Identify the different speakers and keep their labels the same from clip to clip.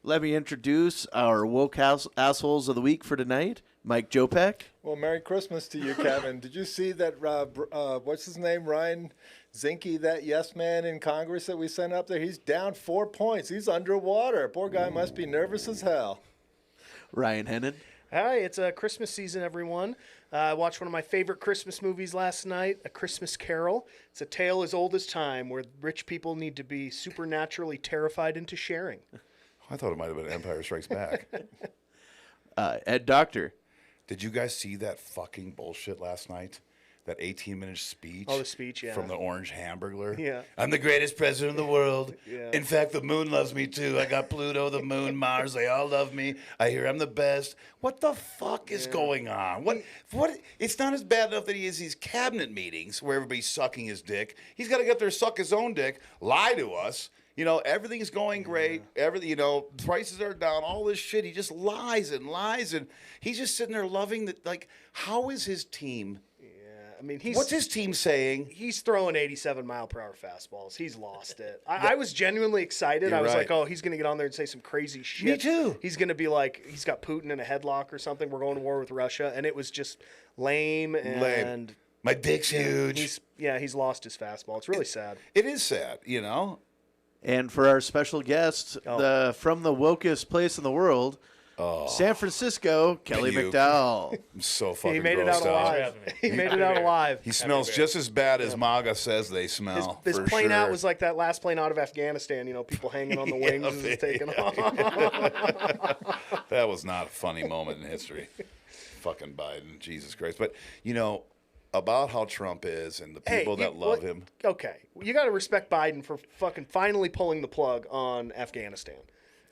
Speaker 1: Let me introduce our woke assholes of the week for tonight, Mike Jopek.
Speaker 2: Well, Merry Christmas to you, Kevin. Did you see that, what's his name, Ryan Zinke, that yes man in Congress that we sent up there? He's down 4 points. He's underwater. Poor guy must be nervous as hell.
Speaker 1: Ryan Hennon.
Speaker 3: Hi, it's Christmas season, everyone. I watched one of my favorite Christmas movies last night, A Christmas Carol. It's a tale as old as time where rich people need to be supernaturally terrified into sharing.
Speaker 4: I thought it might have been Empire Strikes Back.
Speaker 1: Ed Doctor.
Speaker 4: Did you guys see that fucking bullshit last night? That 18-minute speech?
Speaker 3: Oh, the speech, yeah.
Speaker 4: From the Orange Hamburglar?
Speaker 3: Yeah.
Speaker 4: I'm the greatest president in the world.
Speaker 3: Yeah.
Speaker 4: In fact, the moon loves me, too. I got Pluto, the moon, Mars. They all love me. I hear I'm the best. What the fuck is going on? What? It's not as bad enough that he has these cabinet meetings where everybody's sucking his dick. He's got to get there, suck his own dick, lie to us. You know, everything's going great. Everything, you know, prices are down. All this shit. He just lies and lies, and he's just sitting there loving that. Like, how is his team?
Speaker 3: Yeah, I mean,
Speaker 4: What's his team saying?
Speaker 3: He's throwing 87-mile-per-hour fastballs. He's lost it. I was genuinely excited.
Speaker 4: You're
Speaker 3: I was
Speaker 4: right.
Speaker 3: like, oh, he's going to get on there and say some crazy shit.
Speaker 4: Me too.
Speaker 3: He's going to be like, he's got Putin in a headlock or something. We're going to war with Russia, and it was just lame and.
Speaker 4: My dick's huge.
Speaker 3: He's lost his fastball. It's really sad.
Speaker 4: It is sad, you know.
Speaker 1: And for our special guest, from the wokest place in the world, San Francisco, Kelly McDowell.
Speaker 4: I'm so fucking
Speaker 3: He made it
Speaker 4: grossed
Speaker 3: out alive. He made it out alive.
Speaker 4: He smells just as bad as MAGA says they smell.
Speaker 3: His
Speaker 4: for
Speaker 3: plane
Speaker 4: sure.
Speaker 3: out was like that last plane out of Afghanistan, you know, people hanging on the wings as it's taking off.
Speaker 4: That was not a funny moment in history. Fucking Biden, Jesus Christ. But, you know, about how Trump is and the people that love him.
Speaker 3: Okay. You got to respect Biden for fucking finally pulling the plug on Afghanistan.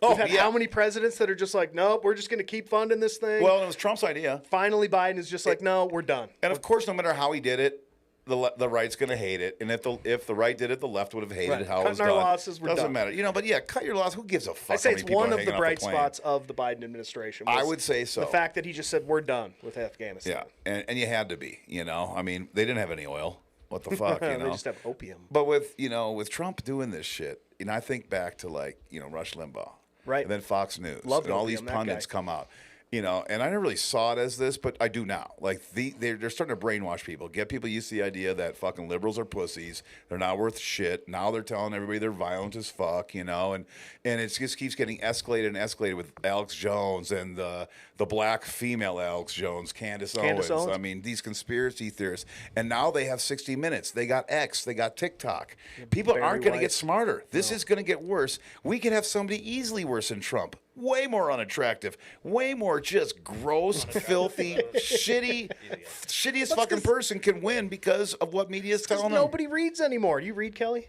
Speaker 4: Oh,
Speaker 3: We've had how many presidents that are just like, nope, we're just going to keep funding this thing?
Speaker 4: Well, it was Trump's idea.
Speaker 3: Finally, Biden is just like, no, we're done.
Speaker 4: And, of course, no matter how he did it, the right's going to hate it. And if the right did it, the left would have hated how it was done.
Speaker 3: Cutting our losses, we're
Speaker 4: Doesn't
Speaker 3: done.
Speaker 4: matter. You know, but yeah, cut your losses. Who gives a fuck?
Speaker 3: I say
Speaker 4: how
Speaker 3: it's
Speaker 4: many people
Speaker 3: one
Speaker 4: are
Speaker 3: of the
Speaker 4: hanging off
Speaker 3: bright
Speaker 4: plane?
Speaker 3: spots of the Biden administration.
Speaker 4: I would say so.
Speaker 3: The fact that he just said, we're done with Afghanistan.
Speaker 4: Yeah, and you had to be, you know. I mean, they didn't have any oil. What the fuck, you know?
Speaker 3: They just have opium.
Speaker 4: But with Trump doing this shit, you know, I think back to Rush Limbaugh.
Speaker 3: Right.
Speaker 4: And then Fox News.
Speaker 3: Love
Speaker 4: and all
Speaker 3: opium,
Speaker 4: these
Speaker 3: that
Speaker 4: pundits
Speaker 3: guy.
Speaker 4: come out. You know, and I never really saw it as this, but I do now. Like, they're starting to brainwash people, get people used to the idea that fucking liberals are pussies. They're not worth shit. Now they're telling everybody they're violent as fuck, you know, and it just keeps getting escalated and escalated with Alex Jones and the black female Alex Jones, Candace Owens. I mean, these conspiracy theorists. And now they have 60 Minutes. They got X. They got TikTok. People aren't going to get smarter. This is going to get worse. We could have somebody easily worse than Trump. Way more unattractive, way more just gross, filthy, shittiest fucking person can win because of what media is telling them.
Speaker 3: Nobody reads anymore. Do you read, Kelly?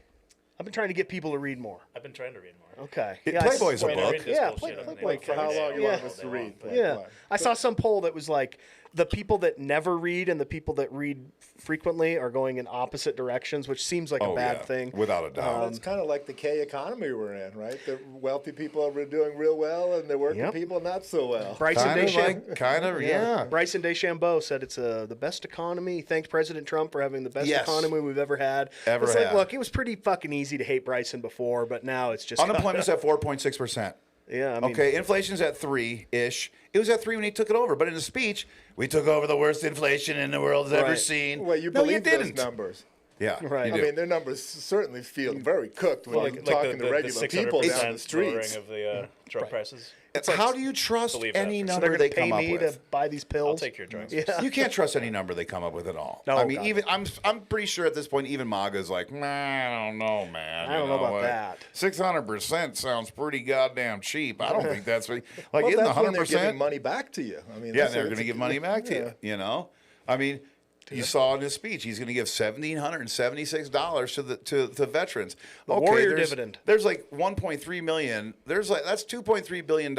Speaker 3: I've been trying to get people to read more.
Speaker 5: I've been trying to read more.
Speaker 3: Okay.
Speaker 4: Playboy's a book.
Speaker 3: Yeah,
Speaker 2: Like, for how long you want us to read?
Speaker 3: Yeah. I saw some poll that was like the people that never read and the people that read frequently are going in opposite directions, which seems like a bad thing.
Speaker 4: Without a doubt.
Speaker 2: It's kind of like the K economy we're in, right? The wealthy people are doing real well, and the working people not so well.
Speaker 3: Bryson
Speaker 4: yeah.
Speaker 3: Bryson DeChambeau said it's the best economy. He thanked President Trump for having the best economy we've ever had. It's like, look, it was pretty fucking easy to hate Bryson before, but now it's just
Speaker 4: unemployment's at 4.6%.
Speaker 3: Yeah, I mean,
Speaker 4: okay, inflation's at 3-ish. It was at 3 when he took it over, but in his speech, we took over the worst inflation in the world's ever seen.
Speaker 2: Well, you believe those numbers.
Speaker 4: Yeah,
Speaker 3: right.
Speaker 2: I mean, their numbers certainly feel very cooked when you're talking to regular people down the streets.
Speaker 5: Of the drug prices.
Speaker 4: It's how do you trust any number they come up with?
Speaker 3: They're going to pay me to buy these pills?
Speaker 5: I'll take your drugs.
Speaker 3: Yeah.
Speaker 4: You can't trust any number they come up with at all.
Speaker 3: No,
Speaker 4: I mean, even I'm pretty sure at this point, even MAGA's like, nah, I don't know, man.
Speaker 3: I don't know about that.
Speaker 4: 600% sounds pretty goddamn cheap. I don't think that's like
Speaker 2: Well,
Speaker 4: isn't
Speaker 2: that's
Speaker 4: 100%?
Speaker 2: when they're giving money back to you. I mean,
Speaker 4: Yeah, they're going to give money back to you. You know, I mean. You saw in his speech, he's going to give $1,776 to the veterans.
Speaker 3: The warrior dividend.
Speaker 4: There's like 1.3 million. That's $2.3 billion.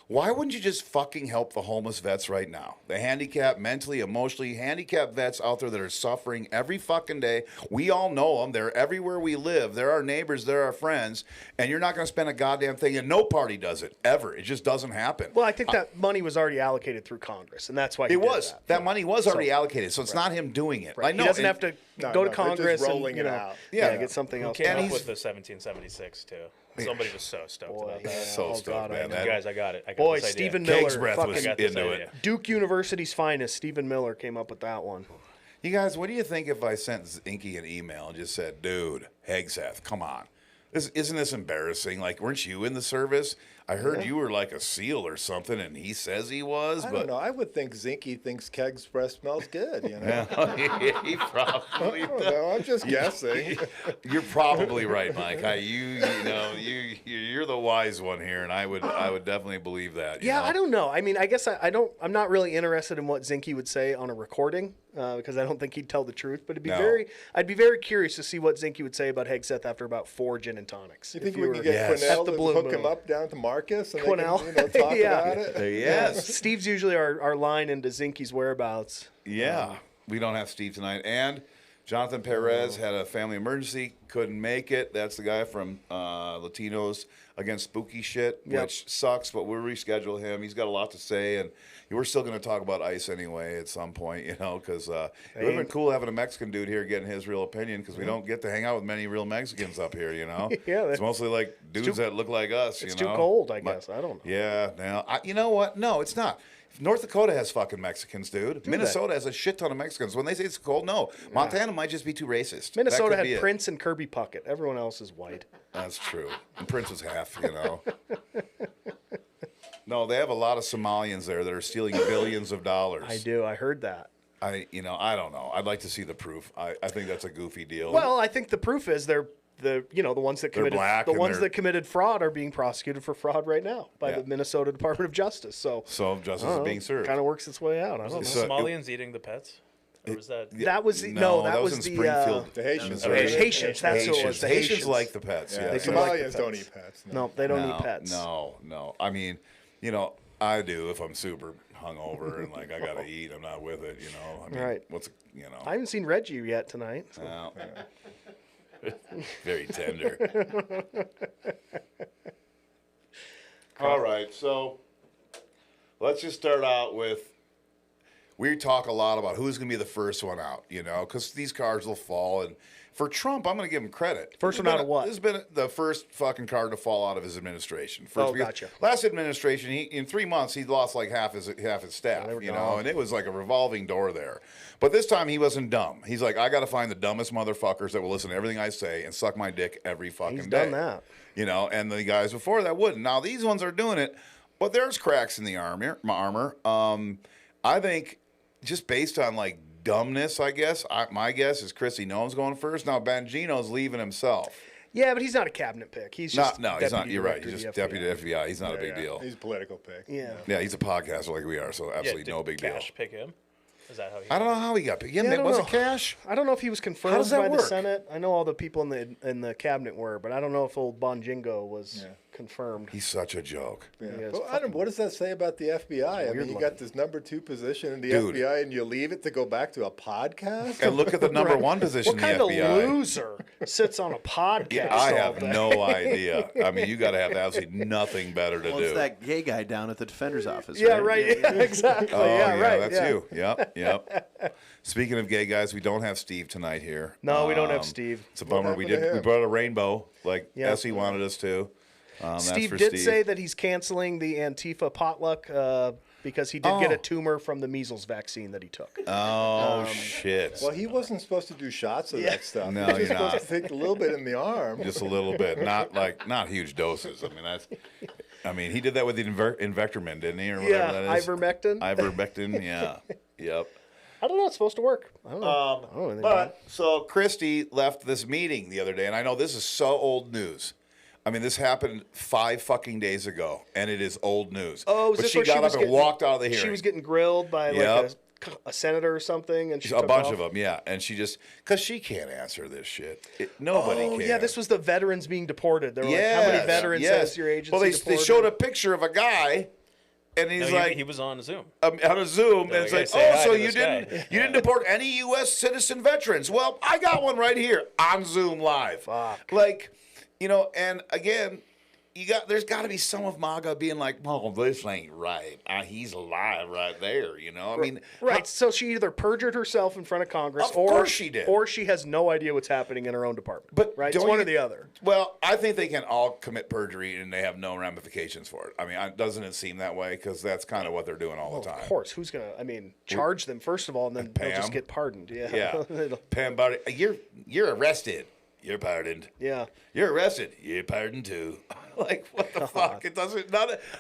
Speaker 4: Why wouldn't you just fucking help the homeless vets right now? The handicapped, mentally, emotionally handicapped vets out there that are suffering every fucking day. We all know them. They're everywhere we live. They're our neighbors. They're our friends. And you're not going to spend a goddamn thing. And no party does it, ever. It just doesn't happen.
Speaker 3: Well, I think that money was already allocated through Congress, and that's why he did that.
Speaker 4: That money was already allocated, so it's not him doing it.
Speaker 3: Right.
Speaker 4: I know.
Speaker 3: He doesn't have to go to Congress
Speaker 2: rolling
Speaker 3: and
Speaker 2: it out.
Speaker 3: get something else.
Speaker 5: Came up with the 1776 too. Somebody was so stoked about that.
Speaker 4: So stoked, man.
Speaker 5: You guys, I got it. I got
Speaker 3: Boy,
Speaker 5: this idea.
Speaker 3: Stephen Miller,
Speaker 4: Cake's breath was
Speaker 3: fucking
Speaker 5: I got this
Speaker 4: into
Speaker 5: idea.
Speaker 4: it.
Speaker 3: Duke University's finest, Stephen Miller came up with that one.
Speaker 4: You guys, what do you think if I sent Zinky an email and just said, dude, Hegseth, come on. Isn't this embarrassing? Like, weren't you in the service? I heard you were like a SEAL or something, and he says he was.
Speaker 2: I
Speaker 4: but
Speaker 2: don't know. I would think Zinky thinks Keg's breath smells good. You know.
Speaker 4: he probably
Speaker 2: I don't know. I'm just guessing.
Speaker 4: You're probably right, Mike. You're the wise one here, and I would definitely believe that. you
Speaker 3: Yeah,
Speaker 4: know?
Speaker 3: I don't know. I mean, I guess I'm not really interested in what Zinke would say on a recording because I don't think he'd tell the truth. But I'd be very curious to see what Zinke would say about Hegseth after about 4 gin and tonics.
Speaker 2: You think
Speaker 3: If
Speaker 2: we
Speaker 3: were
Speaker 2: can get
Speaker 4: Yes.
Speaker 2: Quinnell
Speaker 3: At the
Speaker 2: to
Speaker 3: Blue
Speaker 2: hook
Speaker 3: Moon.
Speaker 2: him up down to Marcus and
Speaker 3: Quinnell.
Speaker 2: they can, talk
Speaker 3: Yeah.
Speaker 2: about it?
Speaker 4: Yes.
Speaker 3: Steve's usually our line into Zinke's whereabouts.
Speaker 4: Yeah. We don't have Steve tonight. And Jonathan Perez had a family emergency, couldn't make it. That's the guy from Latinos Against Spooky Shit,
Speaker 3: Yep.
Speaker 4: which sucks, but we'll reschedule him. He's got a lot to say, and we're still going to talk about ICE anyway at some point, because it would have been cool having a Mexican dude here getting his real opinion, because we don't get to hang out with many real Mexicans up here,
Speaker 3: Yeah,
Speaker 4: It's mostly like dudes that look like us,
Speaker 3: It's too cold, I guess. I don't know.
Speaker 4: Yeah, now, you know what? No, it's not. North Dakota has fucking Mexicans, dude. Minnesota has a shit ton of Mexicans. When they say it's cold, no. Montana might just be too racist. That
Speaker 3: Minnesota
Speaker 4: could be
Speaker 3: had
Speaker 4: it.
Speaker 3: Prince and Kirby Puckett. Everyone else is white.
Speaker 4: That's true. And Prince was half, No, they have a lot of Somalians there that are stealing billions of dollars.
Speaker 3: I do. I heard that.
Speaker 4: I don't know. I'd like to see the proof. I think that's a goofy deal.
Speaker 3: Well, I think the proof is the ones that committed
Speaker 4: black
Speaker 3: the
Speaker 4: and
Speaker 3: ones
Speaker 4: they're-
Speaker 3: that committed fraud are being prosecuted for fraud right now by
Speaker 4: Yeah.
Speaker 3: the Minnesota Department of Justice. So
Speaker 4: justice is being served.
Speaker 3: kind of works its way out. I don't know.
Speaker 4: So-
Speaker 5: Somalians eating the pets? Or was that?
Speaker 3: That was
Speaker 4: that
Speaker 3: that
Speaker 4: was
Speaker 3: was
Speaker 4: in
Speaker 3: the
Speaker 4: Springfield.
Speaker 2: The Haitians.
Speaker 4: Missouri.
Speaker 3: Haitians. That's what it was. The
Speaker 4: Haitians
Speaker 3: Haitians
Speaker 4: like the pets. Yeah,
Speaker 2: The
Speaker 3: do like the
Speaker 2: Somalians don't
Speaker 3: pets.
Speaker 2: eat pets.
Speaker 3: No, they don't eat pets.
Speaker 4: No. I mean, I do if I'm super hungover and like I gotta eat. I'm not with it. I mean,
Speaker 3: Right. I haven't seen Reggie yet tonight. So.
Speaker 4: No. Very tender. All right, so let's just start out with. We talk a lot about who's going to be the first one out, because these cards will fall. And for Trump, I'm going to give him credit.
Speaker 3: First one out of what?
Speaker 4: This has been the first fucking card to fall out of his administration.
Speaker 3: Oh, gotcha.
Speaker 4: Last administration, in 3 months, he lost like half his staff, and it was like a revolving door there. But this time, he wasn't dumb. He's like, I got to find the dumbest motherfuckers that will listen to everything I say and suck my dick every fucking
Speaker 3: He's
Speaker 4: day.
Speaker 3: done that.
Speaker 4: And the guys before that wouldn't. Now, these ones are doing it, but there's cracks in the armor. I think just based on like dumbness, I guess, my guess is Christy Gnome's going first. Now, Bongino's leaving himself.
Speaker 3: Yeah, but he's not a cabinet pick. He's just
Speaker 4: He's not.
Speaker 3: deputy
Speaker 4: You're right.
Speaker 3: director
Speaker 4: He's
Speaker 3: of
Speaker 4: just
Speaker 3: the FBI.
Speaker 4: deputy FBI. He's not a big deal.
Speaker 2: He's a political pick.
Speaker 3: Yeah.
Speaker 4: Yeah, he's a podcaster like we are, so absolutely
Speaker 5: did
Speaker 4: no big deal.
Speaker 5: Cash pick him? Is that how he?
Speaker 4: I don't know how he got picked.
Speaker 3: I
Speaker 4: Yeah,
Speaker 3: don't
Speaker 4: was
Speaker 3: know.
Speaker 4: it Cash?
Speaker 3: I don't know if he was confirmed
Speaker 4: How does that
Speaker 3: by the
Speaker 4: work?
Speaker 3: Senate. I know all the people in the cabinet were, but I don't know if old Bonjingo was confirmed.
Speaker 4: He's such a joke.
Speaker 2: Yeah.
Speaker 3: He is
Speaker 2: Well, Adam, what does that say about the FBI? I mean, you got this number 2 position in the
Speaker 4: Dude.
Speaker 2: FBI, and you leave it to go back to a podcast?
Speaker 4: And look at the number one position
Speaker 3: What
Speaker 4: in
Speaker 3: kind
Speaker 4: the
Speaker 3: of
Speaker 4: FBI.
Speaker 3: loser sits on a podcast?
Speaker 4: Yeah, I
Speaker 3: all
Speaker 4: have
Speaker 3: day?
Speaker 4: no idea. I mean, you got to have absolutely nothing better to
Speaker 1: Well,
Speaker 4: do.
Speaker 1: it's that gay guy down at the defender's office.
Speaker 3: Yeah, right. Yeah, exactly.
Speaker 4: Oh,
Speaker 3: yeah, right.
Speaker 4: that's
Speaker 3: yeah.
Speaker 4: you. Yep. Speaking of gay guys, we don't have Steve tonight here.
Speaker 3: No, we don't have Steve.
Speaker 4: It's a bummer.
Speaker 2: happened to
Speaker 4: We
Speaker 2: him?
Speaker 4: brought a rainbow like
Speaker 3: Yeah.
Speaker 4: Essie wanted us to.
Speaker 3: Steve
Speaker 4: that's for
Speaker 3: did say that he's canceling the Antifa potluck because he did get a tumor from the measles vaccine that he took.
Speaker 4: Oh shit!
Speaker 2: Well, he wasn't supposed to do shots of that stuff.
Speaker 4: No,
Speaker 2: he was
Speaker 4: you're
Speaker 2: just supposed
Speaker 4: not.
Speaker 2: to take a little bit in the arm.
Speaker 4: Just a little bit, not huge doses. I mean, he did that with the Invectormin, didn't he, or whatever that is?
Speaker 3: Ivermectin.
Speaker 4: Ivermectin, yeah, yep.
Speaker 3: I don't know. It's supposed to work. I don't know. I don't know anything about it.
Speaker 4: But so Christy left this meeting the other day, and I know this is so old news. I mean, this happened 5 fucking days ago, and it is old news.
Speaker 3: Oh, is
Speaker 4: but
Speaker 3: this
Speaker 4: she
Speaker 3: where
Speaker 4: got
Speaker 3: was
Speaker 4: up and
Speaker 3: getting-
Speaker 4: walked out of the hearing.
Speaker 3: She was getting grilled by
Speaker 4: Yep.
Speaker 3: like a senator or something, and she
Speaker 4: a
Speaker 3: took
Speaker 4: bunch
Speaker 3: off.
Speaker 4: of them, yeah, and she just because she can't answer this shit. Nobody
Speaker 3: Oh
Speaker 4: can.
Speaker 3: yeah, this was the veterans being deported. They were like,
Speaker 4: Yes,
Speaker 3: how many veterans
Speaker 4: yes.
Speaker 3: has your agency
Speaker 4: Well, they
Speaker 3: deported?
Speaker 4: showed a picture of a guy, and he's
Speaker 5: No,
Speaker 4: like,
Speaker 5: he was on Zoom.
Speaker 4: on a Zoom, and it's
Speaker 5: like,
Speaker 4: like,
Speaker 5: say
Speaker 4: oh,
Speaker 5: hi
Speaker 4: so
Speaker 5: to
Speaker 4: you
Speaker 5: this
Speaker 4: didn't
Speaker 5: guy.
Speaker 4: you didn't deport any U.S. citizen veterans? Well, I got one right here on Zoom Live.
Speaker 3: Fuck.
Speaker 4: Like, and again, there's got to be some of MAGA being like, "Oh, this ain't right. He's alive right there." You know, I mean,
Speaker 3: Right. So she either perjured herself in front of Congress,
Speaker 4: Of course she did.
Speaker 3: or she has no idea what's happening in her own department.
Speaker 4: But
Speaker 3: right, it's
Speaker 4: don't
Speaker 3: one
Speaker 4: you-
Speaker 3: or the other.
Speaker 4: Well, I think they can all commit perjury and they have no ramifications for it. I mean, doesn't it seem that way? Because that's kind of what they're doing all the time.
Speaker 3: Of course, who's gonna? I mean, charge them first of all, and then they'll just
Speaker 4: Pam?
Speaker 3: get pardoned. Yeah.
Speaker 4: Yeah,
Speaker 3: It'll-
Speaker 4: Pam Buddy, you're arrested. You're pardoned.
Speaker 3: yeah.
Speaker 4: You're arrested. You're pardoned too. Like, what the fuck? It doesn't.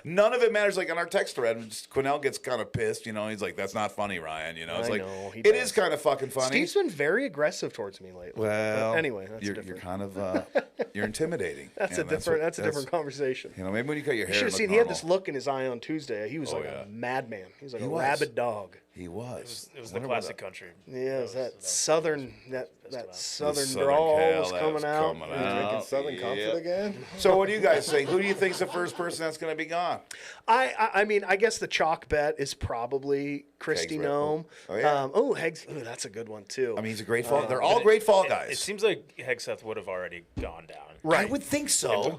Speaker 4: None of it matters. Like on our text thread, Quinnell gets kind of pissed. You know, he's like, "That's not funny, Ryan." You know, it's
Speaker 3: I
Speaker 4: like
Speaker 3: know, he
Speaker 4: it
Speaker 3: does.
Speaker 4: is kind of fucking funny.
Speaker 3: Steve's been very aggressive towards me lately.
Speaker 4: well,
Speaker 3: But anyway, that's
Speaker 4: you're
Speaker 3: different.
Speaker 4: kind of you're intimidating.
Speaker 3: That's
Speaker 4: And
Speaker 3: a different. That's a
Speaker 4: that's-
Speaker 3: different conversation.
Speaker 4: You know, maybe when you cut your
Speaker 3: You
Speaker 4: hair,
Speaker 3: should
Speaker 4: it
Speaker 3: have
Speaker 4: look
Speaker 3: seen. He had
Speaker 4: normal.
Speaker 3: this look in his eye on Tuesday. He was like
Speaker 4: yeah.
Speaker 3: a madman. He was like
Speaker 4: He
Speaker 3: a
Speaker 4: was.
Speaker 3: rabid dog.
Speaker 4: He was.
Speaker 5: It was the classic country.
Speaker 3: Yeah, it was that southern that southern
Speaker 4: Southern
Speaker 3: drawl
Speaker 4: Cal,
Speaker 3: was
Speaker 4: that
Speaker 3: coming
Speaker 4: was
Speaker 3: out.
Speaker 4: coming
Speaker 3: Yeah.
Speaker 4: out.
Speaker 2: Drinking Southern Comfort again?
Speaker 4: So what do you guys say? Who do you think's the first person that's going to be gone?
Speaker 3: I mean, I guess the chalk bet is probably Christy
Speaker 4: Heggs, right?
Speaker 3: Gnome.
Speaker 4: Oh, yeah.
Speaker 3: Heggs. Ooh, that's a good one too.
Speaker 4: I mean, he's a great fall. They're all great fall guys.
Speaker 5: It seems like Hegseth would have already gone down.
Speaker 4: I would think so.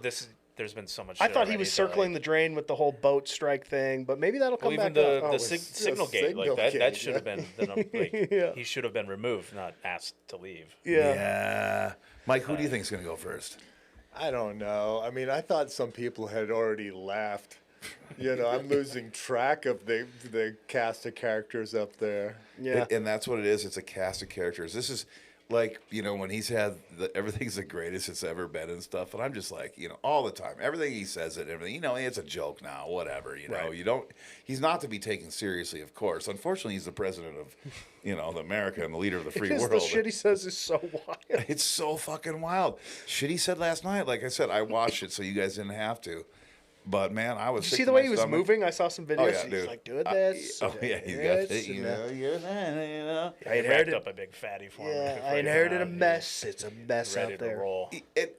Speaker 5: There's been so much.
Speaker 3: I
Speaker 5: shit
Speaker 3: thought he
Speaker 5: already
Speaker 3: was
Speaker 5: to,
Speaker 3: circling
Speaker 5: like,
Speaker 3: the drain with the whole boat strike thing, but maybe that'll come
Speaker 5: Well, even
Speaker 3: back
Speaker 5: the
Speaker 3: up.
Speaker 5: signal gate,
Speaker 2: signal
Speaker 5: like that
Speaker 2: gate,
Speaker 5: should have been. Like,
Speaker 3: Yeah.
Speaker 5: He should have been removed, not asked to leave.
Speaker 3: Yeah.
Speaker 4: Mike, who do you think's going to go first?
Speaker 2: I don't know. I mean, I thought some people had already left. You know, I'm losing track of the cast of characters up there.
Speaker 3: Yeah.
Speaker 4: And that's what it is. It's a cast of characters. This is like, you know, when he's had everything's the greatest it's ever been and stuff. And I'm just like, you know, all the time, everything he says and everything, you know, it's a joke now, whatever, you know, he's not to be taken seriously, of course. Unfortunately, he's the president of, you know, America and the leader of the free
Speaker 3: Because
Speaker 4: world.
Speaker 3: the shit he says is so wild.
Speaker 4: It's so fucking wild. Shit he said last night, like I said, I watched it so you guys didn't have to. But man, I was
Speaker 3: Did you
Speaker 4: sick
Speaker 3: see
Speaker 4: to
Speaker 3: the
Speaker 4: my
Speaker 3: way he was
Speaker 4: stomach.
Speaker 3: moving? I saw some videos.
Speaker 4: Oh, yeah,
Speaker 3: He's
Speaker 4: dude.
Speaker 3: like, do this.
Speaker 4: Oh yeah, he's got it. You know, you're that, you know.
Speaker 3: I
Speaker 5: He racked
Speaker 3: inherited.
Speaker 5: up a big fatty for him.
Speaker 3: Yeah,
Speaker 5: before
Speaker 3: I
Speaker 5: he
Speaker 3: inherited
Speaker 5: went
Speaker 3: a
Speaker 5: out.
Speaker 3: mess. It's a mess
Speaker 5: He's ready
Speaker 3: out
Speaker 5: to
Speaker 3: there.
Speaker 5: roll.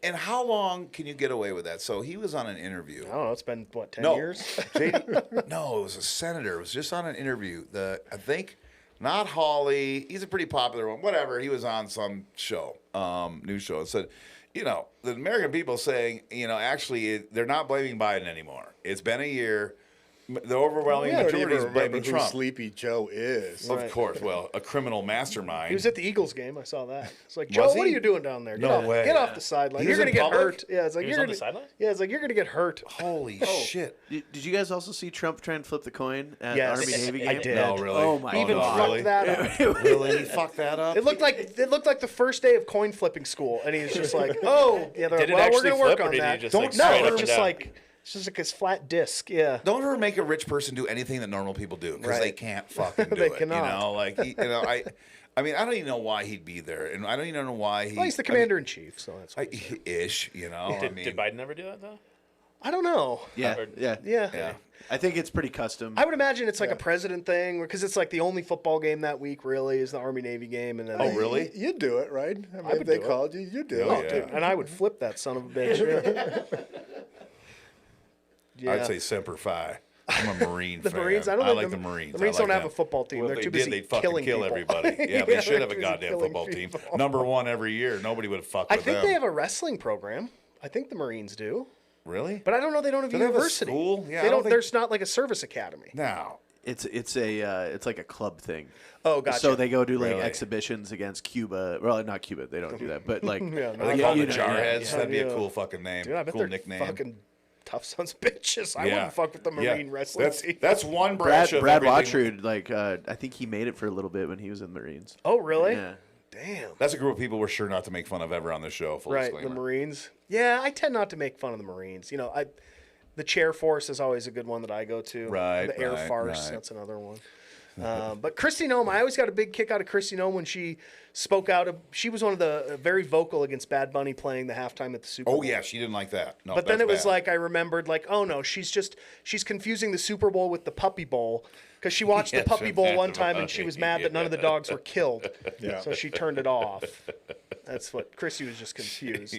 Speaker 4: And how long can you get away with that? So he was on an interview.
Speaker 3: I don't know. It's been what 10
Speaker 4: No,
Speaker 3: years.
Speaker 4: JD, no, it was a senator. It was just on an interview. I think not Hawley. He's a pretty popular one. Whatever. He was on some show, news show. It said, you know, the American people saying, you know, actually they're not blaming Biden anymore. It's been a year. The overwhelming
Speaker 2: I don't
Speaker 4: majority
Speaker 2: even
Speaker 4: is blaming
Speaker 2: remember who
Speaker 4: Trump.
Speaker 2: Sleepy Joe is.
Speaker 4: Of course. Well, a criminal mastermind.
Speaker 3: He was at the Eagles game. I saw that. It's like,
Speaker 4: Was
Speaker 3: Joe,
Speaker 4: he?
Speaker 3: what are you doing down there?
Speaker 4: No way.
Speaker 3: Get off the sideline.
Speaker 4: He
Speaker 3: You're
Speaker 4: was
Speaker 3: gonna
Speaker 4: in
Speaker 3: get
Speaker 4: public?
Speaker 3: hurt. Yeah, it's like
Speaker 5: He
Speaker 3: you're
Speaker 5: was on
Speaker 3: gonna.
Speaker 5: the sideline?
Speaker 3: Yeah, it's like you're gonna get hurt.
Speaker 4: Holy shit.
Speaker 1: Did you guys also see Trump try and flip the coin at
Speaker 3: Yes,
Speaker 1: Army Navy game?
Speaker 3: I did.
Speaker 4: No, really?
Speaker 1: Oh my
Speaker 3: He even
Speaker 1: god!
Speaker 3: fucked
Speaker 4: really?
Speaker 3: that up.
Speaker 4: Really? He fucked that up?
Speaker 3: It looked like the first day of coin flipping school, and he was just like, "Oh, yeah, they're
Speaker 5: Did it
Speaker 3: like, well, we're
Speaker 5: actually
Speaker 3: gonna work
Speaker 5: flip, or
Speaker 3: on
Speaker 5: did he
Speaker 3: that."
Speaker 5: just,
Speaker 4: Don't
Speaker 5: like,
Speaker 3: No,
Speaker 5: straight up
Speaker 3: it's
Speaker 5: and
Speaker 3: just
Speaker 5: down?
Speaker 3: like his flat disc. Yeah.
Speaker 4: Don't ever make a rich person do anything that normal people do because they
Speaker 3: Right.
Speaker 4: can't fucking do
Speaker 3: They
Speaker 4: it.
Speaker 3: cannot.
Speaker 4: You know, like I mean, I don't even know why he'd be there, and I don't even know why he.
Speaker 3: Well, he's the commander in chief, so that's.
Speaker 4: Ish, you know.
Speaker 5: Did Biden ever do that though?
Speaker 3: I don't know.
Speaker 1: Yeah,
Speaker 5: Or-
Speaker 1: yeah,
Speaker 3: Yeah.
Speaker 4: Yeah.
Speaker 1: I think it's pretty custom.
Speaker 3: I would imagine it's like a president thing because it's like the only football game that week really is the Army Navy game, and then
Speaker 4: Oh, really?
Speaker 2: You'd do it, right? I mean,
Speaker 3: would
Speaker 2: if they
Speaker 3: do it.
Speaker 2: called you, you'd do
Speaker 4: Oh,
Speaker 2: it.
Speaker 4: yeah.
Speaker 3: and I would flip that son of a bitch. Yeah. Yeah.
Speaker 4: I'd say Semper Fi. I'm a Marine
Speaker 3: The
Speaker 4: fan.
Speaker 3: Marines, I don't
Speaker 4: like the Marines.
Speaker 3: The Marines
Speaker 4: I like
Speaker 3: don't have
Speaker 4: them.
Speaker 3: a football team.
Speaker 4: Well,
Speaker 3: They're
Speaker 4: if
Speaker 3: too
Speaker 4: they
Speaker 3: busy
Speaker 4: did, they'd fucking
Speaker 3: killing
Speaker 4: kill
Speaker 3: people.
Speaker 4: everybody. Yeah, they should have a
Speaker 3: they're busy
Speaker 4: goddamn
Speaker 3: killing
Speaker 4: football team.
Speaker 3: people.
Speaker 4: Number one every year. Nobody would have fucked
Speaker 3: I
Speaker 4: with
Speaker 3: think
Speaker 4: them.
Speaker 3: they have a wrestling program. I think the Marines do,
Speaker 4: Really?
Speaker 3: but I don't know. They don't have a
Speaker 4: Do they have a
Speaker 3: university.
Speaker 4: school? Yeah, I
Speaker 3: they
Speaker 4: don't
Speaker 3: don't.
Speaker 4: think-
Speaker 3: There's not like a service academy.
Speaker 4: No.
Speaker 1: it's like a club thing.
Speaker 3: Oh, gotcha.
Speaker 1: So they go do like
Speaker 4: Really?
Speaker 1: exhibitions against Cuba. Well, not Cuba. They don't do that. But like,
Speaker 3: Yeah,
Speaker 4: Are they
Speaker 3: Yeah,
Speaker 4: called
Speaker 3: you
Speaker 4: the
Speaker 3: know,
Speaker 4: Jarheads?
Speaker 3: yeah,
Speaker 4: That'd be a
Speaker 3: yeah.
Speaker 4: cool fucking name.
Speaker 3: Dude, I bet
Speaker 4: cool
Speaker 3: they're
Speaker 4: nickname.
Speaker 3: fucking tough sons of bitches. I
Speaker 4: Yeah.
Speaker 3: wouldn't fuck with the
Speaker 4: Yeah.
Speaker 3: Marine wrestling
Speaker 4: That's,
Speaker 3: team.
Speaker 4: that's one branch of
Speaker 1: Brad
Speaker 4: everything.
Speaker 1: Watcherd, like I think he made it for a little bit when he was in the Marines.
Speaker 3: Oh, really?
Speaker 1: Yeah.
Speaker 3: Damn.
Speaker 4: That's a group of people we're sure not to make fun of ever on this show. Full
Speaker 3: Right,
Speaker 4: disclaimer.
Speaker 3: the Marines. Yeah, I tend not to make fun of the Marines. You know, the chair force is always a good one that I go to.
Speaker 4: Right,
Speaker 3: The air
Speaker 4: right,
Speaker 3: farce,
Speaker 4: right.
Speaker 3: that's another one. But Christy Gnome, I always got a big kick out of Christy Gnome when she spoke out. She was one of the very vocal against Bad Bunny playing the halftime at the Super Bowl.
Speaker 4: Oh yeah, she didn't like that. No,
Speaker 3: But then
Speaker 4: that's
Speaker 3: it was
Speaker 4: bad.
Speaker 3: like I remembered, like, oh no, she's confusing the Super Bowl with the Puppy Bowl because she watched the
Speaker 4: Yes,
Speaker 3: Puppy Bowl one
Speaker 4: that's
Speaker 3: time and she was mad that none of the dogs were killed,
Speaker 2: Yeah.
Speaker 3: so she turned it off. That's what Christy was just confused.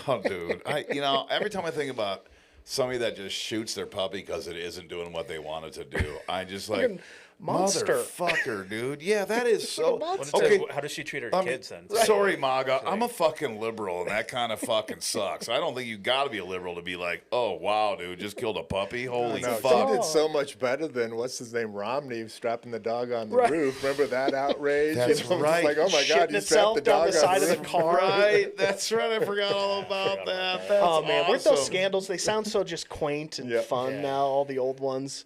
Speaker 4: Oh, dude. Every time I think about somebody that just shoots their puppy because it isn't doing what they want it to do, I just like,
Speaker 3: Monster.
Speaker 4: Motherfucker, dude. Yeah, that is so.
Speaker 5: Okay. How does she treat her kids then?
Speaker 4: Sorry, MAGA. I'm a fucking liberal, and that kind of fucking sucks. I don't think you got to be a liberal to be like, oh, wow, dude, just killed a puppy? Holy
Speaker 2: No,
Speaker 4: fuck.
Speaker 2: she did so much better than, what's his name, Romney, strapping the dog on the roof. Remember that outrage?
Speaker 4: That's
Speaker 2: It's
Speaker 4: right.
Speaker 2: like, oh my God,
Speaker 3: Shitting
Speaker 2: you
Speaker 3: itself
Speaker 2: strapped the
Speaker 3: down
Speaker 2: dog
Speaker 3: the
Speaker 2: on
Speaker 3: side
Speaker 2: the
Speaker 3: of the
Speaker 2: roof.
Speaker 3: car.
Speaker 4: Right. That's right. I forgot all about that. That's
Speaker 3: Oh man, weren't those
Speaker 4: awesome.
Speaker 3: scandals? They sound so just quaint and
Speaker 2: Yeah.
Speaker 3: fun
Speaker 5: Yeah.
Speaker 3: now. All the old ones,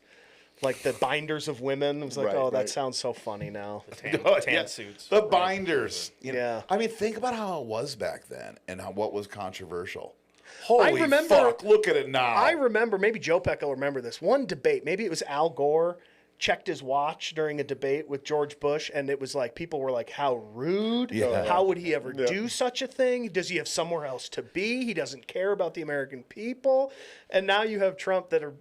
Speaker 3: like the binders of women. It was like,
Speaker 2: Right,
Speaker 3: oh, that
Speaker 2: right.
Speaker 3: sounds so funny now.
Speaker 5: Tan,
Speaker 4: Oh,
Speaker 5: tan
Speaker 4: yeah.
Speaker 5: suits.
Speaker 4: The
Speaker 5: right?
Speaker 4: binders. You know,
Speaker 3: Yeah.
Speaker 4: I mean, think about how it was back then and what was controversial. Holy
Speaker 3: remember-
Speaker 4: fuck, look at it now.
Speaker 3: I remember, maybe Joe Peck will remember this one debate. Maybe it was Al Gore checked his watch during a debate with George Bush, and it was like people were like, "How rude!
Speaker 4: Yeah.
Speaker 3: How would he ever do such a thing? Does he have somewhere else to be? He doesn't care about the American people." And now you have Trump that are,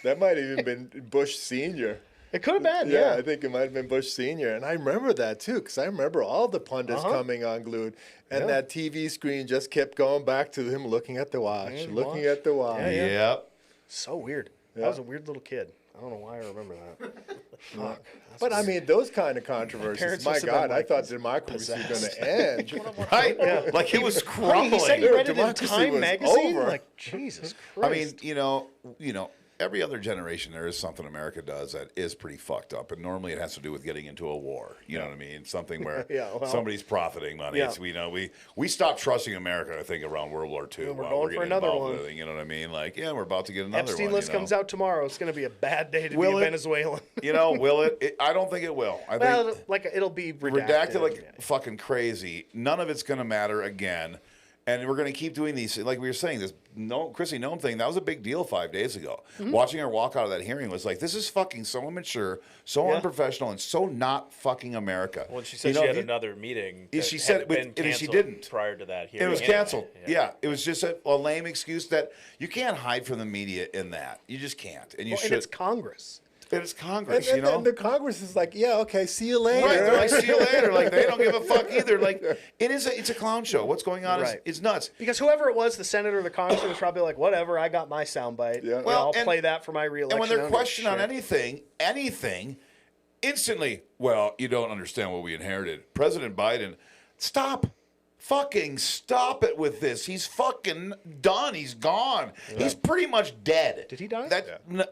Speaker 2: That might have even been Bush Sr.
Speaker 3: it could have been,
Speaker 2: Yeah,
Speaker 3: yeah.
Speaker 2: I think it might have been Bush Sr. And I remember that too, because I remember all the pundits coming unglued. And that TV screen just kept going back to him looking at the watch, looking at the watch.
Speaker 3: Yeah, yeah.
Speaker 4: Yep.
Speaker 3: So weird. I was a weird little kid. I don't know why I remember that. Fuck.
Speaker 2: But I mean, those kind of controversies,
Speaker 3: parents
Speaker 2: my
Speaker 3: must have been,
Speaker 2: God, I
Speaker 3: like,
Speaker 2: thought democracy was going to end.
Speaker 4: Right? Like it was
Speaker 3: Honey,
Speaker 4: crumbling.
Speaker 3: he said he read it in
Speaker 2: Democracy
Speaker 3: Time
Speaker 2: was
Speaker 3: magazine.
Speaker 2: over.
Speaker 3: Like Jesus
Speaker 4: I
Speaker 3: Christ.
Speaker 4: mean, every other generation there is something America does that is pretty fucked up, and normally it has to do with getting into a war. You know what I mean? Something where
Speaker 3: Yeah, well,
Speaker 4: somebody's profiting money.
Speaker 3: yeah.
Speaker 4: It's, we stopped trusting America, I think, around World War II.
Speaker 3: we're
Speaker 4: while
Speaker 3: going for
Speaker 4: getting
Speaker 3: another
Speaker 4: involved
Speaker 3: one.
Speaker 4: with it, you know what I mean? Like, yeah, we're about to get another
Speaker 3: Epstein
Speaker 4: one.
Speaker 3: list comes out tomorrow. It's going to be a bad day to
Speaker 4: Will
Speaker 3: be a
Speaker 4: it?
Speaker 3: Venezuelan.
Speaker 4: Will it? I don't think it will. I
Speaker 3: Well,
Speaker 4: think
Speaker 3: like it'll be
Speaker 4: redacted like
Speaker 3: Yeah.
Speaker 4: fucking crazy. None of it's going to matter again. And we're going to keep doing these. Like we were saying, this Christy Gnome thing, that was a big deal 5 days ago.
Speaker 3: Mm-hmm.
Speaker 4: Watching her walk out of that hearing was like, this is fucking so immature, so unprofessional, and so not fucking America.
Speaker 5: Well, she said
Speaker 4: You know,
Speaker 5: she had
Speaker 4: if you-
Speaker 5: another meeting.
Speaker 4: Yeah,
Speaker 5: that
Speaker 4: she
Speaker 5: had
Speaker 4: said it, but-
Speaker 5: been
Speaker 4: and she
Speaker 5: canceled
Speaker 4: didn't.
Speaker 5: prior to that hearing.
Speaker 4: It was
Speaker 5: anyway.
Speaker 4: canceled. Yeah, it was just a lame excuse that you can't hide from the media in that. You just can't. And you
Speaker 3: Well,
Speaker 4: should.
Speaker 3: and it's Congress.
Speaker 4: And it's Congress,
Speaker 2: And,
Speaker 4: you know?
Speaker 2: and the Congress is like, yeah, okay, see you later.
Speaker 4: Right, they're like, see you later. Like, they don't give a fuck either. Like, it's a clown show. What's going on
Speaker 3: Right.
Speaker 4: is nuts.
Speaker 3: Because whoever it was, the senator or the congressman was probably like, whatever, I got my soundbite.
Speaker 2: Yeah.
Speaker 3: Well, I'll
Speaker 4: and-
Speaker 3: play that for my reelection.
Speaker 4: And when they're
Speaker 3: I don't give a
Speaker 4: questioned on
Speaker 3: shit.
Speaker 4: anything, instantly, well, you don't understand what we inherited. President Biden, stop. Fucking stop it with this. He's fucking done. He's gone. He's pretty much dead.
Speaker 3: Did he die?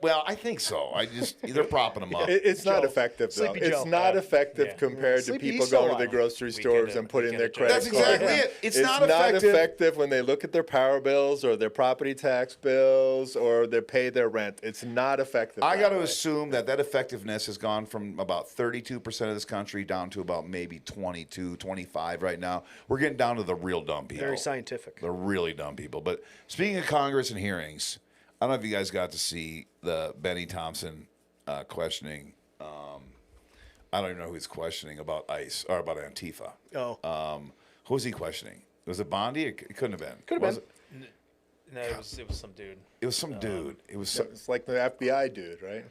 Speaker 4: Well, I think so. They're propping him up.
Speaker 2: It's not
Speaker 3: Joe.
Speaker 2: effective, though.
Speaker 3: Sleepy
Speaker 2: It's
Speaker 3: Joe.
Speaker 2: not effective
Speaker 5: Yeah.
Speaker 2: compared to
Speaker 3: Sleepy,
Speaker 2: people
Speaker 3: he's still
Speaker 2: going to the
Speaker 3: alive.
Speaker 2: grocery
Speaker 5: Weekend
Speaker 2: stores
Speaker 5: of-
Speaker 2: and putting
Speaker 5: weekend
Speaker 2: their
Speaker 5: of
Speaker 2: credit
Speaker 4: That's
Speaker 2: card.
Speaker 4: exactly it. It's not effective.
Speaker 2: when they look at their power bills or their property tax bills or they pay their rent. It's not effective.
Speaker 4: I
Speaker 2: that
Speaker 4: got to
Speaker 2: way.
Speaker 4: assume that effectiveness has gone from about 32% of this country down to about maybe 22, 25 right now. We're getting down to the real dumb people.
Speaker 3: Very scientific.
Speaker 4: The really dumb people. But speaking of Congress and hearings, I don't know if you guys got to see the Benny Thompson questioning. I don't even know who he's questioning about ICE or about Antifa.
Speaker 3: Oh.
Speaker 4: Who was he questioning? Was it Bondi? It couldn't have been.
Speaker 3: Could have
Speaker 4: Was
Speaker 3: been.
Speaker 4: It?
Speaker 5: No, it was some dude.
Speaker 4: It was some dude. It was some,
Speaker 2: It's like the FBI dude, right?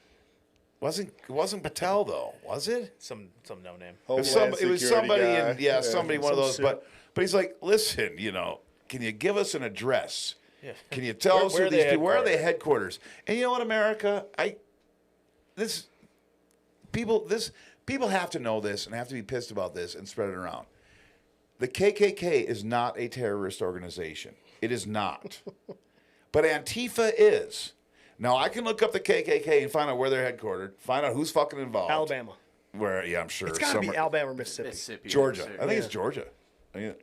Speaker 4: wasn't Patel though, was it?
Speaker 5: Some no name.
Speaker 4: It was,
Speaker 2: Homeland
Speaker 4: it was
Speaker 2: Security
Speaker 4: somebody,
Speaker 2: guy.
Speaker 4: somebody, one of
Speaker 3: Some
Speaker 4: those.
Speaker 3: suit.
Speaker 4: But he's like, listen, can you give us an address?
Speaker 5: Yeah.
Speaker 4: Can you tell us
Speaker 5: Where
Speaker 4: who
Speaker 5: are
Speaker 4: these
Speaker 5: they
Speaker 4: people? Where are they headquarters? And you know what, America, people have to know this and have to be pissed about this and spread it around. The KKK is not a terrorist organization. It is not. But Antifa is. Now I can look up the KKK and find out where they're headquartered, find out who's fucking involved.
Speaker 3: Alabama.
Speaker 4: Where, yeah, I'm sure.
Speaker 3: It's got to be
Speaker 4: somewhere-
Speaker 3: Alabama or Mississippi.
Speaker 1: Mississippi.
Speaker 4: Georgia. I think it's Georgia.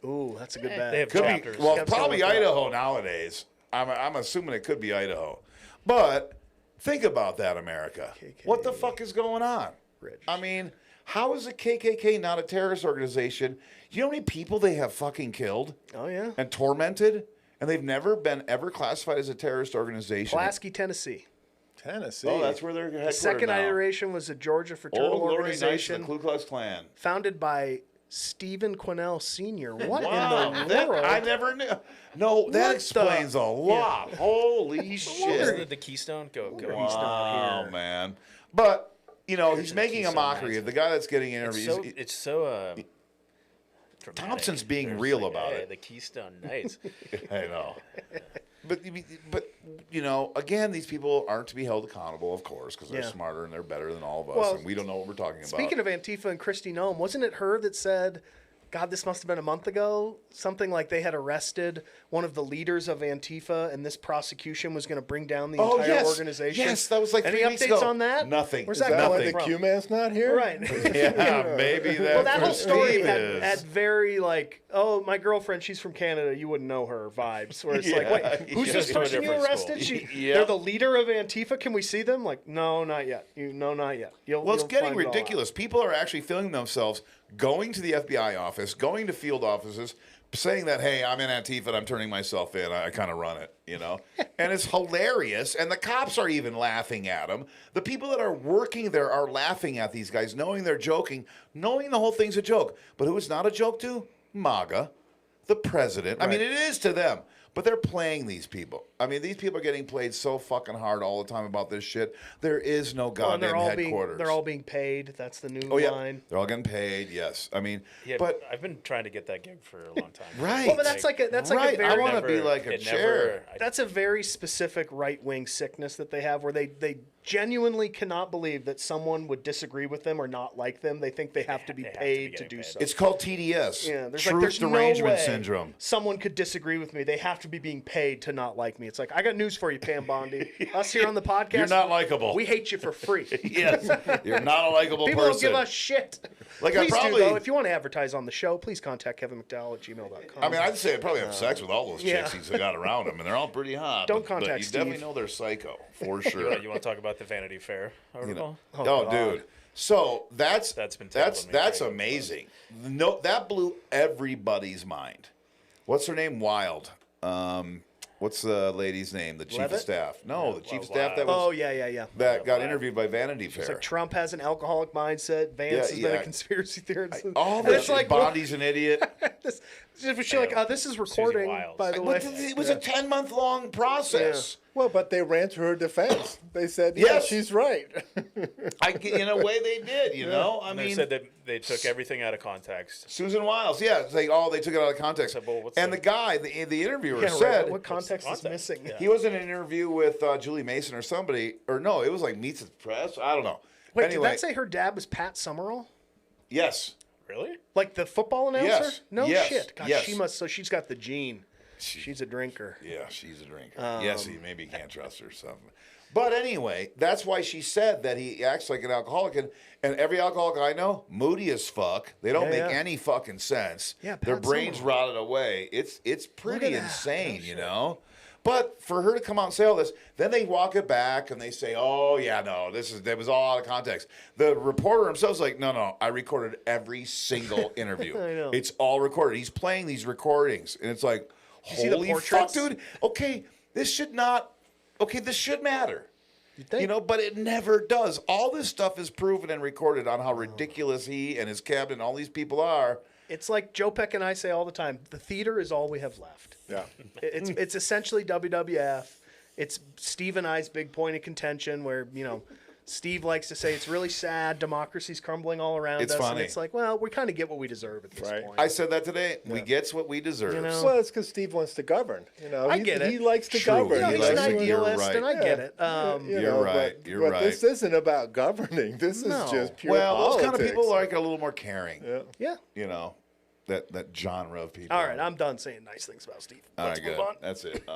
Speaker 3: Ooh, that's a good bet.
Speaker 5: They have
Speaker 4: Could be,
Speaker 5: chapters.
Speaker 4: well,
Speaker 3: Kept
Speaker 4: probably
Speaker 3: going with that.
Speaker 4: Idaho nowadays. I'm assuming it could be Idaho. But think about that, America. What the fuck is going on?
Speaker 3: Rich.
Speaker 4: I mean, how is the KKK not a terrorist organization? You know how many people they have fucking killed
Speaker 3: Oh, yeah.
Speaker 4: and tormented? And they've never been ever classified as a terrorist organization.
Speaker 3: Pulaski, Tennessee.
Speaker 2: Tennessee.
Speaker 4: Oh, that's where they're headquartered
Speaker 3: The second
Speaker 4: now.
Speaker 3: iteration was a Georgia fraternal
Speaker 4: Old Lori Nice
Speaker 3: organization
Speaker 4: and the Ku Klux Klan.
Speaker 3: founded by Stephen Quinnell Sr. What
Speaker 4: Wow,
Speaker 3: in the
Speaker 4: that,
Speaker 3: world?
Speaker 4: I never knew. No, that
Speaker 3: What
Speaker 4: explains
Speaker 3: the-
Speaker 4: a lot. Holy
Speaker 5: Isn't
Speaker 4: shit.
Speaker 5: it the Keystone? Go.
Speaker 4: Wow, man. But, he's making a
Speaker 5: Keystone
Speaker 4: mockery
Speaker 5: Knights.
Speaker 4: of the guy that's getting
Speaker 5: It's
Speaker 4: interviews.
Speaker 5: so dramatic.
Speaker 4: Thompson's being
Speaker 5: There's
Speaker 4: real
Speaker 5: like,
Speaker 4: about
Speaker 5: hey,
Speaker 4: it.
Speaker 5: The Keystone Knights.
Speaker 4: I know. But you know, again, these people aren't to be held accountable, of course, because they're
Speaker 3: Yeah.
Speaker 4: smarter and they're better than all of us,
Speaker 3: Well,
Speaker 4: and we don't know what we're talking about.
Speaker 3: Speaking of Antifa and Christy Gnome, wasn't it her that said, God, this must have been a month ago, something like they had arrested one of the leaders of Antifa and this prosecution was going to bring down the entire organization?
Speaker 4: Yes, that was like
Speaker 3: Any
Speaker 4: 3 weeks
Speaker 3: updates
Speaker 4: ago.
Speaker 3: on that?
Speaker 4: Nothing.
Speaker 3: Where's
Speaker 2: Is
Speaker 3: that
Speaker 2: that why
Speaker 3: coming
Speaker 2: the
Speaker 3: from?
Speaker 2: Q-man's not here?
Speaker 3: Right.
Speaker 4: Yeah, maybe that.
Speaker 3: Well, that whole story
Speaker 4: Steve
Speaker 3: had,
Speaker 4: is.
Speaker 3: had very like, oh, my girlfriend, she's from Canada, you wouldn't know her vibes. Where it's like, wait, who's
Speaker 4: Yeah.
Speaker 3: this
Speaker 5: To a
Speaker 3: person you
Speaker 5: different
Speaker 3: arrested?
Speaker 5: school.
Speaker 3: They're the leader of Antifa. Can we see them? Like, no, not yet. Not yet.
Speaker 4: Well, it's
Speaker 3: you'll
Speaker 4: getting
Speaker 3: find it all out.
Speaker 4: ridiculous. People are actually filming themselves going to the FBI office, going to field offices, saying that, hey, I'm in Antifa and I'm turning myself in. I kind of run it, you know? And it's hilarious. And the cops are even laughing at them. The people that are working there are laughing at these guys, knowing they're joking, knowing the whole thing's a joke. But who it's not a joke to? MAGA, the president. I mean, it is to them. But they're playing these people. I mean, these people are getting played so fucking hard all the time about this shit. There is no
Speaker 3: Well, and
Speaker 4: goddamn headquarters.
Speaker 3: they're all being paid. That's the new
Speaker 4: Oh yeah,
Speaker 3: line.
Speaker 4: they're all getting paid. Yes, I mean,
Speaker 5: Yeah,
Speaker 4: but
Speaker 5: I've been trying to get that gig for a long time.
Speaker 4: right.
Speaker 3: Well, but that's like a
Speaker 4: right. I
Speaker 3: very
Speaker 4: want to be like a chair.
Speaker 3: that's a very specific right wing sickness that they have, where they genuinely cannot believe that someone would disagree with them or not like them. They think they have to be
Speaker 5: they have to be
Speaker 3: paid to
Speaker 5: getting
Speaker 3: do
Speaker 5: paid.
Speaker 3: so.
Speaker 4: It's called TDS.
Speaker 3: Yeah, there's
Speaker 4: Truth
Speaker 3: no
Speaker 4: derangement
Speaker 3: way
Speaker 4: syndrome.
Speaker 3: someone could disagree with me. They have to be being paid to not like me. It's like, I got news for you, Pam Bondi. Us here on the podcast,
Speaker 4: You're not likable.
Speaker 3: We hate you for free.
Speaker 4: Yes, you're not a likable
Speaker 3: People
Speaker 4: person.
Speaker 3: don't give us shit.
Speaker 4: Like, I
Speaker 3: Please
Speaker 4: probably-
Speaker 3: do, though. If you want to advertise on the show, please contact kevinmcdowell@gmail.com.
Speaker 4: I mean, I'd say I'd probably have sex with all those
Speaker 3: yeah.
Speaker 4: chicks he's got around him, and they're all pretty hot.
Speaker 3: Don't
Speaker 4: but
Speaker 3: contact
Speaker 4: you
Speaker 3: Steve.
Speaker 4: definitely know they're psycho for sure.
Speaker 5: You want to talk about the Vanity Fair article?
Speaker 4: Oh, dude. So that's
Speaker 5: That's been
Speaker 4: that's
Speaker 5: tickling me pretty good,
Speaker 4: amazing. No, that blew everybody's mind. What's her name? Wild. What's the lady's name? The chief of
Speaker 3: Levitt?
Speaker 4: staff. No, the chief of staff
Speaker 5: wow.
Speaker 4: that was
Speaker 3: Oh, yeah.
Speaker 4: that got interviewed by Vanity Fair.
Speaker 3: It's like Trump has an alcoholic mindset. Vance has been
Speaker 4: yeah.
Speaker 3: a conspiracy theorist.
Speaker 4: All
Speaker 3: And
Speaker 4: this
Speaker 3: it's like,
Speaker 4: Bondi's an idiot.
Speaker 3: this, she's like, this is recording,
Speaker 5: Wiles.
Speaker 3: by the way.
Speaker 4: But it was a 10-month-long process.
Speaker 2: Well, but they ran to her defense. They said,
Speaker 4: Yes.
Speaker 2: yeah, she's right.
Speaker 4: In a way, they did. You know, I
Speaker 5: And they
Speaker 4: mean,
Speaker 5: said that they took everything out of context.
Speaker 4: Susan Wiles. Yeah, it's like, they took it out of context.
Speaker 5: I said, well, what's
Speaker 4: And
Speaker 5: the-
Speaker 4: the guy, the interviewer,
Speaker 3: Yeah, right.
Speaker 4: said
Speaker 3: What context is
Speaker 5: context?
Speaker 3: missing?
Speaker 5: Yeah.
Speaker 4: he was in an interview with Julie Mason or somebody, or no, it was like Meets the Press. I don't know.
Speaker 3: Wait,
Speaker 4: anyway,
Speaker 3: did that say her dad was Pat Summerall?
Speaker 5: Yes. Really?
Speaker 3: Like the football announcer?
Speaker 4: Yes.
Speaker 3: No
Speaker 4: Yes.
Speaker 3: shit. God,
Speaker 4: Yes.
Speaker 3: she must. So she's got the gene. She's a drinker.
Speaker 4: Yeah, she's a drinker. Yes, maybe he can't trust her or something. But anyway, that's why she said that he acts like an alcoholic. And every alcoholic I know, moody as fuck. They don't
Speaker 3: Yeah,
Speaker 4: make
Speaker 3: yeah.
Speaker 4: any fucking sense.
Speaker 3: Yeah,
Speaker 4: Their
Speaker 3: Pat
Speaker 4: brains
Speaker 3: Summerall.
Speaker 4: rotted away. It's pretty
Speaker 3: at that.
Speaker 4: insane, you know? But for her to come out and say all this, then they walk it back and they say, "Oh yeah, no, that was all out of context." The reporter himself's like, "No, I recorded every single interview.
Speaker 3: I know.
Speaker 4: It's all recorded." He's playing these recordings, and it's like,
Speaker 3: see the
Speaker 4: "Holy fuck,
Speaker 3: portraits?
Speaker 4: dude! Okay, this should not. Okay, this should matter."
Speaker 3: think?
Speaker 4: You know, but it never does. All this stuff is proven and recorded on how ridiculous he and his cabinet and all these people are.
Speaker 3: It's like Joe Peck and I say all the time: the theater is all we have left.
Speaker 2: Yeah.
Speaker 3: It's essentially WWF. It's Steve and I's big point of contention, where Steve likes to say it's really sad, democracy's crumbling all around
Speaker 4: It's
Speaker 3: us,
Speaker 4: funny.
Speaker 3: and it's like, well, we kind of get what we deserve at this
Speaker 2: Right.
Speaker 3: point.
Speaker 4: I said that today. We gets what we deserve.
Speaker 3: You know?
Speaker 2: Well, it's because Steve wants to govern.
Speaker 3: I get it.
Speaker 2: He likes to
Speaker 4: True.
Speaker 2: govern.
Speaker 3: You know,
Speaker 4: He
Speaker 3: he's an
Speaker 4: likes to- you're
Speaker 3: idealist,
Speaker 4: right.
Speaker 3: and I get it.
Speaker 4: You're right.
Speaker 2: But,
Speaker 4: You're
Speaker 2: but
Speaker 4: right.
Speaker 2: this isn't about governing. This is
Speaker 3: No.
Speaker 2: just pure
Speaker 4: Well, those
Speaker 2: politics.
Speaker 4: kind of people are like a little more caring.
Speaker 2: Yeah.
Speaker 3: Yeah.
Speaker 4: You know, that genre of people.
Speaker 3: All right, I'm done saying nice things about Steve.
Speaker 4: All
Speaker 3: Let's
Speaker 4: right,
Speaker 3: move
Speaker 4: good.
Speaker 3: on.
Speaker 4: That's it.
Speaker 2: it.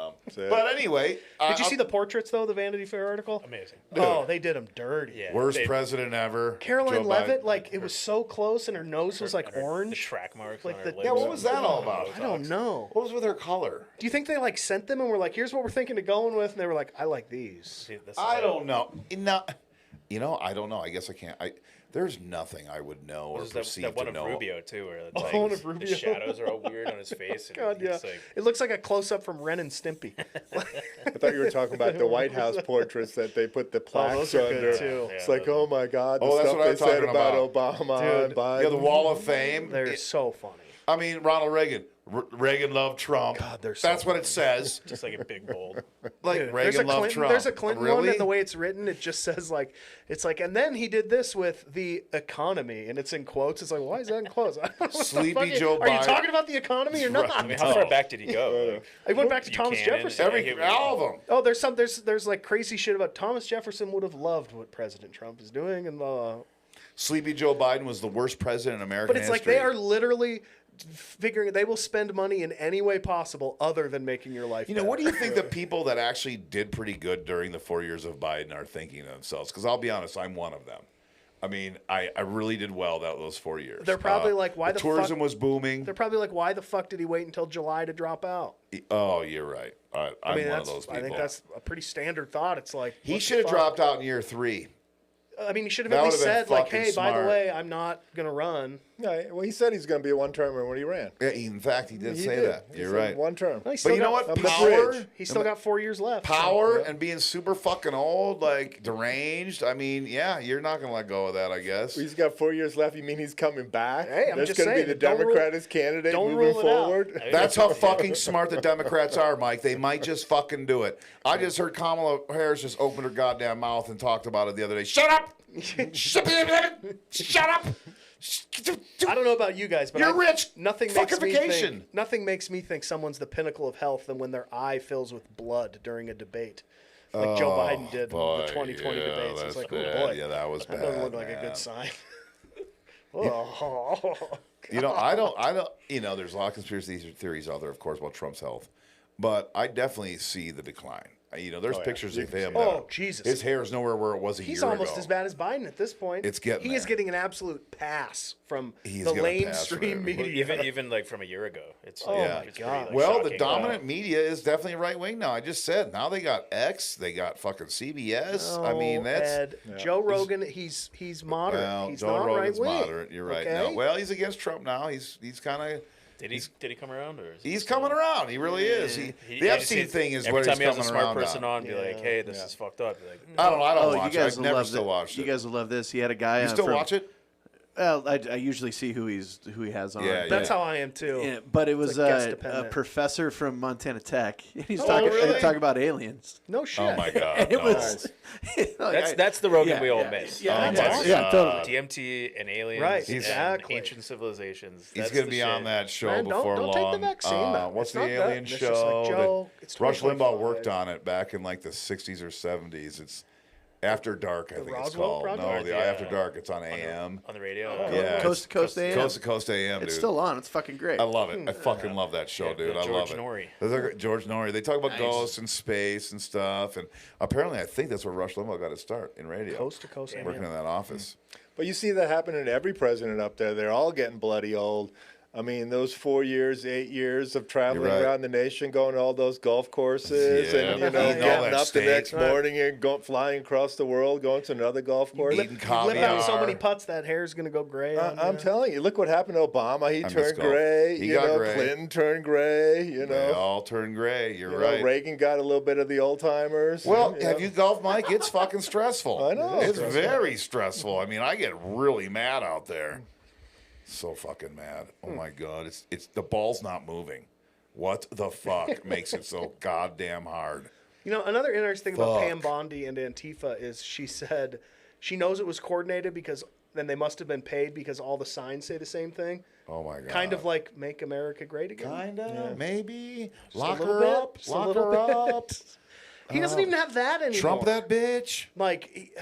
Speaker 4: But anyway,
Speaker 3: Did you see the portraits, though, the Vanity Fair article?
Speaker 5: Amazing.
Speaker 3: Oh, they did him dirty.
Speaker 5: Yeah.
Speaker 4: worst
Speaker 5: they-
Speaker 4: president ever?
Speaker 3: Caroline
Speaker 4: Joe
Speaker 3: Levitt,
Speaker 4: Biden.
Speaker 3: like, it was so close, and her nose was like
Speaker 5: The
Speaker 3: orange.
Speaker 5: track marks
Speaker 3: Like
Speaker 5: on
Speaker 3: the-
Speaker 5: her lips.
Speaker 4: Yeah, what was that all about?
Speaker 3: I don't know.
Speaker 4: What was with her color?
Speaker 3: Do you think they like sent them and were like, "Here's what we're thinking of going with," and they were like, "I like these."
Speaker 5: See, this is
Speaker 4: I
Speaker 5: it.
Speaker 4: don't know. No, I don't know. I guess I can't. There's nothing I would know or
Speaker 5: There's that
Speaker 4: perceive
Speaker 5: one
Speaker 4: to
Speaker 5: of
Speaker 4: know.
Speaker 5: Rubio too, where it's
Speaker 3: Oh,
Speaker 5: like
Speaker 3: one
Speaker 5: his,
Speaker 3: of Rubio.
Speaker 5: his shadows are all weird on his face. And
Speaker 3: God, yeah.
Speaker 5: it's like,
Speaker 3: It looks like a close up from Ren and Stimpy.
Speaker 2: I thought you were talking about the White House portraits that they put the plaques
Speaker 3: those are good,
Speaker 2: under.
Speaker 3: too.
Speaker 2: It's
Speaker 5: Yeah,
Speaker 2: like, oh my God, the
Speaker 4: Oh, that's
Speaker 2: stuff
Speaker 4: what I'm
Speaker 2: they said
Speaker 4: talking
Speaker 2: about
Speaker 4: about.
Speaker 2: Obama and
Speaker 3: Dude.
Speaker 2: Biden.
Speaker 4: Yeah, the Wall of Fame.
Speaker 3: They're so funny.
Speaker 4: I mean, Ronald Reagan. Reagan loved Trump.
Speaker 3: God, they're so
Speaker 4: That's what it says.
Speaker 5: Just like a big bold.
Speaker 4: Like
Speaker 3: Dude,
Speaker 4: Reagan loved
Speaker 3: Clinton,
Speaker 4: Trump.
Speaker 3: There's a Clinton
Speaker 4: really?
Speaker 3: one, and the way it's written, it just says like, it's like, and then he did this with the economy, and it's in quotes. It's like, why is that in quotes? I don't know what the
Speaker 4: Sleepy
Speaker 3: fuck
Speaker 4: Joe
Speaker 3: Are you
Speaker 4: Biden.
Speaker 3: talking about the economy or not?
Speaker 5: I mean, how far back did he go?
Speaker 3: I went back to Thomas
Speaker 5: Buchanan,
Speaker 3: Jefferson.
Speaker 4: All of them.
Speaker 3: Oh, there's like crazy shit about Thomas Jefferson would have loved what President Trump is doing, and
Speaker 4: Sleepy Joe Biden was the worst president in American
Speaker 3: but it's like
Speaker 4: history.
Speaker 3: they are literally figuring they will spend money in any way possible other than making your life.
Speaker 4: You know,
Speaker 3: better.
Speaker 4: what do you think the people that actually did pretty good during the 4 years of Biden are thinking to themselves? Because I'll be honest, I'm one of them. I mean, I really did well those 4 years.
Speaker 3: They're probably like, why the
Speaker 4: tourism
Speaker 3: fuck?
Speaker 4: was booming.
Speaker 3: They're probably like, why the fuck did he wait until July to drop out?
Speaker 4: Oh, you're right. I'm
Speaker 3: mean,
Speaker 4: one of
Speaker 3: that's,
Speaker 4: those people.
Speaker 3: I think that's a pretty standard thought. It's like
Speaker 4: He
Speaker 3: what
Speaker 4: should
Speaker 3: the
Speaker 4: have
Speaker 3: fuck?
Speaker 4: dropped out in year 3.
Speaker 3: I mean, he should have
Speaker 4: That
Speaker 3: at least
Speaker 4: would've been
Speaker 3: said like,
Speaker 4: fucking
Speaker 3: hey, by the
Speaker 4: smart.
Speaker 3: way, I'm not gonna run.
Speaker 2: Yeah, well, he said he's going to be a one-termer when he ran.
Speaker 4: Yeah, in fact, he did
Speaker 2: He
Speaker 4: say
Speaker 2: did.
Speaker 4: that.
Speaker 2: He
Speaker 4: You're
Speaker 2: said
Speaker 4: right.
Speaker 2: One term.
Speaker 3: Well, he's
Speaker 4: But
Speaker 3: still
Speaker 4: you know
Speaker 3: got-
Speaker 4: what?
Speaker 2: on the
Speaker 4: Power,
Speaker 2: bridge.
Speaker 3: He's still got 4 years left. so-
Speaker 4: power, and being super fucking old, like deranged. I mean, yeah, you're not gonna let go of that, I guess.
Speaker 2: He's got 4 years left. You mean he's coming back?
Speaker 3: Hey, I'm
Speaker 2: That's
Speaker 3: just
Speaker 2: going to be
Speaker 3: saying,
Speaker 2: the
Speaker 3: don't rule-
Speaker 2: Democratic candidate
Speaker 3: don't
Speaker 2: moving
Speaker 3: rule it out.
Speaker 2: forward.
Speaker 4: That's how fucking smart the Democrats are, Mike. They might just fucking do it. I just heard Kamala Harris just open her goddamn mouth and talked about it the other day. Shut up! Shut up!
Speaker 3: I don't know about you guys, but
Speaker 4: You're rich.
Speaker 3: Nothing
Speaker 4: Fuck
Speaker 3: makes me
Speaker 4: vacation.
Speaker 3: think. Nothing makes me think someone's the pinnacle of health than when their eye fills with blood during a debate, like Joe Biden did
Speaker 4: boy,
Speaker 3: in the 2020
Speaker 4: yeah,
Speaker 3: debates. It's
Speaker 4: that's
Speaker 3: like,
Speaker 4: bad.
Speaker 3: oh boy,
Speaker 4: Yeah, that was
Speaker 3: that doesn't
Speaker 4: bad,
Speaker 3: look like a
Speaker 4: man.
Speaker 3: good sign. Oh,
Speaker 4: You know, I don't. You know, there's a lot of conspiracy theories out there, of course, about Trump's health, but I definitely see the decline. You know, there's
Speaker 2: yeah.
Speaker 4: pictures
Speaker 2: You
Speaker 4: of
Speaker 2: can
Speaker 4: him.
Speaker 3: see it.
Speaker 4: that
Speaker 3: Oh, Jesus.
Speaker 4: His hair is nowhere where it was a
Speaker 3: he's
Speaker 4: year
Speaker 3: almost
Speaker 4: ago.
Speaker 3: as bad as Biden at this point.
Speaker 4: It's getting
Speaker 3: He is
Speaker 4: there.
Speaker 3: getting an absolute pass from
Speaker 4: He's
Speaker 3: the
Speaker 4: getting a pass from
Speaker 3: mainstream
Speaker 4: everybody.
Speaker 3: media.
Speaker 5: Even like from a year ago. It's
Speaker 3: Oh
Speaker 5: like,
Speaker 3: my
Speaker 5: it's
Speaker 3: God.
Speaker 5: Pretty, like,
Speaker 4: Well, the
Speaker 5: shocking.
Speaker 4: dominant media is definitely right wing now. I just said. Now they got X. They got fucking CBS. I mean, that's.
Speaker 3: Ed, Joe Rogan. He's moderate.
Speaker 4: Well,
Speaker 3: he's
Speaker 4: Joe
Speaker 3: not
Speaker 4: Rogan's
Speaker 3: right wing.
Speaker 4: moderate. You're right.
Speaker 3: Okay?
Speaker 4: No, well, he's against Trump now. He's kind of.
Speaker 5: Did he come around or? Is
Speaker 4: He's coming around. He really is. The
Speaker 5: I
Speaker 4: Epstein
Speaker 5: just-
Speaker 4: thing is
Speaker 5: every
Speaker 4: what
Speaker 5: time
Speaker 4: he's
Speaker 5: he has a
Speaker 4: coming
Speaker 5: smart
Speaker 4: around
Speaker 5: person
Speaker 4: on.
Speaker 5: on, be like, hey, this is fucked up. Be like,
Speaker 4: I don't
Speaker 1: Oh,
Speaker 4: watch
Speaker 1: you
Speaker 4: it.
Speaker 1: guys
Speaker 4: I've
Speaker 1: will
Speaker 4: never
Speaker 1: love
Speaker 4: still
Speaker 1: it.
Speaker 4: watched
Speaker 1: You
Speaker 4: it.
Speaker 1: guys will love this. He had a guy.
Speaker 4: You
Speaker 1: on
Speaker 4: still
Speaker 1: from-
Speaker 4: watch it?
Speaker 1: Well, I usually see who he has on.
Speaker 4: Yeah,
Speaker 3: That's how I am too.
Speaker 1: Yeah, but it was
Speaker 3: like guest
Speaker 1: a
Speaker 3: dependent.
Speaker 1: professor from Montana Tech. He's
Speaker 3: Oh,
Speaker 1: talking,
Speaker 3: really?
Speaker 1: talking about aliens.
Speaker 3: No shit.
Speaker 4: Oh my god!
Speaker 1: And it
Speaker 4: no.
Speaker 1: was
Speaker 5: that's the Rogan
Speaker 1: yeah,
Speaker 5: we all
Speaker 1: yeah,
Speaker 5: miss.
Speaker 3: yeah,
Speaker 4: Oh
Speaker 3: that's
Speaker 4: my
Speaker 3: awesome.
Speaker 1: yeah, totally.
Speaker 5: DMT and aliens,
Speaker 3: Right,
Speaker 5: and
Speaker 3: exactly.
Speaker 5: ancient civilizations.
Speaker 4: He's
Speaker 5: That's
Speaker 4: going to
Speaker 5: the
Speaker 4: be
Speaker 5: shit.
Speaker 4: on that show
Speaker 3: Man,
Speaker 4: before
Speaker 3: don't take
Speaker 4: long.
Speaker 3: the vaccine, man.
Speaker 4: What's
Speaker 3: It's
Speaker 4: the
Speaker 3: not that.
Speaker 4: alien
Speaker 3: It's just like,
Speaker 4: show?
Speaker 3: Joe,
Speaker 4: that
Speaker 3: it's
Speaker 4: Rush Limbaugh
Speaker 3: 2025.
Speaker 4: worked on it back in like the 60s or 70s. It's After Dark, I think it's
Speaker 3: Roswell
Speaker 4: called.
Speaker 3: Project?
Speaker 4: No, the
Speaker 5: Yeah.
Speaker 4: After Dark. It's on
Speaker 5: on
Speaker 4: AM.
Speaker 5: the radio.
Speaker 4: Yeah,
Speaker 1: Coast to Coast AM.
Speaker 4: Coast to Coast AM,
Speaker 1: It's
Speaker 4: dude.
Speaker 1: still on. It's fucking great.
Speaker 4: I love it. I fucking love that show, dude. I
Speaker 5: George
Speaker 4: love it.
Speaker 5: Norrie.
Speaker 4: George Norrie. They talk about ghosts and space and stuff, and apparently, I think that's where Rush Limbaugh got his start in radio.
Speaker 3: Coast to coast.
Speaker 4: working in that office.
Speaker 2: But you see that happening to every president up there. They're all getting bloody old. I mean, those 4 years, 8 years of traveling
Speaker 4: You're right.
Speaker 2: around the nation, going to all those golf courses,
Speaker 4: Yeah,
Speaker 2: and
Speaker 4: eating all
Speaker 2: getting
Speaker 4: that
Speaker 2: up the
Speaker 4: steak.
Speaker 2: next morning and flying across the world, going to another golf course.
Speaker 4: Eating
Speaker 3: Flip out so
Speaker 4: caviar.
Speaker 3: many putts that hair's gonna go gray. on
Speaker 2: I'm
Speaker 3: you.
Speaker 2: telling you, look what happened to Obama. He
Speaker 4: I miss
Speaker 2: turned
Speaker 4: golf.
Speaker 2: gray.
Speaker 4: He
Speaker 2: you
Speaker 4: got
Speaker 2: know,
Speaker 4: gray.
Speaker 2: Clinton turned gray. You
Speaker 4: They
Speaker 2: know,
Speaker 4: all turn gray. You're
Speaker 2: You know,
Speaker 4: right.
Speaker 2: Reagan got a little bit of the old timers.
Speaker 4: Well, have you golfed, Mike? It's fucking stressful.
Speaker 2: I know.
Speaker 4: It's
Speaker 2: Stressful.
Speaker 4: very stressful. I mean, I get really mad out there. So fucking mad. Oh my god. It's the ball's not moving. What the fuck makes it so goddamn hard?
Speaker 3: You know, another interesting thing about
Speaker 4: Fuck.
Speaker 3: Pam Bondi and Antifa is she said she knows it was coordinated because then they must have been paid because all the signs say the same thing.
Speaker 4: Oh my god.
Speaker 3: Kind of like "Make America Great Again."
Speaker 4: Kinda, maybe.
Speaker 3: Just a
Speaker 4: Lock
Speaker 3: little
Speaker 4: her
Speaker 3: bit,
Speaker 4: up.
Speaker 3: just a
Speaker 4: Lock
Speaker 3: little
Speaker 4: her up.
Speaker 3: bit. He doesn't even have that anymore.
Speaker 4: Trump that bitch.
Speaker 3: Like,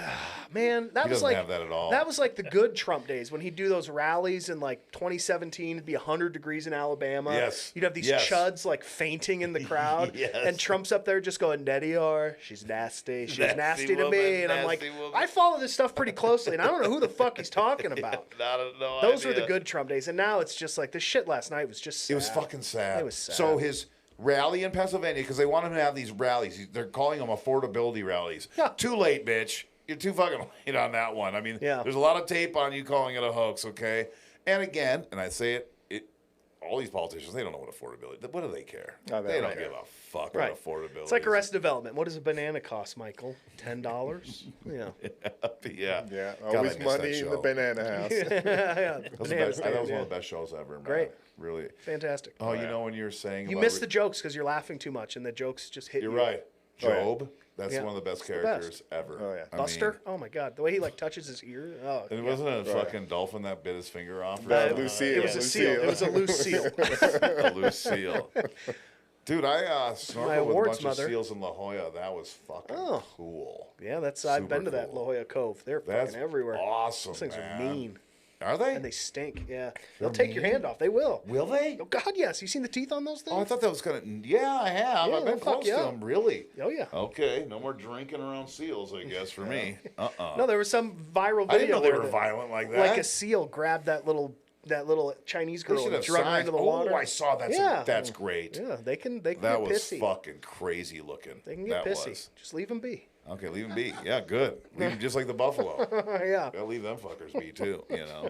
Speaker 3: man, that
Speaker 4: He
Speaker 3: was
Speaker 4: doesn't
Speaker 3: like
Speaker 4: have that at all.
Speaker 3: That was like the good Trump days when he'd do those rallies in like 2017. It'd be 100 degrees in Alabama.
Speaker 4: Yes.
Speaker 3: You'd have these
Speaker 4: Yes.
Speaker 3: chuds like fainting in the crowd,
Speaker 4: Yes.
Speaker 3: and Trump's up there just going, "Nettie, she's nasty. She's nasty to
Speaker 4: woman,
Speaker 3: me." And I'm like,
Speaker 4: nasty woman.
Speaker 3: I follow this stuff pretty closely, and I don't know who the fuck he's talking about.
Speaker 4: No
Speaker 3: Those were
Speaker 4: idea.
Speaker 3: the good Trump days, and now it's just like the shit last night was just sad.
Speaker 4: It was fucking sad.
Speaker 3: It was sad.
Speaker 4: So his rally in Pennsylvania, because they want him to have these rallies. They're calling them affordability rallies.
Speaker 3: Yeah.
Speaker 4: Too late, bitch. You're too fucking late on that one. I mean,
Speaker 3: Yeah.
Speaker 4: there's a lot of tape on you calling it a hoax, okay? And again, and I say it all these politicians, they don't know what affordability. What do they care?
Speaker 2: Oh,
Speaker 4: they don't
Speaker 2: right.
Speaker 4: give a fuck
Speaker 3: Right.
Speaker 4: about affordability.
Speaker 3: It's like Arrested Development. What does a banana cost, Michael? $10? Yeah.
Speaker 4: Yeah.
Speaker 2: Yeah,
Speaker 4: God, I
Speaker 2: always
Speaker 4: miss
Speaker 2: money
Speaker 4: that
Speaker 2: in the
Speaker 4: show.
Speaker 2: banana house.
Speaker 4: That was,
Speaker 3: Banana
Speaker 4: that
Speaker 3: stand,
Speaker 4: was
Speaker 3: yeah.
Speaker 4: one of the best shows ever, man.
Speaker 3: Great.
Speaker 4: Really.
Speaker 3: Fantastic.
Speaker 4: Oh, you know when you were saying
Speaker 3: You
Speaker 4: about
Speaker 3: miss the jokes because you're laughing too much, and the jokes just hit
Speaker 4: You're
Speaker 3: you.
Speaker 4: right.
Speaker 2: Oh, yeah.
Speaker 4: Job. That's
Speaker 3: Yeah.
Speaker 4: one of the best
Speaker 3: the
Speaker 4: characters
Speaker 3: best.
Speaker 4: ever.
Speaker 2: Oh, yeah.
Speaker 4: I
Speaker 3: Buster?
Speaker 4: mean,
Speaker 3: Oh my God, the way he like touches his ear. Oh,
Speaker 4: it
Speaker 3: yeah.
Speaker 4: wasn't a
Speaker 2: Right.
Speaker 4: fucking dolphin that bit his finger off. Or
Speaker 3: Uh,
Speaker 4: something?
Speaker 2: Lucille.
Speaker 3: It was a seal. It was a loose seal.
Speaker 4: A loose seal. Dude, I snorkeled with a
Speaker 3: awards
Speaker 4: bunch
Speaker 3: mother.
Speaker 4: of seals in La Jolla. That was fucking
Speaker 3: Oh.
Speaker 4: cool.
Speaker 3: Yeah, I've
Speaker 4: Super
Speaker 3: been to that
Speaker 4: cool.
Speaker 3: La Jolla Cove. They're
Speaker 4: That's
Speaker 3: fucking everywhere.
Speaker 4: awesome,
Speaker 3: Those things
Speaker 4: man.
Speaker 3: are mean.
Speaker 4: Are they?
Speaker 3: And they stink. Yeah, they'll take your hand off. They will.
Speaker 4: Will they?
Speaker 3: Oh God, yes. You seen the teeth on those things?
Speaker 4: Oh, I thought that was gonna. Yeah, I have.
Speaker 3: Yeah,
Speaker 4: I've been
Speaker 3: they'll fuck
Speaker 4: close
Speaker 3: you
Speaker 4: to
Speaker 3: up.
Speaker 4: them. Really?
Speaker 3: Oh yeah.
Speaker 4: Okay, no more drinking around seals, I guess, for me.
Speaker 3: No, there was some viral video.
Speaker 4: I didn't know they
Speaker 3: where
Speaker 4: were violent like that.
Speaker 3: Like a seal grabbed that little Chinese
Speaker 4: They
Speaker 3: girl
Speaker 4: should
Speaker 3: and
Speaker 4: have
Speaker 3: drug her
Speaker 4: signs.
Speaker 3: into the water.
Speaker 4: Oh, I saw that.
Speaker 3: Yeah.
Speaker 4: That's great.
Speaker 3: Yeah, they can
Speaker 4: That
Speaker 3: get
Speaker 4: was
Speaker 3: pissy.
Speaker 4: fucking crazy looking.
Speaker 3: They can get
Speaker 4: that
Speaker 3: pissy.
Speaker 4: Was.
Speaker 3: Just leave them be.
Speaker 4: Okay, leave them be. Yeah, good. Leave them just like the buffalo.
Speaker 3: Yeah.
Speaker 4: Gotta leave them fuckers be too, you know.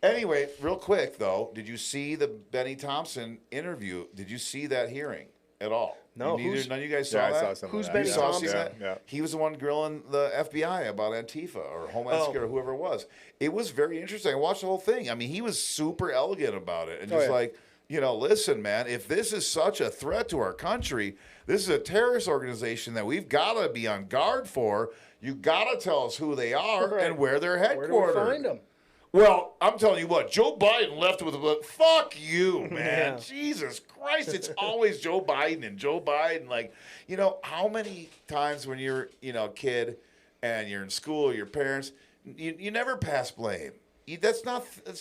Speaker 4: Anyway, real quick though, did you see the Benny Thompson interview? Did you see that hearing at all?
Speaker 3: No,
Speaker 4: None of you guys saw
Speaker 2: Yeah, I
Speaker 4: that?
Speaker 2: saw some of
Speaker 3: Who's
Speaker 2: that.
Speaker 3: Benny
Speaker 4: You saw
Speaker 3: Thompson?
Speaker 4: that?
Speaker 2: Yeah.
Speaker 4: He was the one grilling the FBI about Antifa or Homeland
Speaker 3: Oh.
Speaker 4: Security or whoever it was. It was very interesting. I watched the whole thing. I mean, he was super elegant about it and just
Speaker 2: yeah.
Speaker 4: like, you know, listen, man, if this is such a threat to our country, this is a terrorist organization that we've got to be on guard for. You got to tell us who they are
Speaker 3: Right.
Speaker 4: and where they're headquartered.
Speaker 3: Where do we find them?
Speaker 4: Well, I'm telling you what, Joe Biden left with a fuck you, man.
Speaker 3: Yeah.
Speaker 4: Jesus Christ, it's always Joe Biden and Joe Biden. Like, you know, how many times when you're, you know, a kid and you're in school, your parents, you never pass blame. That's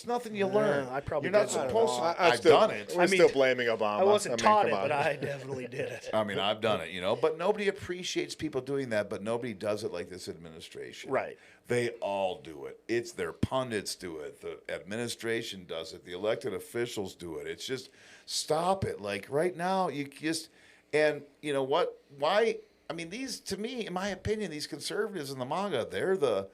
Speaker 4: nothing you learn.
Speaker 3: I probably
Speaker 4: You're not
Speaker 3: did. I don't
Speaker 4: supposed
Speaker 3: know.
Speaker 4: to. I've done it.
Speaker 2: We're still blaming Obama.
Speaker 3: I wasn't
Speaker 2: mean,
Speaker 3: taught
Speaker 2: come
Speaker 3: it, but
Speaker 2: on.
Speaker 3: I definitely did it.
Speaker 4: I mean, I've done it, you know, but nobody appreciates people doing that, but nobody does it like this administration.
Speaker 3: Right.
Speaker 4: They all do it. It's their pundits do it. The administration does it. The elected officials do it. It's just stop it. Like right now, you just, and you know what? Why? I mean, these, to me, in my opinion, these conservatives in the MAGA, they're the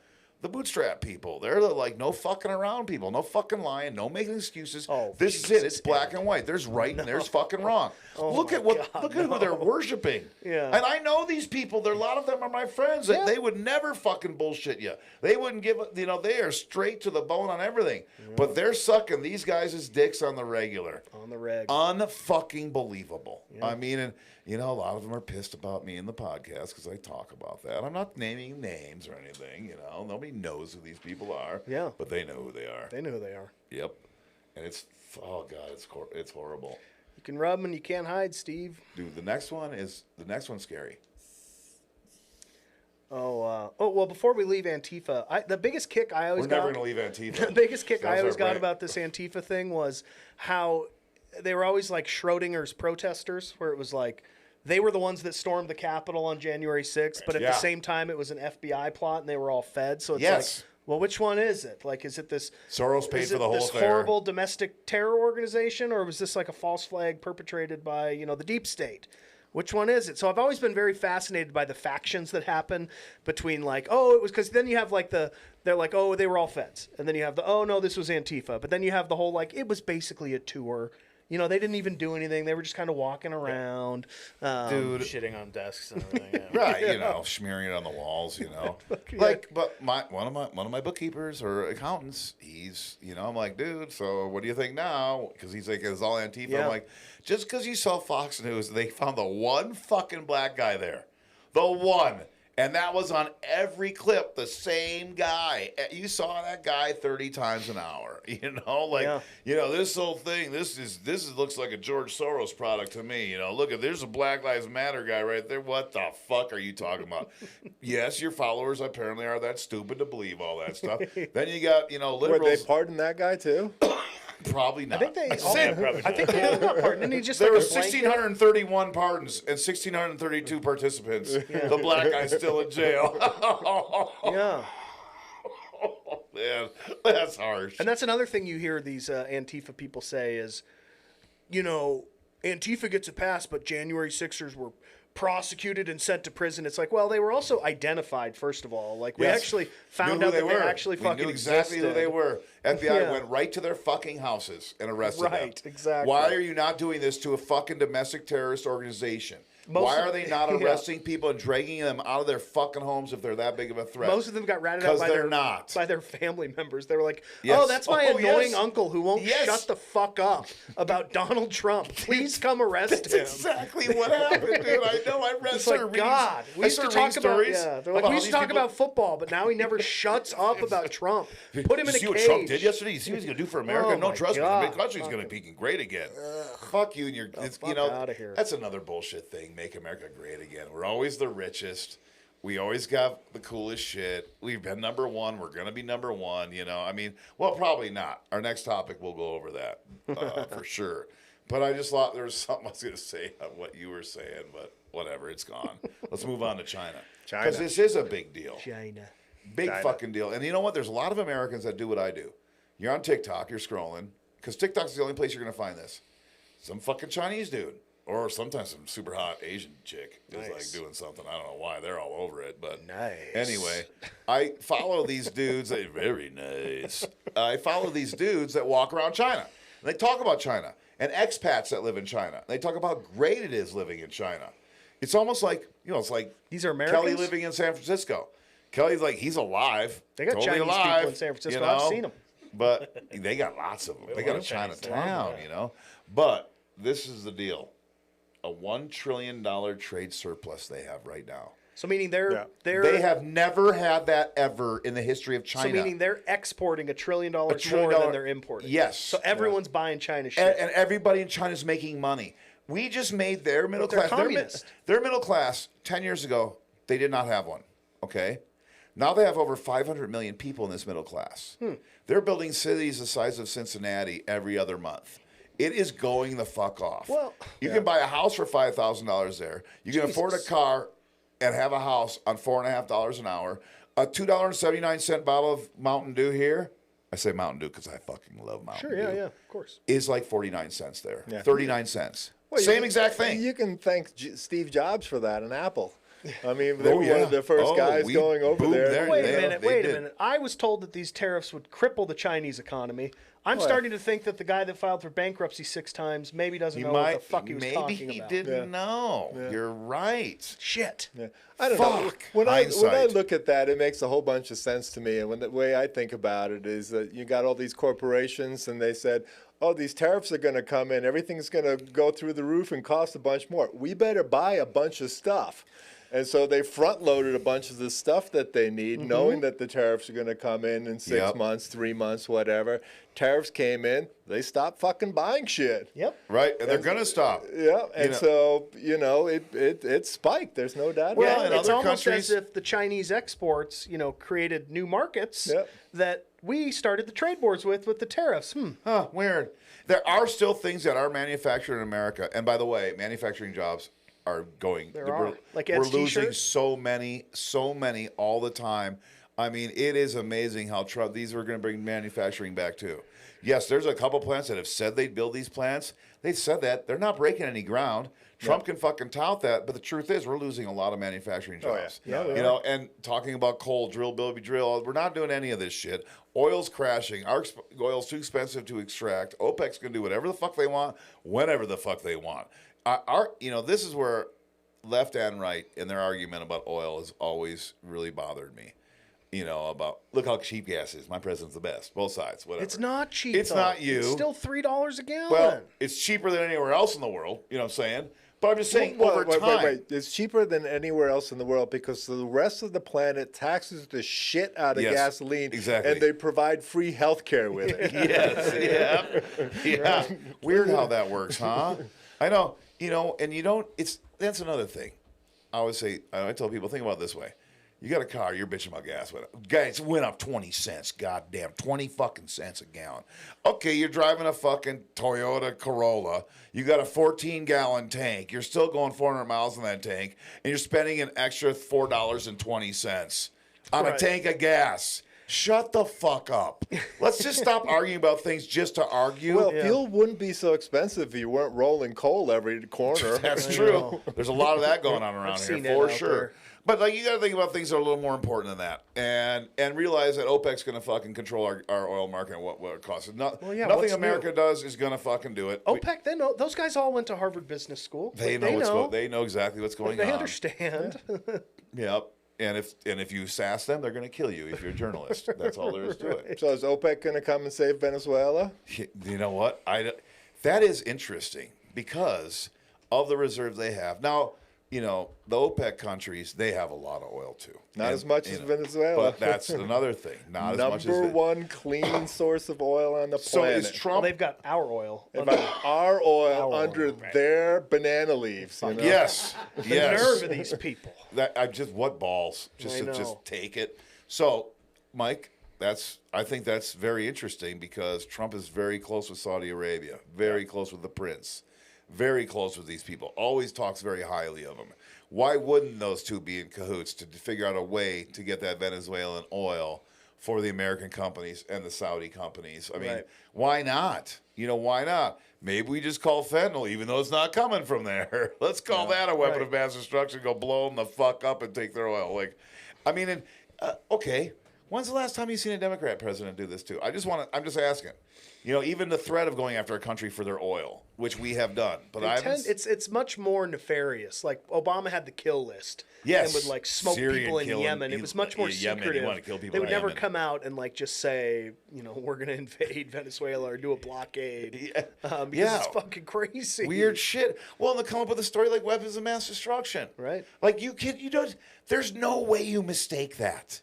Speaker 4: bootstrap people. They're the like no fucking around people, no fucking lying, no making excuses.
Speaker 3: Oh,
Speaker 4: this is it. It's black and white. There's right and there's fucking wrong. Look at who they're worshiping.
Speaker 3: Yeah.
Speaker 4: And I know these people. A lot of them are my friends.
Speaker 3: Yeah.
Speaker 4: They would never fucking bullshit you. They wouldn't give. You know, they are straight to the bone on everything. But they're sucking these guys' dicks on the regular.
Speaker 3: On the reg.
Speaker 4: Unfucking believable. I mean, and you know, a lot of them are pissed about me in the podcast because I talk about that. I'm not naming names or anything. You know, nobody knows who these people are.
Speaker 3: Yeah.
Speaker 4: But they know who they are.
Speaker 3: They know who they are.
Speaker 4: Yep. And it's god, it's horrible.
Speaker 3: You can rub them and you can't hide, Steve.
Speaker 4: Dude, the next one's scary.
Speaker 3: Well, before we leave Antifa, the biggest kick I always
Speaker 4: We're
Speaker 3: got.
Speaker 4: never gonna leave Antifa.
Speaker 3: The biggest kick I
Speaker 4: That's
Speaker 3: always
Speaker 4: our
Speaker 3: got
Speaker 4: break.
Speaker 3: about this Antifa thing was how they were always like Schrodinger's protesters, where it was like they were the ones that stormed the Capitol on January 6th, but at
Speaker 4: Yeah.
Speaker 3: the same time it was an FBI plot and they were all fed. So it's
Speaker 4: Yes.
Speaker 3: like, well, which one is it? Like, is it this
Speaker 4: Soros paid
Speaker 3: is
Speaker 4: for
Speaker 3: it
Speaker 4: the whole
Speaker 3: this
Speaker 4: affair.
Speaker 3: horrible domestic terror organization, or was this like a false flag perpetrated by, you know, the deep state? Which one is it? So I've always been very fascinated by the factions that happen between like, oh, it was because then you have like they're like, oh, they were all feds. And then you have oh, no, this was Antifa. But then you have the whole like, it was basically a tour. You know, they didn't even do anything. They were just kind of walking around.
Speaker 4: Dude,
Speaker 5: Shitting on desks and everything. Yeah.
Speaker 4: right, you know, smearing it on the walls, you know. Like, but one of my bookkeepers or accountants, he's, you know, I'm like, dude, so what do you think now? Because he's like, it's all Antifa.
Speaker 3: Yeah.
Speaker 4: I'm like, just because you saw Fox News, they found the one fucking black guy there. The one. And that was on every clip, the same guy. You saw that guy 30 times an hour. You know, like,
Speaker 3: Yeah.
Speaker 4: you know, this whole thing, this looks like a George Soros product to me. You know, look, there's a Black Lives Matter guy right there. What the fuck are you talking about? Yes, your followers apparently are that stupid to believe all that stuff. Then you got, you know,
Speaker 2: Would
Speaker 4: liberals.
Speaker 2: they pardon that guy too?
Speaker 4: Probably not.
Speaker 3: I think they
Speaker 4: That's
Speaker 3: all,
Speaker 4: it.
Speaker 5: probably
Speaker 3: I think they all got pardoned. Didn't he just
Speaker 4: There
Speaker 3: like
Speaker 4: were
Speaker 3: a blanket?
Speaker 4: 1,631 pardons and 1,632 participants. The black guy's still in jail.
Speaker 3: Yeah.
Speaker 4: Man, that's harsh.
Speaker 3: And that's another thing you hear these Antifa people say is, you know, Antifa gets a pass, but January 6ers were prosecuted and sent to prison. It's like, well, they were also identified, first of all. Like, we
Speaker 4: Yes.
Speaker 3: actually found
Speaker 4: Knew who
Speaker 3: out that they
Speaker 4: were.
Speaker 3: actually
Speaker 4: we
Speaker 3: fucking
Speaker 4: knew exactly
Speaker 3: existed.
Speaker 4: who they were. FBI
Speaker 3: Yeah.
Speaker 4: went right to their fucking houses and arrested them.
Speaker 3: Right, exactly.
Speaker 4: Why are you not doing this to a fucking domestic terrorist organization?
Speaker 3: Most
Speaker 4: Why
Speaker 3: of-
Speaker 4: are they not
Speaker 3: yeah.
Speaker 4: arresting people and dragging them out of their fucking homes if they're that big of a threat?
Speaker 3: Most of them got ratted out by
Speaker 4: they're not.
Speaker 3: their family members. They were like,
Speaker 4: Yes.
Speaker 3: "Oh, that's my
Speaker 4: Oh,
Speaker 3: annoying
Speaker 4: yes.
Speaker 3: uncle who won't
Speaker 4: Yes.
Speaker 3: shut the fuck up about Donald Trump. Please come arrest
Speaker 4: That's
Speaker 3: him."
Speaker 4: exactly what happened, dude. I know. I read.
Speaker 3: It's like, God, we used to talk about They're like, we used to talk about football, but now he never shuts up about Trump. Put him in a
Speaker 4: see what
Speaker 3: cage.
Speaker 4: Trump did yesterday? You see what he's going to do for America?
Speaker 3: Oh
Speaker 4: No,
Speaker 3: my
Speaker 4: trust me.
Speaker 3: God.
Speaker 4: The country's going to be great again. Fuck you and your.
Speaker 3: fuck outta here.
Speaker 4: That's another bullshit thing. Make America great again. We're always the richest. We always got the coolest shit. We've been number one. We're going to be number one. You know, I mean, well, probably not. Our next topic, we'll go over that for sure. But I just thought there was something I was going to say on what you were saying, but whatever, it's gone. Let's move on to China. Because this is a big deal.
Speaker 3: China.
Speaker 4: Big fucking deal. And you know what? There's a lot of Americans that do what I do. You're on TikTok, you're scrolling, because TikTok's the only place you're going to find this. Some fucking Chinese dude. Or sometimes some super hot Asian chick is like doing something. I don't know why. They're all over it. But anyway, I follow these dudes. They're very nice. I follow these dudes that walk around China. And they talk about China. And expats that live in China. They talk about how great it is living in China. It's almost like, it's like
Speaker 3: These are Americans?
Speaker 4: Kelly living in San Francisco. Kelly's like, he's alive.
Speaker 3: They got
Speaker 4: totally
Speaker 3: Chinese
Speaker 4: alive,
Speaker 3: people in San Francisco. I've seen them.
Speaker 4: But they got lots of them. They got a Chinatown, But this is the deal. A $1 trillion trade surplus they have right now.
Speaker 3: So meaning
Speaker 4: They have never had that ever in the history of China.
Speaker 3: So meaning they're exporting $1 trillion more than they're importing.
Speaker 4: Yes.
Speaker 3: So everyone's buying China shit.
Speaker 4: And everybody in China is making money. We just made their middle
Speaker 3: they're
Speaker 4: class.
Speaker 3: communist.
Speaker 4: Their middle class 10 years ago, they did not have one. Okay. Now they have over 500 million people in this middle class. They're building cities the size of Cincinnati every other month. It is going the fuck off.
Speaker 3: Well,
Speaker 4: you can buy a house for $5,000 there. You can afford a car and have a house on $4.50 an hour. A $2.79 bottle of Mountain Dew here. I say Mountain Dew because I fucking love Mountain Dew.
Speaker 3: Sure, yeah, of course.
Speaker 4: Is like 49 cents there.
Speaker 2: Yeah.
Speaker 4: 39 cents.
Speaker 2: Well,
Speaker 4: Same exact thing.
Speaker 2: You can thank Steve Jobs for that and Apple. I mean, they were one of the first guys
Speaker 4: we
Speaker 2: going over
Speaker 4: boomed
Speaker 2: there.
Speaker 4: there.
Speaker 3: Wait
Speaker 4: They
Speaker 3: a minute,
Speaker 4: did.
Speaker 3: I was told that these tariffs would cripple the Chinese economy. I'm starting to think that the guy that filed for bankruptcy 6 times maybe doesn't know what the fuck he was talking
Speaker 4: maybe
Speaker 3: about.
Speaker 4: he didn't know. You're right.
Speaker 3: Shit.
Speaker 2: Yeah. I don't know.
Speaker 4: Fuck.
Speaker 2: When I
Speaker 4: Hindsight.
Speaker 2: look at that, it makes a whole bunch of sense to me. And when the way I think about it is that you got all these corporations, and they said, "Oh, these tariffs are going to come in. Everything's going to go through the roof and cost a bunch more. We better buy a bunch of stuff." And so they front-loaded a bunch of the stuff that they need, knowing that the tariffs are going to come in 6 months, 3 months, whatever. Tariffs came in. They stopped fucking buying shit.
Speaker 3: Yep.
Speaker 4: Right, and they're going to stop.
Speaker 2: Yeah, and so, it spiked. There's no doubt
Speaker 4: Well,
Speaker 2: about
Speaker 4: in
Speaker 2: it.
Speaker 3: It's
Speaker 4: other
Speaker 3: almost
Speaker 4: countries-
Speaker 3: as if the Chinese exports, created new markets
Speaker 2: Yep.
Speaker 3: that we started the trade wars with the tariffs.
Speaker 4: Huh, weird. There are still things that are manufactured in America. And by the way, manufacturing jobs are going.
Speaker 3: are. Like
Speaker 4: we're
Speaker 3: Ed's
Speaker 4: losing
Speaker 3: t-shirts?
Speaker 4: so many all the time. I mean, it is amazing how Trump, these are going to bring manufacturing back too. Yes, there's a couple plants that have said they'd build these plants. They've said that. They're not breaking any ground. Trump can fucking tout that, but the truth is we're losing a lot of manufacturing jobs.
Speaker 3: Yeah, we
Speaker 4: And talking about coal, drill, baby, drill, we're not doing any of this shit. Oil's crashing. Our oil's too expensive to extract. OPEC's going to do whatever the fuck they want, whenever the fuck they want. This is where left and right in their argument about oil has always really bothered me. About look how cheap gas is. My president's the best. Both sides, whatever.
Speaker 3: It's not cheap.
Speaker 4: It's
Speaker 3: though.
Speaker 4: not you.
Speaker 3: It's still $3 a gallon.
Speaker 4: Well, it's cheaper than anywhere else in the world. You know what I'm saying? But I'm just saying over time.
Speaker 2: Wait. It's cheaper than anywhere else in the world because the rest of the planet taxes the shit out of
Speaker 4: Yes,
Speaker 2: gasoline.
Speaker 4: exactly.
Speaker 2: And they provide free health care with it.
Speaker 4: Yes, yeah. Weird how that works, huh? I know, and you don't. That's another thing. I always say, I tell people, think about it this way. You got a car, you're bitching about gas. Gas went up 20 cents, goddamn, 20 fucking cents a gallon. Okay, you're driving a fucking Toyota Corolla. You got a 14-gallon tank. You're still going 400 miles in that tank, and you're spending an extra $4.20 on a tank of gas. Shut the fuck up. Let's just stop arguing about things just to argue.
Speaker 2: Well, fuel wouldn't be so expensive if you weren't rolling coal every corner.
Speaker 4: That's true. There's a lot of that going on around here,
Speaker 3: seen it
Speaker 4: for
Speaker 3: out
Speaker 4: sure.
Speaker 3: there.
Speaker 4: But like, you got to think about things that are a little more important than that, and realize that OPEC's going to fucking control our oil market and what it costs. Nothing
Speaker 3: what's
Speaker 4: America
Speaker 3: new?
Speaker 4: does is going to fucking do it.
Speaker 3: OPEC, they know. Those guys all went to Harvard Business School.
Speaker 4: They
Speaker 3: Like,
Speaker 4: know they know exactly what's going
Speaker 3: They
Speaker 4: on.
Speaker 3: understand.
Speaker 4: Yep. And if you sass them, they're going to kill you if you're a journalist. That's all there is to it.
Speaker 2: So is OPEC going to come and save Venezuela?
Speaker 4: You know what? That is interesting because of the reserves they have. Now, you know, the OPEC countries, they have a lot of oil too.
Speaker 2: Not as much as Venezuela.
Speaker 4: But that's another thing. Not as much as
Speaker 2: Number one clean source of oil on the planet.
Speaker 4: So is
Speaker 3: Well,
Speaker 4: Trump?
Speaker 3: they've got our oil.
Speaker 2: If our oil
Speaker 3: Our
Speaker 2: under
Speaker 3: oil, right.
Speaker 2: their banana leaves. You know?
Speaker 4: Yes.
Speaker 3: The
Speaker 4: Yes.
Speaker 3: nerve of these people.
Speaker 4: What balls?
Speaker 3: I
Speaker 4: Just
Speaker 3: know.
Speaker 4: take it. So, Mike, I think that's very interesting because Trump is very close with Saudi Arabia, very close with the prince, very close with these people. Always talks very highly of them. Why wouldn't those two be in cahoots to figure out a way to get that Venezuelan oil for the American companies and the Saudi companies? I mean,
Speaker 2: Right.
Speaker 4: why not? You know, why not? Maybe we just call fentanyl, even though it's not coming from there. Let's call that a weapon of mass destruction. Go blow them the fuck up and take their oil. Like, I mean, okay. When's the last time you seen a Democrat president do this too? I'm just asking. You know, even the threat of going after a country for their oil, which we have done, but I haven't.
Speaker 3: It's much more nefarious. Like Obama had the kill list.
Speaker 4: Yes.
Speaker 3: And would like smoke
Speaker 4: Syrian
Speaker 3: people in
Speaker 4: killing-
Speaker 3: Yemen. It was much more
Speaker 4: Yemen, he
Speaker 3: secretive.
Speaker 4: wanted to kill people
Speaker 3: They would
Speaker 4: in
Speaker 3: never
Speaker 4: Yemen.
Speaker 3: come out and like just say, you know, we're gonna invade Venezuela or do a blockade. Because it's fucking crazy.
Speaker 4: Weird shit. Well, and they come up with a story like weapons of mass destruction.
Speaker 3: Right.
Speaker 4: Like you don't. There's no way you mistake that.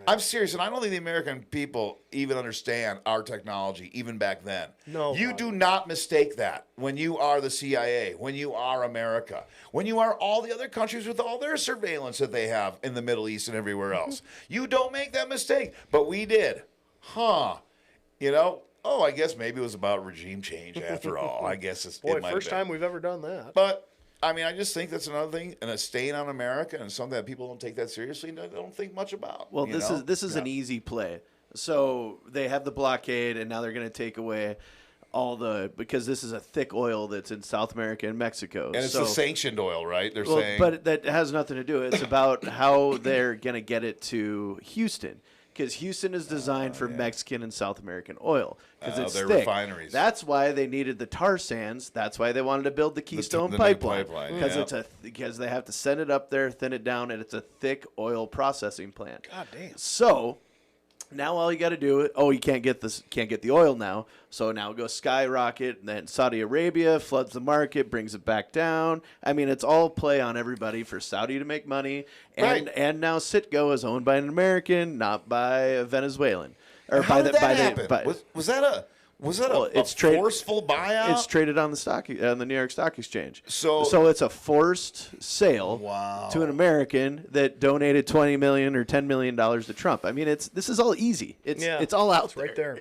Speaker 4: I'm serious, and I don't think the American people even understand our technology, even back then.
Speaker 3: No,
Speaker 4: you
Speaker 3: God.
Speaker 4: do not mistake that when you are the CIA, when you are America, when you are all the other countries with all their surveillance that they have in the Middle East and everywhere else. You don't make that mistake, but we did. You know, I guess maybe it was about regime change after all. I guess it
Speaker 3: Boy,
Speaker 4: might have
Speaker 3: first
Speaker 4: been.
Speaker 3: time we've ever done that.
Speaker 4: But I mean, I just think that's another thing, and a stain on America, and something that people don't take that seriously and don't think much about.
Speaker 1: Well,
Speaker 4: you
Speaker 1: this
Speaker 4: know?
Speaker 1: is an easy play. So they have the blockade, and now they're going to take away because this is a thick oil that's in South America and Mexico.
Speaker 4: And it's the sanctioned oil, right? They're saying.
Speaker 1: But that has nothing to do. It's about how they're going to get it to Houston. Because Houston is designed for Mexican and South American oil. Because it's
Speaker 4: their
Speaker 1: thick.
Speaker 4: refineries.
Speaker 1: That's why they needed the tar sands. That's why they wanted to build the Keystone
Speaker 4: the new
Speaker 1: pipeline.
Speaker 4: pipeline,
Speaker 1: Because they have to send it up there, thin it down, and it's a thick oil processing plant.
Speaker 3: God damn.
Speaker 1: So now all you got to do you can't get the oil now. So now it goes skyrocket. And then Saudi Arabia floods the market, brings it back down. I mean, it's all play on everybody for Saudi to make money. And now Citgo is owned by an American, not by a Venezuelan. Or
Speaker 4: How
Speaker 1: by
Speaker 4: did
Speaker 1: the
Speaker 4: that
Speaker 1: by
Speaker 4: happen?
Speaker 1: the
Speaker 4: Was that a
Speaker 1: it's
Speaker 4: forceful buyout?
Speaker 1: It's traded on the New York Stock Exchange.
Speaker 4: So
Speaker 1: it's a forced sale to an American that donated $20 million or $10 million to Trump. I mean, this is all easy. It's all out
Speaker 3: right there.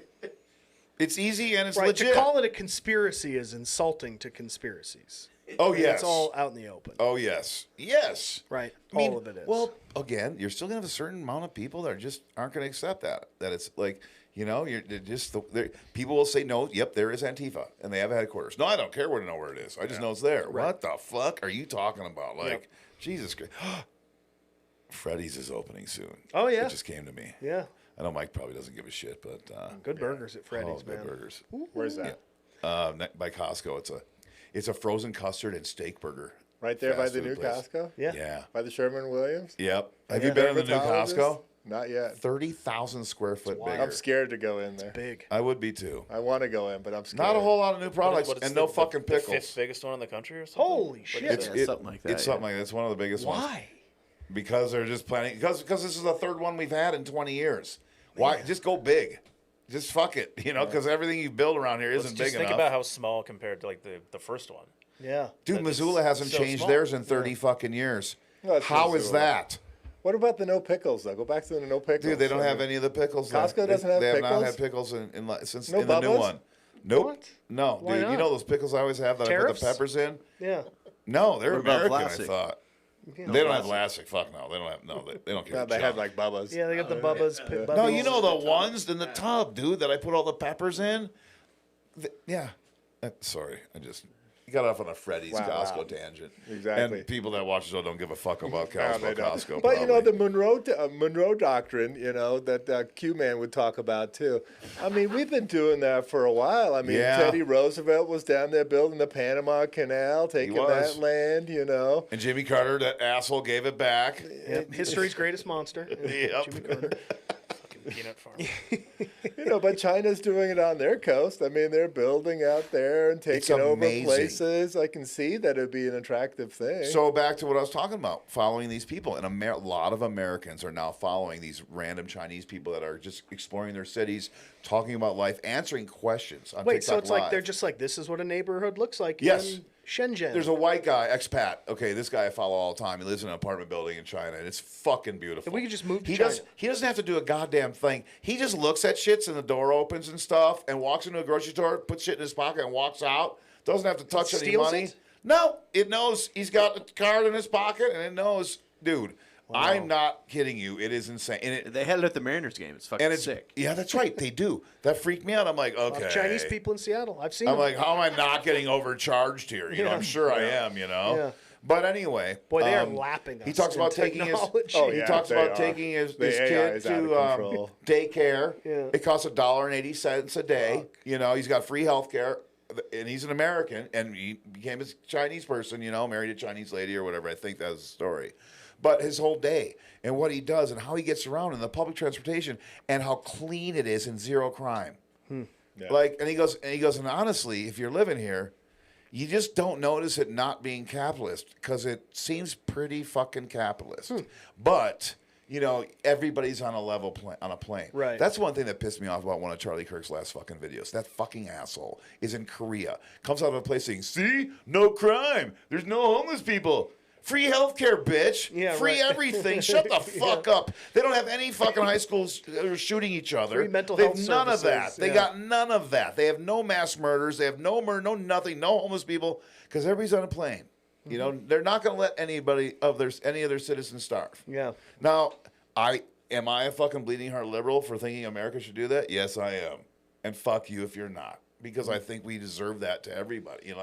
Speaker 4: It's easy and it's
Speaker 3: Right.
Speaker 4: legit.
Speaker 3: To call it a conspiracy is insulting to conspiracies.
Speaker 4: Yes.
Speaker 3: It's all out in the open.
Speaker 4: Oh yes. Yes.
Speaker 3: Right.
Speaker 4: I mean,
Speaker 3: all of it is.
Speaker 4: Well, again, you're still gonna have a certain amount of people that just aren't gonna accept that. That it's like, you know, people will say no. Yep, there is Antifa, and they have a headquarters. No, I don't care where to know where it is. I just know it's there.
Speaker 3: Right.
Speaker 4: What the fuck are you talking about? Like, Jesus Christ. Freddy's is opening soon.
Speaker 3: Oh, yeah.
Speaker 4: It just came to me.
Speaker 3: yeah.
Speaker 4: I know Mike probably doesn't give a shit, but
Speaker 3: Good burgers at Freddy's,
Speaker 4: good
Speaker 3: man.
Speaker 4: burgers.
Speaker 2: Where's that?
Speaker 4: By Costco, it's a frozen custard and steak burger.
Speaker 2: Right there by
Speaker 4: Fast
Speaker 2: the
Speaker 4: food
Speaker 2: new
Speaker 4: place.
Speaker 2: Cosco?
Speaker 3: Yeah.
Speaker 4: Yeah.
Speaker 2: By the Sherman-Williams?
Speaker 4: Yep. Have you been in the new
Speaker 2: Dermatologist?
Speaker 4: Costco?
Speaker 2: Not yet.
Speaker 4: 30,000 square foot bigger.
Speaker 2: I'm scared to go in there.
Speaker 3: Big.
Speaker 4: I would be too.
Speaker 2: I want to go in, but I'm scared.
Speaker 4: Not a whole lot of new products
Speaker 5: What, it's
Speaker 4: and
Speaker 5: the-
Speaker 4: no
Speaker 5: the-
Speaker 4: fucking
Speaker 5: the
Speaker 4: pickles.
Speaker 5: fifth biggest one in the country or something?
Speaker 3: Holy shit.
Speaker 1: something like that,
Speaker 4: It's something like that. It's one of the biggest ones.
Speaker 3: Why?
Speaker 4: Because they're just planning. Because this is the third one we've had in 20 years. Why? Just go big. Just fuck it. You know, because everything you build around here isn't
Speaker 5: Just
Speaker 4: big
Speaker 5: think
Speaker 4: enough.
Speaker 5: about how small compared to like the first one.
Speaker 3: Yeah.
Speaker 4: Dude,
Speaker 5: It's
Speaker 4: Missoula hasn't
Speaker 5: so
Speaker 4: changed
Speaker 5: small.
Speaker 4: theirs in 30 fucking years.
Speaker 2: Well, that's
Speaker 4: How is
Speaker 2: Missoula.
Speaker 4: that?
Speaker 2: What about the no pickles, though? Go back to the no pickles.
Speaker 4: Dude, they don't have any of the pickles. there.
Speaker 2: Costco doesn't have
Speaker 4: They have not
Speaker 2: pickles?
Speaker 4: had pickles since
Speaker 2: No
Speaker 4: in the new
Speaker 2: Bubba's?
Speaker 4: one. Nope.
Speaker 3: What?
Speaker 4: No,
Speaker 3: Why
Speaker 4: dude.
Speaker 3: not?
Speaker 4: You know those pickles I always have that I
Speaker 3: Tariffs?
Speaker 4: put the peppers in?
Speaker 3: Yeah.
Speaker 4: No, they're
Speaker 1: What about
Speaker 4: American,
Speaker 1: Vlasic?
Speaker 4: I thought. They don't have elastic. Fuck no. They don't have They don't care.
Speaker 2: No, they had like Bubba's.
Speaker 3: Yeah, they got the Bubba's.
Speaker 4: No, you know the ones in the tub, dude, that I put all the peppers in. Yeah. Sorry, you got off on a Freddy's Costco tangent.
Speaker 2: Exactly.
Speaker 4: And people that watch the show don't give a fuck about Costco.
Speaker 2: But the Monroe Doctrine, that Q-Man would talk about too. I mean, we've been doing that for a while. I mean, Teddy Roosevelt was down there building the Panama Canal, taking that land,
Speaker 4: And Jimmy Carter, that asshole, gave it back.
Speaker 3: Yep. History's greatest monster.
Speaker 4: Yep.
Speaker 3: Jimmy Carter.
Speaker 5: Peanut farm.
Speaker 2: But China's doing it on their coast. I mean, they're building out there and taking over places. I can see that it'd be an attractive thing.
Speaker 4: So back to what I was talking about, following these people. And a lot of Americans are now following these random Chinese people that are just exploring their cities, talking about life, answering questions on TikTok
Speaker 3: so it's
Speaker 4: Live.
Speaker 3: like they're just like, this is what a neighborhood looks like
Speaker 4: Yes.
Speaker 3: in Shenzhen.
Speaker 4: There's a white guy, expat. Okay, this guy I follow all the time. He lives in an apartment building in China, and it's fucking beautiful.
Speaker 3: If we could just move to China.
Speaker 4: He doesn't have to do a goddamn thing. He just looks at shits and the door opens and stuff, and walks into a grocery store, puts shit in his pocket, and walks out. Doesn't have to touch any
Speaker 3: Steals
Speaker 4: money.
Speaker 3: it?
Speaker 4: No, it knows he's got the card in his pocket, and it knows, dude. Wow. I'm not kidding you. It is insane. And
Speaker 1: they had it at the Mariners game. It's fucking sick.
Speaker 4: Yeah, that's right. They do. That freaked me out. I'm like, okay.
Speaker 3: Chinese people in Seattle. I've seen
Speaker 4: I'm
Speaker 3: them.
Speaker 4: like, how am I not getting overcharged here? I'm sure I am,
Speaker 3: Yeah.
Speaker 4: But anyway.
Speaker 3: Boy, they are lapping us.
Speaker 4: He talks about taking his kid to daycare.
Speaker 3: Yeah.
Speaker 4: It costs $1.80 a day. He's got free health care. And he's an American, and he became a Chinese person, married a Chinese lady or whatever. I think that's the story. But his whole day and what he does and how he gets around in the public transportation and how clean it is and zero crime. Yeah. And he goes, and honestly, if you're living here, you just don't notice it not being capitalist because it seems pretty fucking capitalist. But everybody's on a level on a plane.
Speaker 3: Right.
Speaker 4: That's one thing that pissed me off about one of Charlie Kirk's last fucking videos. That fucking asshole is in Korea. Comes out of a place saying, "See, no crime. There's no homeless people. Free healthcare, bitch.
Speaker 3: Yeah,
Speaker 4: free everything. Shut the fuck up. They don't have any fucking high schools shooting each other.
Speaker 3: Free mental health
Speaker 4: services. None of that. They
Speaker 3: Yeah.
Speaker 4: got none of that. They have no mass murders. They have no murder, no nothing, no homeless people because everybody's on a plane. They're not going to let any of their citizens starve.
Speaker 3: Yeah.
Speaker 4: Now, am I a fucking bleeding heart liberal for thinking America should do that? Yes, I am. And fuck you if you're not. Because I think we deserve that to everybody.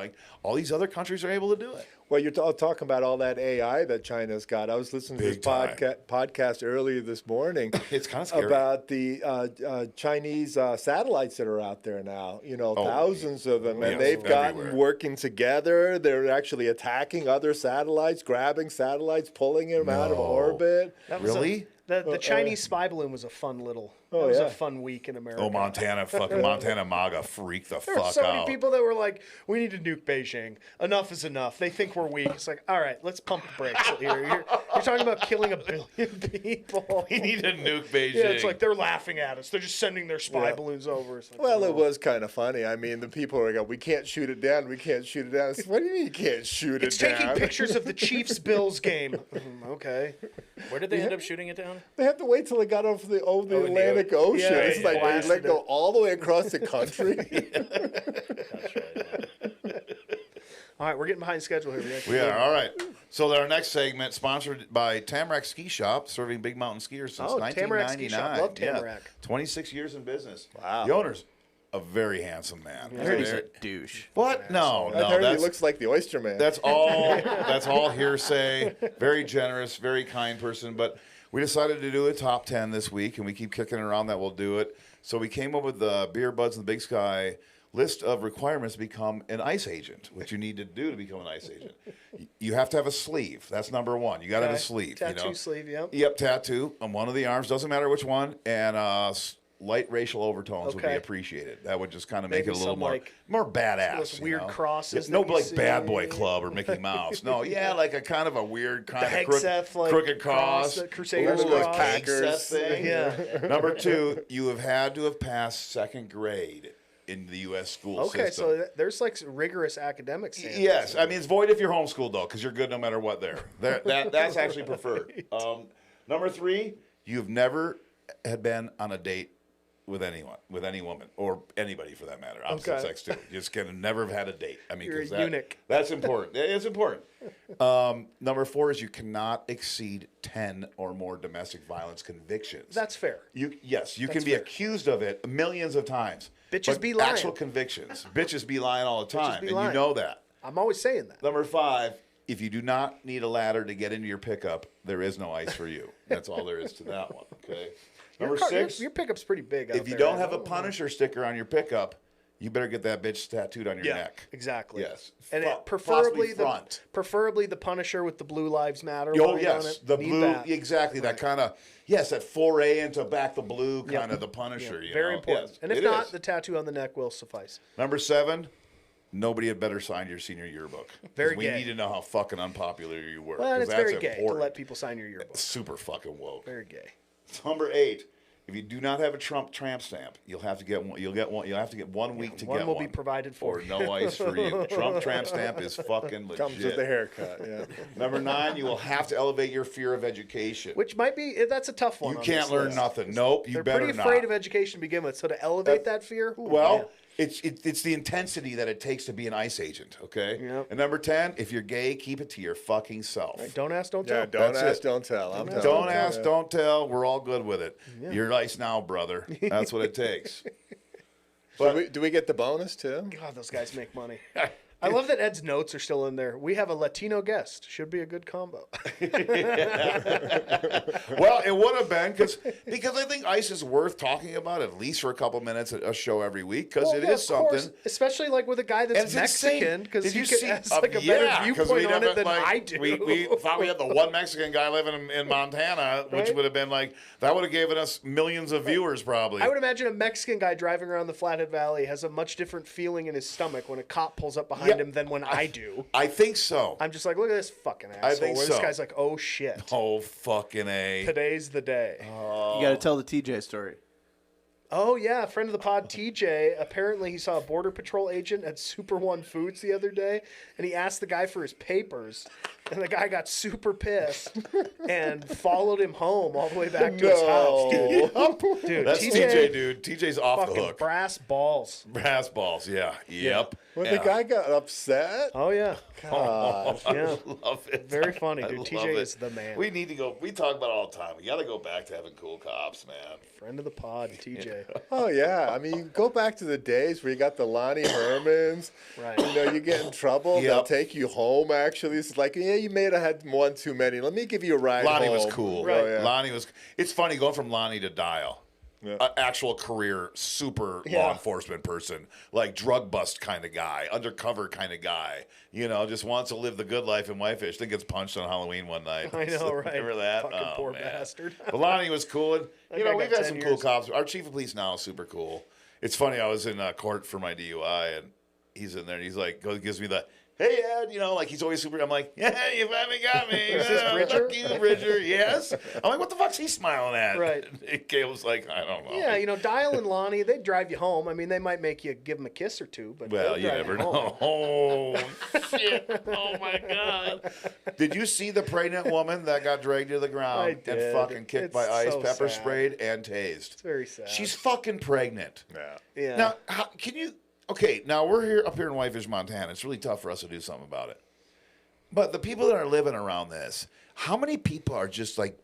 Speaker 4: All these other countries are able to do it.
Speaker 2: Well, you're talking about all that AI that China's got. I was listening to this podcast earlier this morning.
Speaker 4: It's kind of scary.
Speaker 2: About the Chinese satellites that are out there now. Thousands of them. And they've gotten working together. They're actually attacking other satellites, grabbing satellites, pulling them out of orbit.
Speaker 4: Really?
Speaker 3: The Chinese spy balloon was a fun little. It was a fun week in America.
Speaker 4: Oh, Montana MAGA freaked the fuck out.
Speaker 3: There were so many people that were like, we need to nuke Beijing. Enough is enough. They think we're weak. It's like, all right, let's pump the brakes here. You're talking about killing 1 billion people.
Speaker 4: We need to nuke Beijing.
Speaker 3: Yeah, it's like they're laughing at us. They're just sending their spy balloons over. It's like,
Speaker 2: well, it was kind of funny. I mean, the people are like, we can't shoot it down. We can't shoot it down. It's, what do you mean you can't shoot it down?
Speaker 3: It's taking pictures of the Chiefs-Bills game. Okay.
Speaker 5: Where did they end up shooting it down?
Speaker 2: They have to wait till it got over the Atlantic Ocean.
Speaker 3: Yeah,
Speaker 2: it's like they let go all the way across the country.
Speaker 5: That's right.
Speaker 3: All right, we're getting behind schedule here.
Speaker 4: We are. All right. So our next segment, sponsored by Tamarack Ski Shop, serving big mountain skiers since
Speaker 3: Tamarack
Speaker 4: 1999.
Speaker 3: Ski Shop. Love Tamarack.
Speaker 4: Yeah. 26 years in business.
Speaker 2: Wow.
Speaker 4: The owner's a very handsome man.
Speaker 1: I heard he's a douche.
Speaker 4: What? No.
Speaker 2: I heard he looks like the Oyster Man.
Speaker 4: That's all hearsay. Very generous, very kind person. But we decided to do a top 10 this week, and we keep kicking around that we'll do it. So we came up with the Beer Buds and the Big Sky list of requirements to become an ICE agent, what you need to do to become an ICE agent. You have to have a sleeve. That's number one. You got to have a sleeve.
Speaker 3: Tattoo sleeve, yep.
Speaker 4: Yep, tattoo on one of the arms. Doesn't matter which one. And light racial overtones would be appreciated. That would just kind of make it a little more badass.
Speaker 3: Those weird crosses.
Speaker 4: No, like Bad Boy Club or Mickey Mouse. No, like a kind of a weird kind of crooked cross.
Speaker 3: The Crusaders cross.
Speaker 2: Packers
Speaker 3: thing. Yeah.
Speaker 4: Number two, you have had to have passed second grade in the U.S. school system.
Speaker 3: Okay, so there's like rigorous academic standards.
Speaker 4: Yes, I mean it's void if you're homeschooled though, because you're good no matter what. That's actually preferred. Number three, you've never had been on a date with anyone, with any woman, or anybody for that matter. Opposite sex too. You just can never have had a date. I mean,
Speaker 3: You're a
Speaker 4: 'cause
Speaker 3: eunuch.
Speaker 4: That's important. It's important. Number 4 is you cannot exceed 10 or more domestic violence convictions.
Speaker 3: That's fair.
Speaker 4: You can
Speaker 3: That's
Speaker 4: be
Speaker 3: fair.
Speaker 4: accused of it millions of times.
Speaker 3: Bitches
Speaker 4: but
Speaker 3: be lying.
Speaker 4: Actual convictions. Bitches be lying all the time,
Speaker 3: be
Speaker 4: and
Speaker 3: lying.
Speaker 4: you know that.
Speaker 3: I'm always saying that.
Speaker 4: Number 5, if you do not need a ladder to get into your pickup, there is no ice for you. That's all there is to that one. Okay. Number 6,
Speaker 3: Your pickup's pretty big. Out
Speaker 4: if you
Speaker 3: there.
Speaker 4: don't have a Punisher sticker on your pickup, you better get that bitch tattooed on your neck.
Speaker 3: Exactly.
Speaker 4: Yes.
Speaker 3: And
Speaker 4: Possibly front.
Speaker 3: preferably the Punisher with the Blue Lives Matter.
Speaker 4: Oh
Speaker 3: line on
Speaker 4: yes,
Speaker 3: it.
Speaker 4: the
Speaker 3: Need
Speaker 4: blue.
Speaker 3: that.
Speaker 4: Exactly. That kind of that foray into back the blue kind
Speaker 3: Yep.
Speaker 4: of the Punisher.
Speaker 3: Yeah,
Speaker 4: You
Speaker 3: very
Speaker 4: know?
Speaker 3: important.
Speaker 4: Yes,
Speaker 3: and if
Speaker 4: it
Speaker 3: not,
Speaker 4: is.
Speaker 3: the tattoo on the neck will suffice.
Speaker 4: Number 7, nobody had better signed your senior yearbook. 'Cause
Speaker 3: Very
Speaker 4: we
Speaker 3: gay.
Speaker 4: need to know how fucking unpopular you were.
Speaker 3: Well, and
Speaker 4: 'cause
Speaker 3: it's
Speaker 4: that's
Speaker 3: very gay to
Speaker 4: important.
Speaker 3: let people sign your yearbook.
Speaker 4: Super fucking woke.
Speaker 3: Very gay.
Speaker 4: Number 8. If you do not have a Trump tramp stamp, you'll have to get one. You'll have to get 1 week to
Speaker 3: One
Speaker 4: get
Speaker 3: will
Speaker 4: one.
Speaker 3: be provided for
Speaker 4: Or
Speaker 3: you.
Speaker 4: no ice for you. Trump tramp stamp is fucking legit.
Speaker 2: Comes with the haircut. Yeah.
Speaker 4: Number 9, you will have to elevate your fear of education.
Speaker 3: Which might be that's a tough one.
Speaker 4: You
Speaker 3: on
Speaker 4: can't
Speaker 3: this
Speaker 4: learn
Speaker 3: list.
Speaker 4: nothing. Nope, you
Speaker 3: They're
Speaker 4: better
Speaker 3: pretty
Speaker 4: not.
Speaker 3: afraid of education to begin with. So to elevate that fear, ooh,
Speaker 4: Well,
Speaker 3: man.
Speaker 4: it's the intensity that it takes to be an ICE agent, okay?
Speaker 3: Yep.
Speaker 4: And number 10, if you're gay, keep it to your fucking self.
Speaker 3: Right, don't ask, don't tell.
Speaker 2: Yeah, don't
Speaker 4: That's
Speaker 2: ask,
Speaker 4: it.
Speaker 2: don't tell. I'm telling
Speaker 4: Don't
Speaker 2: you.
Speaker 4: ask,
Speaker 2: Yeah.
Speaker 4: don't tell. We're all good with it. You're ICE now, brother. That's what it takes.
Speaker 2: Do we get the bonus too?
Speaker 3: God, those guys make money. I love that Ed's notes are still in there. We have a Latino guest. Should be a good combo.
Speaker 4: Well, it would have been because I think ICE is worth talking about at least for a couple minutes a show every week because
Speaker 3: Well,
Speaker 4: it
Speaker 3: yeah,
Speaker 4: is
Speaker 3: of course,
Speaker 4: something.
Speaker 3: especially like with a guy that's
Speaker 4: It's insane.
Speaker 3: Mexican, because
Speaker 4: Did
Speaker 3: he
Speaker 4: you
Speaker 3: could
Speaker 4: see-
Speaker 3: has like a better
Speaker 4: 'cause
Speaker 3: viewpoint
Speaker 4: we
Speaker 3: on it
Speaker 4: haven't,
Speaker 3: than
Speaker 4: like,
Speaker 3: I do.
Speaker 4: We thought we had the one Mexican guy living in Montana, which
Speaker 3: Right?
Speaker 4: would have been like that would have given us millions of viewers probably.
Speaker 3: I would imagine a Mexican guy driving around the Flathead Valley has a much different feeling in his stomach when a cop pulls up behind
Speaker 4: Yeah.
Speaker 3: him than when I do.
Speaker 4: I think so.
Speaker 3: I'm just like, look at this fucking asshole.
Speaker 4: I think
Speaker 3: Where
Speaker 4: so.
Speaker 3: this guy's like, oh shit,
Speaker 4: Oh fucking A.
Speaker 3: today's the day.
Speaker 1: You got to tell the TJ story.
Speaker 3: Oh yeah, a friend of the pod, TJ. Apparently, he saw a border patrol agent at Super One Foods the other day, and he asked the guy for his papers, and the guy got super pissed and followed him home all the way back to his house. Dude,
Speaker 4: That's TJ, dude. TJ's off the
Speaker 3: fucking
Speaker 4: hook.
Speaker 3: brass balls.
Speaker 4: Brass balls, yeah. Yep.
Speaker 2: When
Speaker 4: Yeah.
Speaker 2: the guy got upset.
Speaker 3: Oh yeah,
Speaker 2: God.
Speaker 3: yeah.
Speaker 4: Love it.
Speaker 3: Very funny,
Speaker 4: I
Speaker 3: dude.
Speaker 4: love
Speaker 3: TJ
Speaker 4: it.
Speaker 3: is the man.
Speaker 4: We need to go. We talk about it all the time. We got to go back to having cool cops, man.
Speaker 3: Friend of the pod, TJ.
Speaker 2: Oh yeah, I mean, go back to the days where you got the Lonnie Hermans.
Speaker 3: Right.
Speaker 2: You know, you get in trouble, they'll take you home. Actually, it's like, yeah, you may have had one too many. Let me give you a ride
Speaker 4: Lonnie
Speaker 2: home.
Speaker 4: was cool.
Speaker 2: Oh, yeah.
Speaker 4: Lonnie was. It's funny going from Lonnie to Dial.
Speaker 2: Yeah.
Speaker 4: Actual career, super
Speaker 3: Yeah.
Speaker 4: law enforcement person, like drug bust kind of guy, undercover kind of guy. You know, just wants to live the good life in Whitefish. Then gets punched on Halloween one night.
Speaker 3: I know, right?
Speaker 4: Remember that?
Speaker 3: Fucking
Speaker 4: Oh,
Speaker 3: poor
Speaker 4: man.
Speaker 3: bastard.
Speaker 4: But Lonnie was cool. And,
Speaker 3: That
Speaker 4: you
Speaker 3: guy
Speaker 4: know, we've
Speaker 3: got
Speaker 4: had
Speaker 3: 10
Speaker 4: some cool
Speaker 3: years.
Speaker 4: cops. Our chief of police now is super cool. It's funny. I was in court for my DUI, and he's in there, and he's like, gives me the, hey, Ed, you know, like he's always super. I'm like, yeah, you finally got me.
Speaker 3: Is this Bridger?
Speaker 4: Fuck you, Bridger. Yes. I'm like, what the fuck's he smiling at?
Speaker 3: Right.
Speaker 4: And Caleb's like, I don't know.
Speaker 3: Yeah, you know, Dial and Lonnie, they drive you home. I mean, they might make you give them a kiss or two, but
Speaker 4: Well,
Speaker 3: they'll
Speaker 4: you
Speaker 3: drive
Speaker 4: never
Speaker 3: home.
Speaker 4: know. Oh, shit. Oh, my God. Did you see the pregnant woman that got dragged to the
Speaker 3: I
Speaker 4: ground and
Speaker 3: did.
Speaker 4: fucking kicked
Speaker 3: It's
Speaker 4: by ICE,
Speaker 3: so
Speaker 4: pepper
Speaker 3: sad.
Speaker 4: sprayed, and tased?
Speaker 3: It's very sad.
Speaker 4: She's fucking pregnant.
Speaker 2: Yeah.
Speaker 3: yeah.
Speaker 4: Now, can you? Okay, now we're up here in Whitefish, Montana. It's really tough for us to do something about it. But the people that are living around this, how many people are just like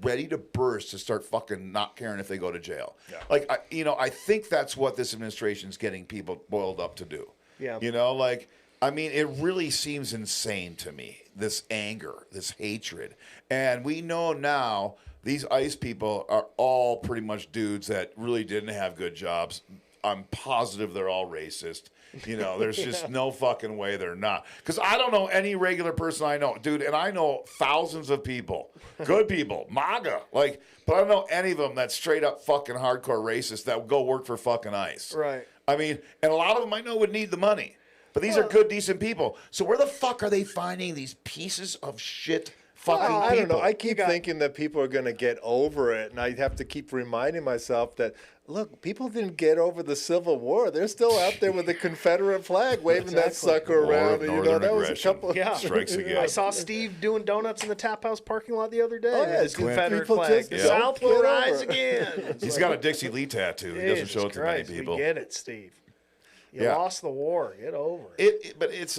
Speaker 4: ready to burst to start fucking not caring if they go to jail?
Speaker 2: Yeah.
Speaker 4: Like, I think that's what this administration's getting people boiled up to do.
Speaker 3: Yeah.
Speaker 4: You know, like, I mean, it really seems insane to me, this anger, this hatred. And we know now these ICE people are all pretty much dudes that really didn't have good jobs. I'm positive they're all racist. You know, there's just no fucking way they're not. Because I don't know any regular person I know, dude, and I know thousands of people, good people, MAGA, like, but I don't know any of them that's straight up fucking hardcore racist that would go work for fucking ICE.
Speaker 3: Right.
Speaker 4: I mean, and a lot of them I know would need the money. But these are good, decent people. So where the fuck are they finding these pieces of shit fucking people.
Speaker 2: I don't know. I keep thinking that people are going to get over it, and I have to keep reminding myself that, look, people didn't get over the Civil War. They're still out there with the Confederate flag, waving that sucker around. And,
Speaker 4: Northern
Speaker 2: was a couple.
Speaker 4: strikes again.
Speaker 3: I saw Steve doing donuts in the Tap House parking lot the other day.
Speaker 2: Oh, yeah,
Speaker 3: his Confederate
Speaker 2: people
Speaker 3: flag.
Speaker 2: just
Speaker 3: The
Speaker 2: don't
Speaker 3: South
Speaker 2: get
Speaker 3: will
Speaker 2: over
Speaker 3: rise
Speaker 2: it.
Speaker 3: again.
Speaker 4: He's got a Dixie Lee tattoo. He doesn't show it to many people.
Speaker 3: We get it, Steve. You
Speaker 4: Yeah.
Speaker 3: lost the war. Get over it.
Speaker 4: But it's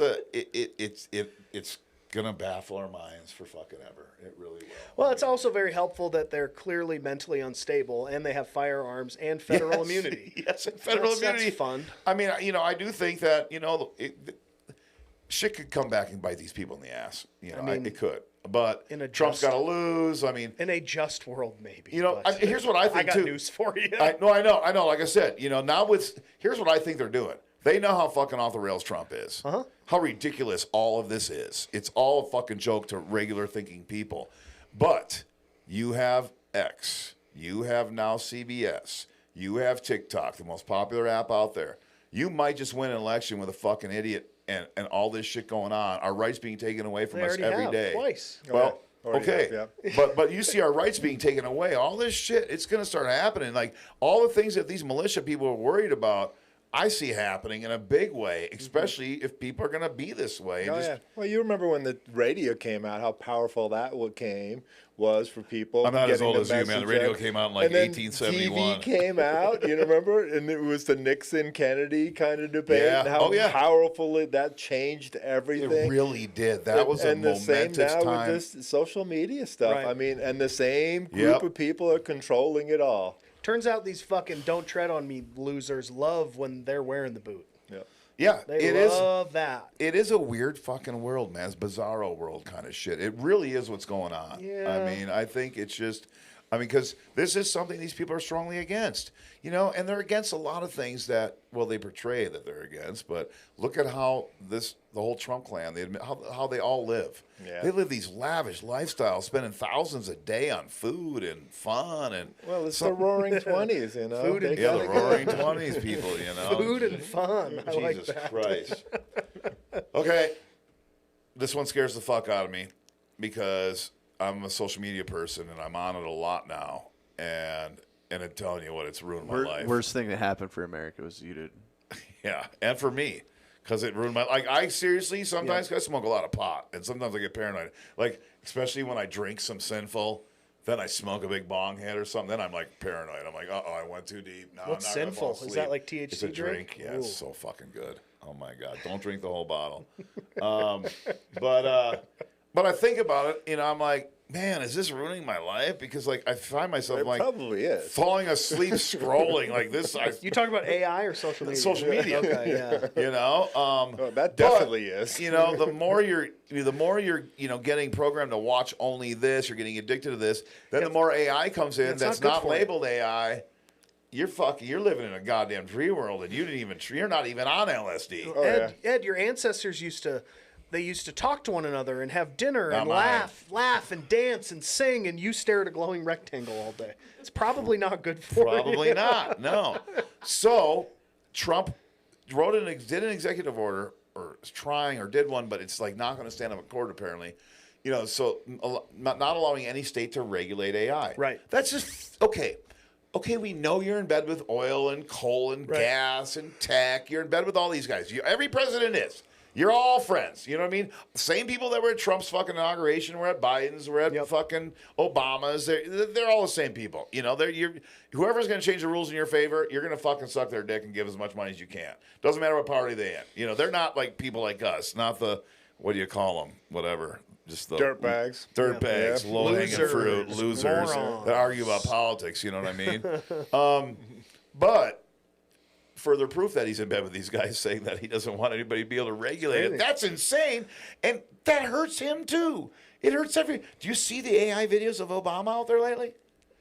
Speaker 4: gonna baffle our minds for fucking ever. It really will.
Speaker 3: Well, it's also very helpful that they're clearly mentally unstable and they have firearms and federal immunity.
Speaker 4: Yes, and federal immunity.
Speaker 3: That's fun.
Speaker 4: I mean, I do think that shit could come back and bite these people in the ass. It could. But Trump's got to lose. I mean,
Speaker 3: in a just world, maybe.
Speaker 4: Here's what I think
Speaker 3: I got
Speaker 4: too.
Speaker 3: news for you.
Speaker 4: I know. Like I said, here's what I think they're doing. They know how fucking off the rails Trump is.
Speaker 3: Uh-huh.
Speaker 4: How ridiculous all of this is. It's all a fucking joke to regular thinking people. But you have X. You have now CBS. You have TikTok, the most popular app out there. You might just win an election with a fucking idiot and all this shit going on. Our rights being taken away from us every day.
Speaker 3: Twice.
Speaker 4: Well, okay.
Speaker 2: Yeah.
Speaker 4: But you see our rights being taken away. All this shit, it's going to start happening. Like all the things that these militia people are worried about, I see happening in a big way, especially if people are going to be this way.
Speaker 2: Well, you remember when the radio came out, how powerful that was for people.
Speaker 4: I'm not as old as you, man. The radio
Speaker 2: out.
Speaker 4: came out in like 1871.
Speaker 2: TV came out, you remember? And it was the Nixon-Kennedy kind of debate.
Speaker 4: Yeah.
Speaker 2: And how
Speaker 4: yeah.
Speaker 2: powerful that changed everything.
Speaker 4: It really did. That was a momentous time.
Speaker 2: And the same now with this social media stuff.
Speaker 3: Right.
Speaker 2: I mean, and the same group of people are controlling it all.
Speaker 3: Turns out these fucking don't tread on me losers love when they're wearing the boot.
Speaker 4: Yeah,
Speaker 3: They love that.
Speaker 4: It is a weird fucking world, man. It's bizarro world kind of shit. It really is what's going on.
Speaker 3: Yeah.
Speaker 4: I mean, I think it's just, because this is something these people are strongly against, and they're against a lot of things that, they portray that they're against, but look at how the whole Trump clan, they admit how they all live.
Speaker 2: Yeah.
Speaker 4: They live these lavish lifestyles, spending thousands a day on food and fun and.
Speaker 2: Well, it's the Roaring 20s,
Speaker 3: Food and
Speaker 4: the Roaring 20s people,
Speaker 3: Food and fun. I like
Speaker 4: Jesus
Speaker 3: that.
Speaker 4: Christ. Okay, this one scares the fuck out of me because I'm a social media person and I'm on it a lot now, and I'm telling you what, it's ruined my life.
Speaker 1: Worst thing that happened for America was you did.
Speaker 4: Yeah, and for me, because it ruined my. I seriously sometimes I smoke a lot of pot, and sometimes I get paranoid. Like especially when I drink some sinful. Then I smoke a big bong hit or something. Then I'm like paranoid. I'm like, I went too deep. No,
Speaker 3: What's
Speaker 4: I'm not gonna fall
Speaker 3: sinful? Is
Speaker 4: asleep.
Speaker 3: that like THC
Speaker 4: It's a drink. Yeah, it's so fucking good. Oh my god, don't drink the whole bottle. But I think about it. I'm like, man, is this ruining my life? Because I find myself
Speaker 2: probably is.
Speaker 4: falling asleep scrolling like this.
Speaker 3: You talking about AI or social media?
Speaker 4: Social media.
Speaker 3: Okay, yeah.
Speaker 2: That definitely is.
Speaker 4: The more you're getting programmed to watch only this, you're getting addicted to this. Then the more AI comes in that's not labeled AI. You're living in a goddamn tree world, and you're not even on LSD.
Speaker 3: Ed, your ancestors used to talk to one another and have dinner and laugh and dance and sing, and you stare at a glowing rectangle all day. It's probably not good for you.
Speaker 4: Probably not. No. So Trump did an executive order, or is trying, or did one, but it's not going to stand up in court apparently. So not allowing any state to regulate AI.
Speaker 3: Right.
Speaker 4: That's just okay. Okay, we know you're in bed with oil and coal and gas and tech. You're in bed with all these guys. Every president is. You're all friends. You know what I mean? Same people that were at Trump's fucking inauguration were at Biden's, were at fucking Obama's. They're all the same people. Whoever's going to change the rules in your favor, you're going to fucking suck their dick and give as much money as you can. Doesn't matter what party they're in. They're not like people like us. Not the, what do you call them? Whatever. Just the
Speaker 2: dirtbags.
Speaker 4: Dirtbags, low-hanging fruit, losers that argue about politics. You know what I mean? But further proof that he's in bed with these guys saying that he doesn't want anybody to be able to regulate it. That's insane. And that hurts him too. It hurts do you see the AI videos of Obama out there lately?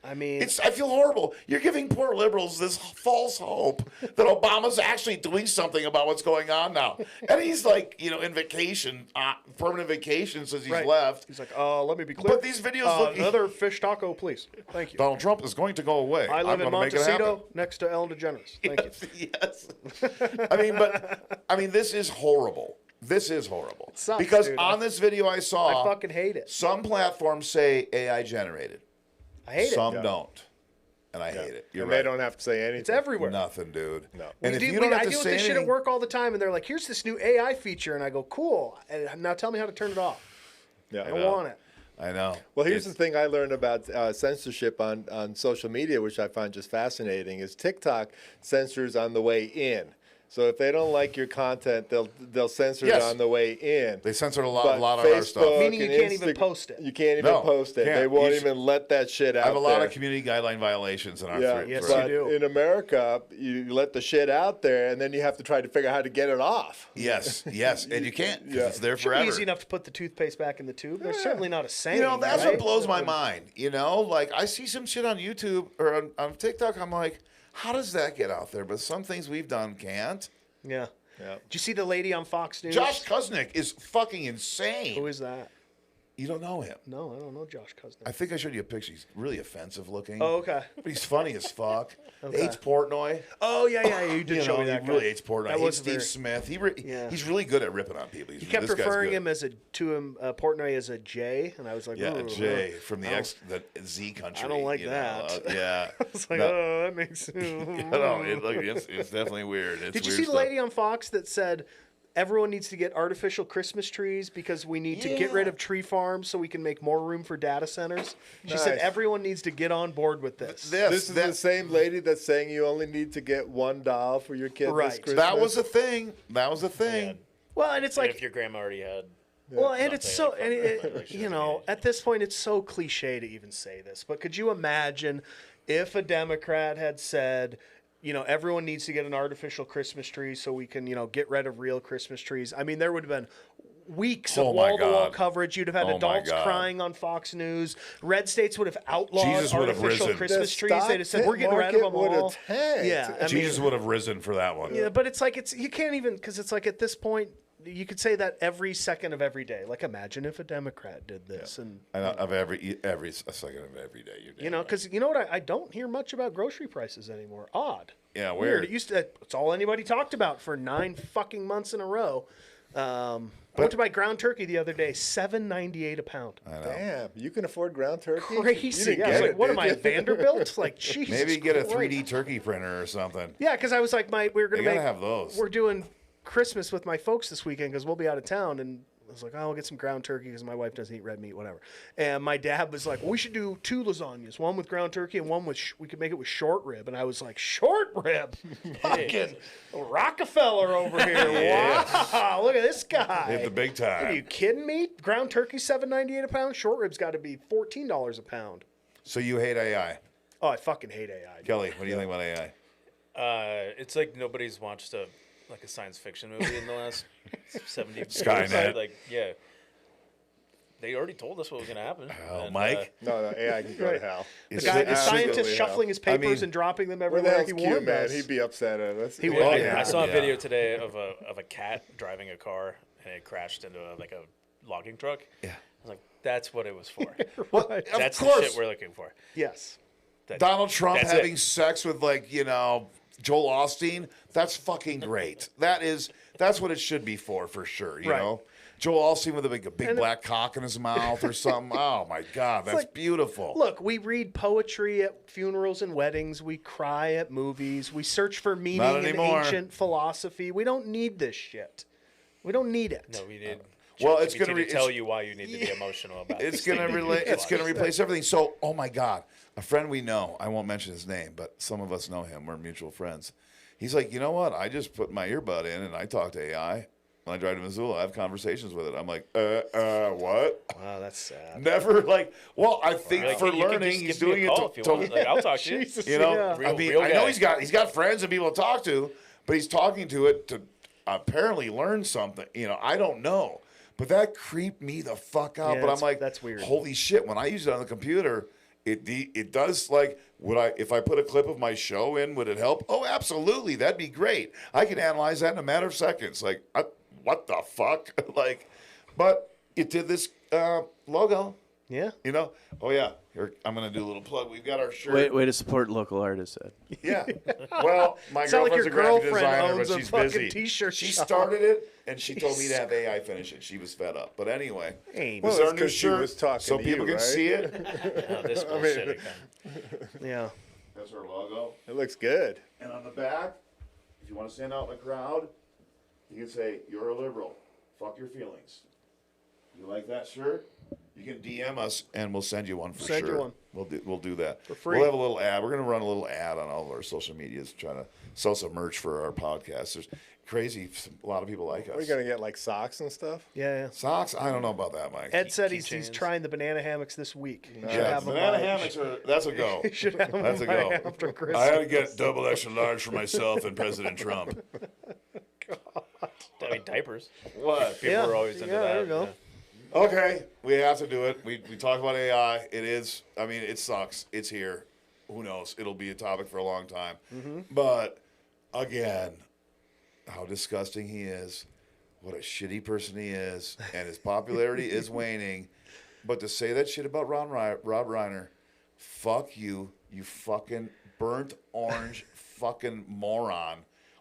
Speaker 3: I mean,
Speaker 4: I feel horrible. You're giving poor liberals this false hope that Obama's actually doing something about what's going on now. And he's in vacation, permanent vacation since he's left.
Speaker 3: He's like, let me be clear.
Speaker 4: But these videos
Speaker 3: another fish taco, please. Thank you.
Speaker 4: Donald Trump is going to go away.
Speaker 3: I live in Montecito next to Ellen DeGeneres. Thank you.
Speaker 4: Yes. I mean, this is horrible. this is horrible.
Speaker 3: sucks,
Speaker 4: because
Speaker 3: dude.
Speaker 4: on this video I saw,
Speaker 3: I fucking hate it.
Speaker 4: some platforms say AI generated.
Speaker 3: I hate
Speaker 4: Some
Speaker 3: it.
Speaker 4: don't. And I hate it. You're
Speaker 2: And
Speaker 4: right.
Speaker 2: they don't have to say anything.
Speaker 3: It's everywhere.
Speaker 4: Nothing, dude.
Speaker 2: No.
Speaker 4: And if
Speaker 3: I
Speaker 4: you don't have to
Speaker 3: deal with
Speaker 4: say
Speaker 3: this shit at
Speaker 4: anything,
Speaker 3: work all the time, and they're like, "Here's this new AI feature," and I go, "Cool." And now tell me how to turn it off.
Speaker 2: Yeah.
Speaker 3: I don't want it.
Speaker 4: I know.
Speaker 2: Well, here's the thing I learned about censorship on social media, which I find just fascinating, is TikTok censors on the way in. So if they don't like your content, they'll censor it
Speaker 4: Yes.
Speaker 2: on the way in.
Speaker 4: They censored a
Speaker 2: But
Speaker 4: lot of our stuff.
Speaker 2: Facebook
Speaker 3: Meaning you
Speaker 2: and
Speaker 3: can't even post it.
Speaker 2: You can't even
Speaker 4: No,
Speaker 2: post it.
Speaker 4: can't.
Speaker 2: They won't
Speaker 4: You
Speaker 2: even let that shit out
Speaker 4: I have a lot
Speaker 2: there.
Speaker 4: of community guideline violations in our
Speaker 2: Yeah,
Speaker 3: Yes,
Speaker 2: but
Speaker 3: you do.
Speaker 2: in America, you let the shit out there, and then you have to try to figure out how to get it off.
Speaker 4: Yes, and you can't because
Speaker 2: Yeah.
Speaker 4: it's there
Speaker 3: Should be
Speaker 4: forever.
Speaker 3: easy enough to put the toothpaste back in the tube. There's certainly not a saying.
Speaker 4: You know, that's
Speaker 3: right?
Speaker 4: what blows my mind. You know, like I see some shit on YouTube or on TikTok. I'm like, how does that get out there? But some things we've done can't.
Speaker 3: Yeah.
Speaker 2: Yeah.
Speaker 3: Did you see the lady on Fox News?
Speaker 4: Josh Kuznick is fucking insane.
Speaker 3: Who is that?
Speaker 4: You don't know him.
Speaker 3: No, I don't know Josh Kuznick.
Speaker 4: I think I showed you a picture. He's really offensive looking.
Speaker 3: Oh, okay.
Speaker 4: But he's funny as fuck.
Speaker 3: Okay.
Speaker 4: Hates Portnoy.
Speaker 3: Oh, yeah, you did
Speaker 4: You
Speaker 3: show
Speaker 4: know,
Speaker 3: me that
Speaker 4: he
Speaker 3: guy.
Speaker 4: really hates Portnoy.
Speaker 3: That
Speaker 4: He hates
Speaker 3: was
Speaker 4: Steve
Speaker 3: very-
Speaker 4: Smith.
Speaker 3: Yeah.
Speaker 4: He's really good at ripping on people.
Speaker 3: He kept
Speaker 4: this guy's
Speaker 3: referring
Speaker 4: good.
Speaker 3: him Portnoy as a J, and I was like,
Speaker 4: Yeah,
Speaker 3: "Ooh,
Speaker 4: Jay from
Speaker 3: I
Speaker 4: the Z country.
Speaker 3: I don't like
Speaker 4: you know,
Speaker 3: that.
Speaker 4: yeah.
Speaker 3: I was like,
Speaker 4: No.
Speaker 3: oh, that makes.
Speaker 4: No, it's definitely weird. It's
Speaker 3: Did you
Speaker 4: weird
Speaker 3: see the
Speaker 4: stuff.
Speaker 3: lady on Fox that said everyone needs to get artificial Christmas trees because we need to get rid of tree farms so we can make more room for data centers? She said
Speaker 2: Nice.
Speaker 3: everyone needs to get on board with this.
Speaker 2: This is the same lady that's saying you only need to get one doll for your kid this
Speaker 3: Right.
Speaker 2: Christmas.
Speaker 4: That was a thing. That was a thing.
Speaker 3: Well, and it's
Speaker 5: Like
Speaker 3: like,
Speaker 5: if your grandma already had.
Speaker 3: well, and it's so,
Speaker 5: something
Speaker 3: and
Speaker 5: like that,
Speaker 3: it,
Speaker 5: she
Speaker 3: you
Speaker 5: doesn't
Speaker 3: know,
Speaker 5: need it.
Speaker 3: at this point, it's so cliche to even say this, but could you imagine if a Democrat had said, you know, everyone needs to get an artificial Christmas tree so we can, you know, get rid of real Christmas trees? I mean, there would have been weeks of
Speaker 4: Oh my
Speaker 3: wall-to-wall
Speaker 4: God.
Speaker 3: coverage. You'd have had
Speaker 4: Oh my
Speaker 3: adults
Speaker 4: God.
Speaker 3: crying on Fox News. Red states would have outlawed
Speaker 4: Jesus would have
Speaker 3: artificial
Speaker 4: risen.
Speaker 3: Christmas
Speaker 2: The
Speaker 3: trees. They'd have said, we're getting rid of them
Speaker 2: would have
Speaker 3: all.
Speaker 2: tanked.
Speaker 3: Yeah, I mean,
Speaker 4: Jesus would have risen for that one.
Speaker 3: yeah, but it's like you can't even, because it's like at this point you could say that every second of every day. Like imagine if a Democrat did this, and
Speaker 4: I know, of every second of every day. You're
Speaker 3: you know, because you know what, I don't hear much about grocery prices anymore. Odd.
Speaker 4: Yeah,
Speaker 3: Weird.
Speaker 4: weird.
Speaker 3: It used to. It's all anybody talked about for 9 fucking months in a row. I went to buy ground turkey the other day, $7.98 a pound.
Speaker 2: Damn, you can afford ground turkey? You
Speaker 3: Crazy.
Speaker 2: didn't
Speaker 3: Yeah, I was
Speaker 2: get
Speaker 3: like,
Speaker 2: it,
Speaker 3: what
Speaker 2: did
Speaker 3: am I,
Speaker 2: you?
Speaker 3: Vanderbilt? Like, Jesus.
Speaker 4: Maybe get a
Speaker 3: Christ.
Speaker 4: 3D turkey printer or something.
Speaker 3: Yeah, because I was like, we were gonna
Speaker 4: You gotta
Speaker 3: make.
Speaker 4: have those.
Speaker 3: We're doing Christmas with my folks this weekend because we'll be out of town, and I was like, oh, we'll get some ground turkey because my wife doesn't eat red meat, whatever. And my dad was like, well, we should do 2 lasagnas, one with ground turkey and one with we could make it with short rib. And I was like, short rib, fucking Rockefeller over here. Wow, look at this guy.
Speaker 4: Hit the big time.
Speaker 3: Are you kidding me? Ground turkey $7.98 a pound. Short rib's got to be $14 a pound.
Speaker 4: So you hate AI.
Speaker 3: Oh, I fucking hate AI. dude.
Speaker 4: Kelly, what do you think about AI?
Speaker 5: It's like nobody's watched a science fiction movie in the last 70 years.
Speaker 4: Skynet.
Speaker 5: Like, yeah. They already told us what was going to happen.
Speaker 4: Oh,
Speaker 5: And,
Speaker 4: Mike?
Speaker 2: No, AI can go to hell.
Speaker 3: The
Speaker 4: It's
Speaker 3: guy, the
Speaker 2: absolutely
Speaker 3: scientist
Speaker 2: hell.
Speaker 3: shuffling his papers
Speaker 4: I mean,
Speaker 3: and dropping them
Speaker 2: Where the
Speaker 3: everywhere.
Speaker 2: hell's
Speaker 3: He
Speaker 2: Q,
Speaker 3: warned
Speaker 2: man?
Speaker 3: us.
Speaker 2: He'd be upset at us.
Speaker 3: He would.
Speaker 4: Oh,
Speaker 3: be.
Speaker 4: yeah.
Speaker 5: I saw a
Speaker 4: Yeah.
Speaker 5: video today of a cat driving a car and it crashed into a logging truck.
Speaker 4: Yeah.
Speaker 5: I was like, that's what it was for.
Speaker 4: Well,
Speaker 5: That's
Speaker 4: of
Speaker 5: the
Speaker 4: course.
Speaker 5: shit we're looking for.
Speaker 3: Yes.
Speaker 4: Donald Trump
Speaker 5: That's
Speaker 4: having
Speaker 5: it.
Speaker 4: sex with Joel Osteen, that's fucking great. That's what it should be for sure, you
Speaker 3: Right.
Speaker 4: know? Joel Osteen with a big
Speaker 3: And-
Speaker 4: black cock in his mouth or something. Oh my God, that's
Speaker 3: like,
Speaker 4: beautiful.
Speaker 3: Look, we read poetry at funerals and weddings. We cry at movies. We search for meaning in
Speaker 4: anymore.
Speaker 3: ancient philosophy. We don't need this shit. We don't need it.
Speaker 5: No, we need.
Speaker 4: Well, it's
Speaker 5: ChatGPT
Speaker 4: gonna
Speaker 5: to tell you why you need to be emotional about
Speaker 4: It's
Speaker 5: this
Speaker 4: gonna
Speaker 5: thing.
Speaker 4: it's gonna replace everything. So, oh my God, a friend we know, I won't mention his name, but some of us know him. We're mutual friends. He's like, you know what? I just put my earbud in and I talk to AI. When I drive to Missoula, I have conversations with it. I'm like, what?
Speaker 3: Wow, that's sad.
Speaker 4: Never well, I think
Speaker 5: Like,
Speaker 4: for
Speaker 5: you can
Speaker 4: learning,
Speaker 5: just
Speaker 4: he's
Speaker 5: give me a
Speaker 4: doing it
Speaker 5: call if you
Speaker 4: to
Speaker 5: want. Like, I'll talk to you.
Speaker 3: Jesus,
Speaker 4: you know.
Speaker 3: yeah.
Speaker 4: I mean,
Speaker 5: Real
Speaker 4: I know
Speaker 5: guy.
Speaker 4: he's got friends and people to talk to, but he's talking to it to apparently learn something. You know, I don't know, but that creeped me the fuck out.
Speaker 3: Yeah,
Speaker 4: but I'm like,
Speaker 3: that's weird.
Speaker 4: Holy shit! When I use it on the computer, it does like if I put a clip of my show in, would it help? Oh, absolutely, that'd be great. I can analyze that in a matter of seconds. Like, what the fuck? Like, but it did this logo.
Speaker 3: Yeah.
Speaker 4: You know? Oh, yeah. Here, I'm going to do a little plug. We've got our shirt.
Speaker 1: Way to support local artists, Ed.
Speaker 4: Yeah. Well, my
Speaker 3: It's not like
Speaker 4: girlfriend's a
Speaker 3: your
Speaker 4: graphic
Speaker 3: girlfriend
Speaker 4: designer,
Speaker 3: owns
Speaker 4: but
Speaker 3: a
Speaker 4: she's
Speaker 3: fucking
Speaker 4: busy.
Speaker 3: t-shirt
Speaker 4: She
Speaker 3: shop.
Speaker 4: started it, and she told me to have AI finish it. She was fed up. But anyway,
Speaker 3: Hey,
Speaker 4: this is
Speaker 2: Well,
Speaker 4: our
Speaker 2: it's
Speaker 4: new
Speaker 2: 'cause she
Speaker 4: shirt,
Speaker 2: was talking
Speaker 4: so
Speaker 2: to
Speaker 4: people
Speaker 2: you,
Speaker 4: can
Speaker 2: right?
Speaker 4: see it.
Speaker 5: This bullshit again.
Speaker 3: yeah.
Speaker 4: That's our logo.
Speaker 2: It looks good.
Speaker 4: And on the back, if you want to stand out in the crowd, you can say, "You're a liberal. Fuck your feelings." You like that shirt? You can DM us, and we'll send you one for
Speaker 3: Send
Speaker 4: sure.
Speaker 3: you one.
Speaker 4: We'll do that
Speaker 3: For free.
Speaker 4: We'll have a little ad. We're gonna run a little ad on all of our social medias, trying to sell some merch for our podcast. There's crazy. A lot of people like us.
Speaker 2: We're going to get like socks and stuff.
Speaker 3: Yeah.
Speaker 4: Socks? I don't know about that, Mike.
Speaker 3: Ed said he's
Speaker 5: keychains.
Speaker 3: trying the banana hammocks this week. You should
Speaker 4: Yeah,
Speaker 3: have them
Speaker 4: banana
Speaker 3: by-
Speaker 4: hammocks that's a go.
Speaker 3: You should have them
Speaker 4: That's a
Speaker 3: by
Speaker 4: go.
Speaker 3: after Christmas.
Speaker 4: I had to get double extra large for myself and President Trump.
Speaker 5: I mean, diapers.
Speaker 4: What?
Speaker 5: People
Speaker 3: Yeah.
Speaker 5: are always into
Speaker 3: Yeah,
Speaker 5: that.
Speaker 3: there you go.
Speaker 5: yeah.
Speaker 4: Okay, we have to do it. We talk about AI. It is. I mean, it sucks. It's here. Who knows? It'll be a topic for a long time. But again, how disgusting he is. What a shitty person he is, and his popularity is waning. But to say that shit about Rob Reiner, fuck you, you fucking burnt orange fucking moron.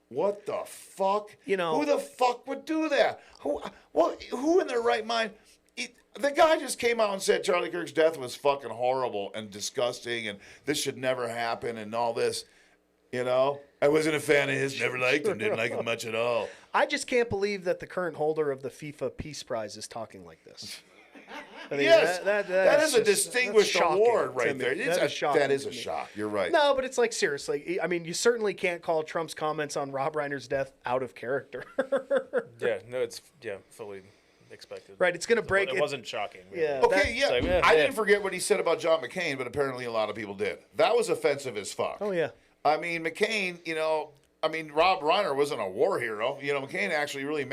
Speaker 4: What the fuck?
Speaker 3: You know-
Speaker 4: who the fuck would do that? Who in their right mind? The guy just came out and said Charlie Kirk's death was fucking horrible and disgusting, and this should never happen, and all this. You know, I wasn't a fan of his. Never liked him. Didn't like him much at all.
Speaker 3: I just can't believe that the current holder of the FIFA Peace Prize is talking like this. I mean,
Speaker 4: Yes, that is a
Speaker 3: just-
Speaker 4: distinguished
Speaker 3: that's shocking
Speaker 4: award
Speaker 3: to
Speaker 4: right
Speaker 3: me.
Speaker 4: there.
Speaker 3: Shocking
Speaker 4: That is
Speaker 3: to
Speaker 4: a
Speaker 3: me.
Speaker 4: shock. You're right.
Speaker 3: No, but it's like seriously. I mean, you certainly can't call Trump's comments on Rob Reiner's death out of character.
Speaker 5: Yeah, no, it's fully expected.
Speaker 3: Right, it's gonna break
Speaker 5: It
Speaker 3: it-
Speaker 5: wasn't shocking. really.
Speaker 3: Yeah.
Speaker 4: Okay, yeah.
Speaker 5: like, yeah,
Speaker 4: I
Speaker 5: yeah.
Speaker 4: didn't forget what he said about John McCain, but apparently a lot of people did. That was offensive as fuck.
Speaker 3: Oh yeah.
Speaker 4: I mean, McCain, Rob Reiner wasn't a war hero. McCain actually really,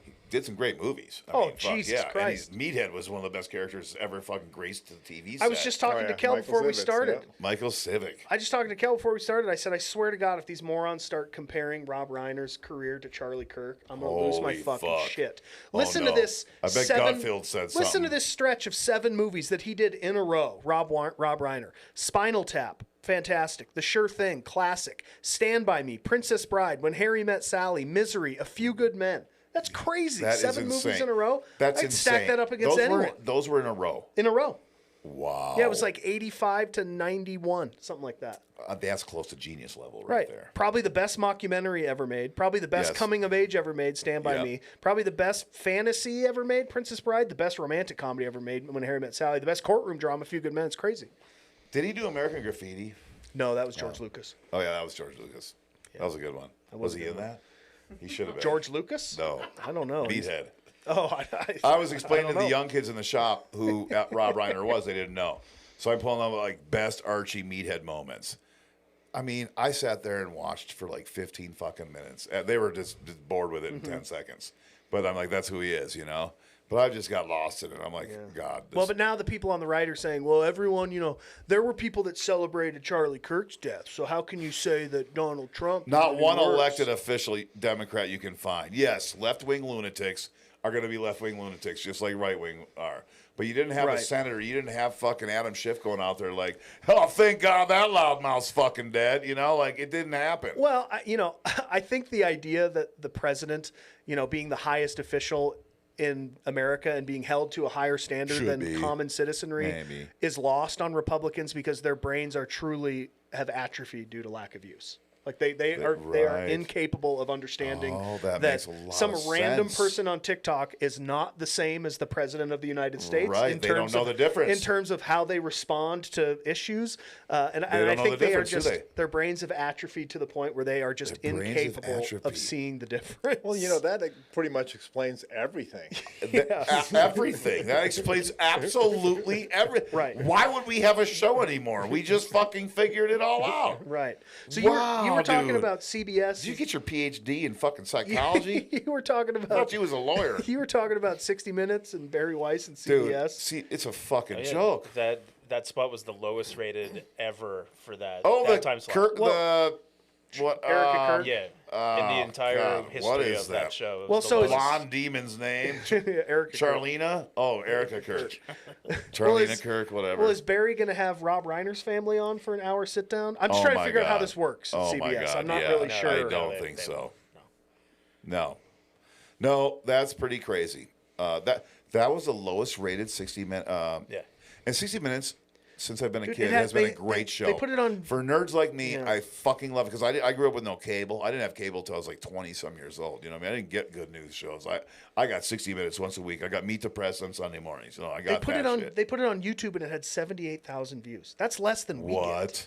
Speaker 4: he did some great movies.
Speaker 3: Jesus
Speaker 4: yeah.
Speaker 3: Christ.
Speaker 4: And Meathead was one of the best characters ever fucking graced the TV set.
Speaker 3: I was just talking to Kel
Speaker 2: Michael
Speaker 3: before we
Speaker 2: Zivitz,
Speaker 3: started.
Speaker 2: yeah.
Speaker 4: Michael Civic.
Speaker 3: I just talked to Kel before we started. I said, I swear to God, if these morons start comparing Rob Reiner's career to Charlie Kirk, I'm gonna lose my
Speaker 4: Holy
Speaker 3: fucking
Speaker 4: fuck.
Speaker 3: shit.
Speaker 4: Oh,
Speaker 3: Listen
Speaker 4: no.
Speaker 3: to this.
Speaker 4: I bet Gutfield said
Speaker 3: Listen
Speaker 4: something.
Speaker 3: to this stretch of 7 movies that he did in a row. Rob Reiner, Spinal Tap, fantastic. The Sure Thing, classic. Stand by Me, Princess Bride, When Harry Met Sally, Misery, A Few Good Men. That's crazy.
Speaker 4: That is
Speaker 3: 7 movies
Speaker 4: insane.
Speaker 3: in a row.
Speaker 4: That's
Speaker 3: I'd
Speaker 4: insane.
Speaker 3: stack that up against anyone.
Speaker 4: Those were in a row.
Speaker 3: In a row.
Speaker 4: Wow.
Speaker 3: Yeah, it was like 85 to 91, something like that.
Speaker 4: That's close to genius level
Speaker 3: Right.
Speaker 4: there.
Speaker 3: Probably the best mockumentary ever made. Probably the best
Speaker 4: Yes.
Speaker 3: coming of age ever made, Stand By
Speaker 4: Yep.
Speaker 3: Me. Probably the best fantasy ever made, Princess Bride. The best romantic comedy ever made, When Harry Met Sally. The best courtroom drama, A Few Good Men. It's crazy.
Speaker 4: Did he do American Graffiti?
Speaker 3: No, that was George Lucas.
Speaker 4: Oh, yeah, that was George Lucas. That was a good one. Was he in that? He should have been.
Speaker 3: George Lucas?
Speaker 4: No.
Speaker 3: I don't know.
Speaker 4: Meathead.
Speaker 3: Oh,
Speaker 4: I was explaining
Speaker 3: I
Speaker 4: to
Speaker 3: don't
Speaker 4: the
Speaker 3: know.
Speaker 4: young kids in the shop who Rob Reiner was. They didn't know. So I'm pulling out like best Archie Meathead moments. I mean, I sat there and watched for like 15 fucking minutes. They were just bored with it in 10 seconds. But I'm like, that's who he is, But I just got lost in it. I'm like, God.
Speaker 3: Well, but now the people on the right are saying, well, everyone, there were people that celebrated Charlie Kirk's death. So how can you say that Donald Trump did
Speaker 4: Not
Speaker 3: any
Speaker 4: one
Speaker 3: worse?
Speaker 4: elected official Democrat you can find. Yes, left-wing lunatics are going to be left-wing lunatics, just like right-wing are. But you didn't have a
Speaker 3: Right.
Speaker 4: senator. You didn't have fucking Adam Schiff going out there like, oh, thank God that loudmouth's fucking dead. Like, it didn't happen.
Speaker 3: Well, I think the idea that the president, being the highest official in America and being held to a higher standard
Speaker 4: Should
Speaker 3: than
Speaker 4: be.
Speaker 3: common citizenry
Speaker 4: Maybe.
Speaker 3: is lost on Republicans because their brains are truly have atrophied due to lack of use. Like they are
Speaker 4: Right.
Speaker 3: incapable of understanding
Speaker 4: Oh, that makes a lot
Speaker 3: some
Speaker 4: of
Speaker 3: random
Speaker 4: sense.
Speaker 3: person on TikTok is not the same as the president of the United States.
Speaker 4: Right,
Speaker 3: in
Speaker 4: they don't
Speaker 3: terms
Speaker 4: know
Speaker 3: of-
Speaker 4: the difference.
Speaker 3: in terms of how they respond to issues. And I
Speaker 4: don't know
Speaker 3: think
Speaker 4: the
Speaker 3: they are
Speaker 4: difference, do
Speaker 3: just
Speaker 4: they?
Speaker 3: their brains have atrophied to the point where they are just
Speaker 4: Their brains have
Speaker 3: incapable of
Speaker 4: atrophied.
Speaker 3: seeing the difference.
Speaker 2: Well, that pretty much explains everything.
Speaker 4: Everything. That explains absolutely everything.
Speaker 3: Right.
Speaker 4: Why would we have a show anymore? We just fucking figured it all out.
Speaker 3: Right. So
Speaker 4: Wow,
Speaker 3: you were talking
Speaker 4: dude.
Speaker 3: about CBS.
Speaker 4: Did you get your PhD in fucking psychology?
Speaker 3: You were talking
Speaker 4: I thought
Speaker 3: about
Speaker 4: you was a lawyer.
Speaker 3: you were talking about 60 Minutes and Barry Weiss and
Speaker 4: Dude,
Speaker 3: CBS.
Speaker 4: see, it's a fucking
Speaker 5: Oh, yeah,
Speaker 4: joke.
Speaker 5: That spot was the lowest rated ever for that.
Speaker 4: Oh,
Speaker 5: that
Speaker 4: the
Speaker 5: time slot.
Speaker 4: Kirk, What?
Speaker 3: Erica Kirk.
Speaker 5: Yeah, in the entire
Speaker 4: God,
Speaker 5: history
Speaker 4: what is
Speaker 5: of that show. It was
Speaker 3: Well,
Speaker 5: the
Speaker 3: so
Speaker 5: lowest.
Speaker 4: blonde demon's name?
Speaker 3: Erica Kirk.
Speaker 4: Charlena? Oh, Erica Kirk. Charlena
Speaker 3: is-
Speaker 4: Kirk, whatever.
Speaker 3: Well, is Barry going to have Rob Reiner's family on for an hour sit down? I'm just
Speaker 4: Oh
Speaker 3: trying to
Speaker 4: my
Speaker 3: figure out how
Speaker 4: God.
Speaker 3: this works at
Speaker 4: Oh
Speaker 3: CBS.
Speaker 4: my God,
Speaker 3: I'm not
Speaker 4: yeah.
Speaker 3: really
Speaker 5: No,
Speaker 3: sure.
Speaker 4: I don't
Speaker 5: they-
Speaker 4: think
Speaker 5: they
Speaker 4: so.
Speaker 5: won't.
Speaker 4: No, that's pretty crazy. That was the lowest rated 60 minutes.
Speaker 5: Yeah.
Speaker 4: And 60 Minutes, since I've been a
Speaker 3: Dude,
Speaker 4: kid,
Speaker 3: it had-
Speaker 4: has been a
Speaker 3: they-
Speaker 4: great
Speaker 3: they-
Speaker 4: show.
Speaker 3: they put it on-
Speaker 4: For nerds like me,
Speaker 3: Yeah.
Speaker 4: I fucking love it because I grew up with no cable. I didn't have cable till I was like 20-some years old. You know what I mean? I didn't get good news shows. I got 60 Minutes once a week. I got Meet the Press on Sunday mornings. You know, I
Speaker 3: They
Speaker 4: got
Speaker 3: put
Speaker 4: that
Speaker 3: it on.
Speaker 4: shit.
Speaker 3: They put it on YouTube and it had 78,000 views. That's less than we get,
Speaker 4: What?